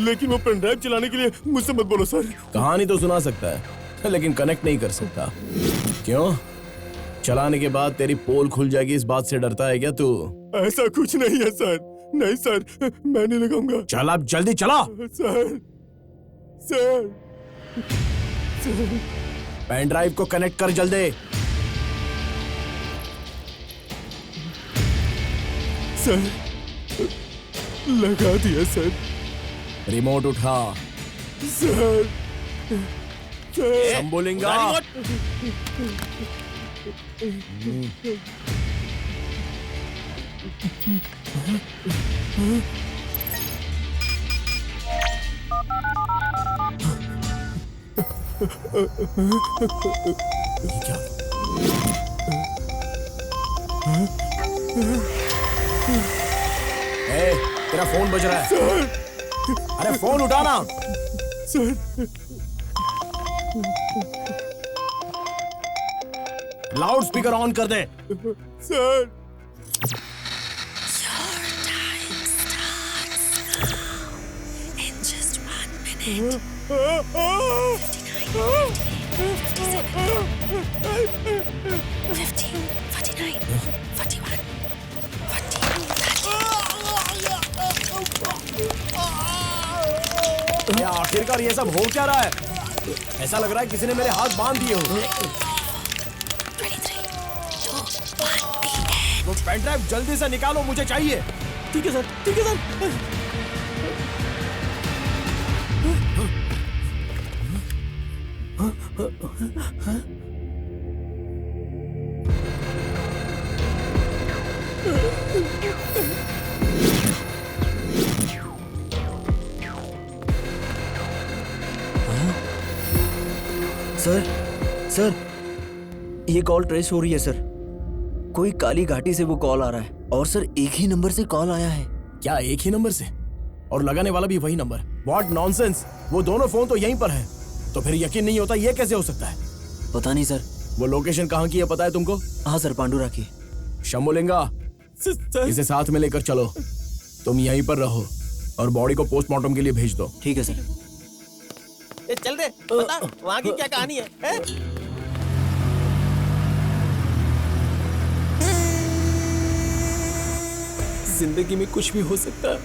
लेकिन वो पेन ड्राइव चलाने के लिए मुझसे मत बोलो सर। कहानी तो सुना सकता है लेकिन कनेक्ट नहीं कर सकता। क्यों? चलाने के बाद तेरी पोल खुल जाएगी, इस बात से डरता है क्या तू? ऐसा कुछ नहीं है सर। नहीं सर, मैं नहीं लगाऊंगा। चल अब जल्दी चला। सर पेन ड्राइव को कनेक्ट कर जल्दी। सर लगा दिया सर। रिमोट उठा। सर शंभुलिंगा। क्या? तेरा फोन बज रहा है। अरे फोन उठाना। लाउड स्पीकर ऑन कर दे। Sir In just 1 minute. 50, 49, 41, 40. क्या आखिरकार ये सब हो क्या रहा है? ऐसा लग रहा है किसी ने मेरे हाथ बांध दिए हो। वो पेन ड्राइव जल्दी से निकालो, मुझे चाहिए। ठीक है सर, ठीक है सर। सर ये कॉल ट्रेस हो रही है सर। कोई काली घाटी से वो कॉल आ रहा है और सर एक ही नंबर से कॉल आया है। क्या एक ही नंबर से? और लगाने वाला भी वही नंबर? What nonsense. वो दोनों फोन तो यहीं पर हैं। तो फिर यकीन नहीं होता, ये कैसे हो सकता है? पता नहीं सर। वो लोकेशन कहाँ की है पता है तुमको? हाँ सर, पांडुरा की। शंभुलिंगा, इसे साथ में लेकर चलो। तुम यहीं पर रहो और बॉडी को पोस्टमार्टम के लिए भेज दो। ठीक है सर। चल दे, बता वहाँ की क्या कहानी है? जिंदगी में कुछ भी हो सकता है।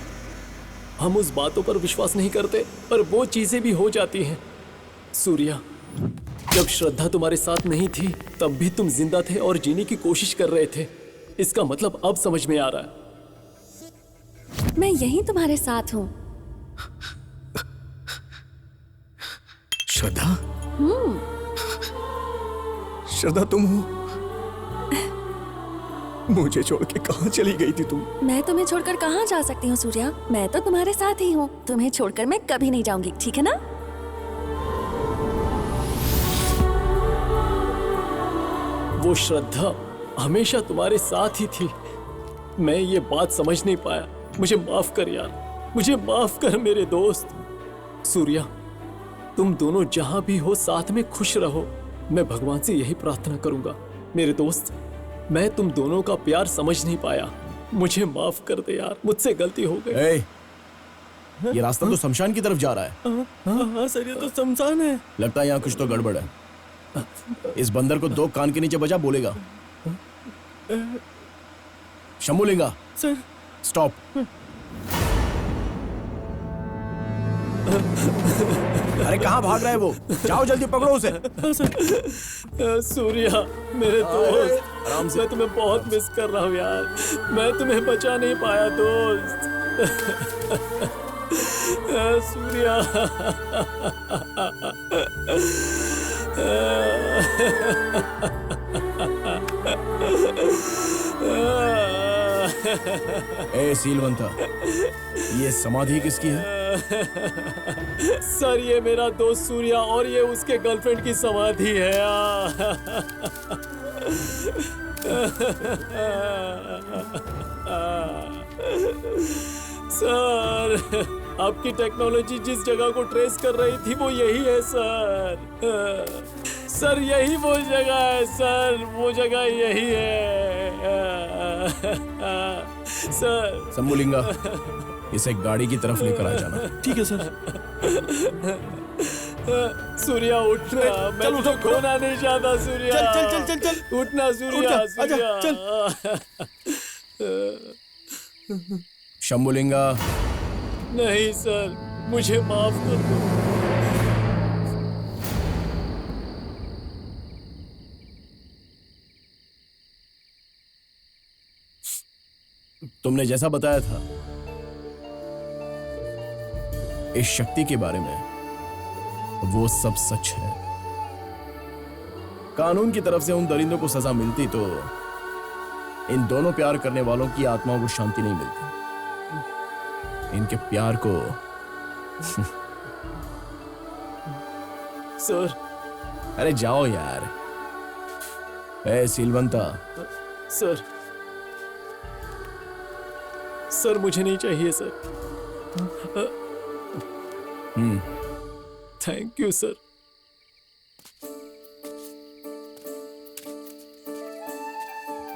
हम उस बातों पर विश्वास नहीं करते, पर वो चीजें भी हो जाती हैं। सूर्या, जब श्रद्धा तुम्हारे साथ नहीं थी तब भी तुम जिंदा थे और जीने की कोशिश कर रहे थे। इसका मतलब अब समझ में आ रहा है। मैं यहीं तुम्हारे साथ हूँ। श्रद्धा? श्रद्धा तुम हो? मुझे छोड़ के कहाँ चली गई थी तुम? मैं तुम्हें छोड़कर कहाँ जा सकती हूँ सूर्या? मैं तो तुम्हारे साथ ही हूँ। तुम्हें छोड़कर मैं कभी नहीं जाऊंगी, ठीक है ना? वो श्रद्धा हमेशा तुम्हारे साथ ही थी। मैं ये बात समझ नहीं पाया। मुझे माफ कर यार, मुझे माफ कर मेरे दोस्त। सूर्या, तुम दोनों जहां भी हो साथ में खुश रहो। मैं भगवान से यही प्रार्थना करूंगा। मेरे दोस्त, मैं तुम दोनों का प्यार समझ नहीं पाया। मुझे माफ कर दे यार, मुझसे गलती हो गई। ये रास्ता तो शमशान की तरफ जा रहा है। हाँ सर, ये तो शमशान है। लगता है यहाँ कुछ तो गड़बड़ है। इस बंदर को 2 कान के नीचे बजा, बोलेगा। शंभुलिंगा सर, स्टॉप। अरे कहाँ भाग रहा है वो? जाओ जल्दी पकड़ो उसे। सूर्या मेरे दोस्त, आराम से। मैं तुम्हें बहुत मिस कर रहा हूँ यार। मैं तुम्हें बचा नहीं पाया दोस्त। सूर्या। ए सीलवंता, ये समाधि किसकी है? सर, ये मेरा दोस्त सूर्या और ये उसके गर्लफ्रेंड की समाधि है। सर, आपकी टेक्नोलॉजी जिस जगह को ट्रेस कर रही थी वो यही है सर। सर, यही वो जगह है सर, वो जगह यही है सर। शंभुलिंगा, इसे गाड़ी की तरफ लेकर आ जाना। ठीक है सर। सूर्या उठना, मैं तुझे खोना नहीं चाहता सूर्या। चल चल चल चल चल, उठना सूर्या, सूर्या। चल। शंभुलिंगा। नहीं सर, मुझे माफ कर दो। तुमने जैसा बताया था इस शक्ति के बारे में, वो सब सच है। कानून की तरफ से उन दरिंदों को सजा मिलती तो इन दोनों प्यार करने वालों की आत्माओं को शांति नहीं मिलती। इनके प्यार को सर। अरे जाओ यार। ए सिलवंता। सर सर मुझे नहीं चाहिए सर। Thank you sir.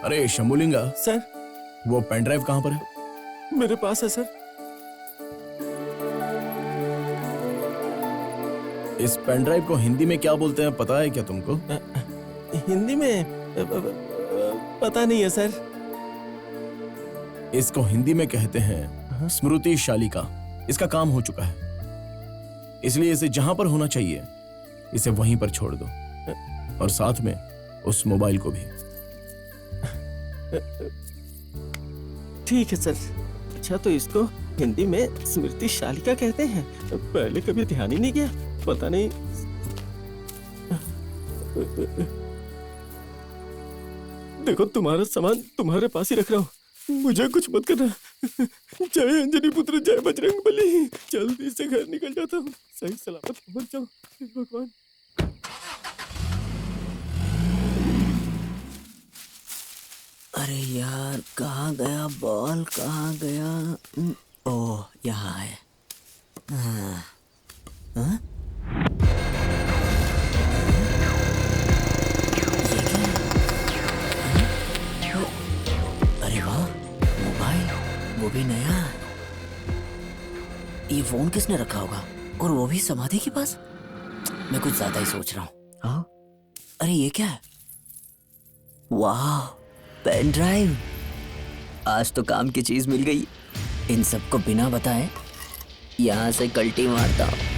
अरे शंभुलिंगा सर, वो पेन ड्राइव कहां पर है? मेरे पास है सर। इस पेन ड्राइव को हिंदी में क्या बोलते हैं पता है क्या तुमको? हिंदी में पता नहीं है सर। इसको हिंदी में कहते हैं स्मृति शालिका। इसका काम हो चुका है, इसलिए इसे जहां पर होना चाहिए इसे वहीं पर छोड़ दो, और साथ में उस मोबाइल को भी। ठीक है सर। अच्छा, तो इसको हिंदी में स्मृति शालिका कहते हैं? पहले कभी ध्यान ही नहीं गया, पता नहीं। देखो, तुम्हारा सामान तुम्हारे पास ही रख रहा हूँ, मुझे कुछ मत करना। जय अंजनी पुत्र, जय बजरंग बली। जल्दी से घर निकल जाता हूँ, सही सलामत पहुंच जाऊँ। भगवान। अरे यार, कहाँ गया बॉल, कहाँ गया? ओह, यहाँ है। हाँ। हाँ? अरे वाह, मोबाइल, वो भी नया। ये फोन किसने रखा होगा, और वो भी समाधि के पास? मैं कुछ ज्यादा ही सोच रहा हूँ। हाँ? अरे ये क्या है? वाह, पेन ड्राइव। आज तो काम की चीज मिल गई। इन सबको बिना बताए यहाँ से कल्टी मारता हूँ।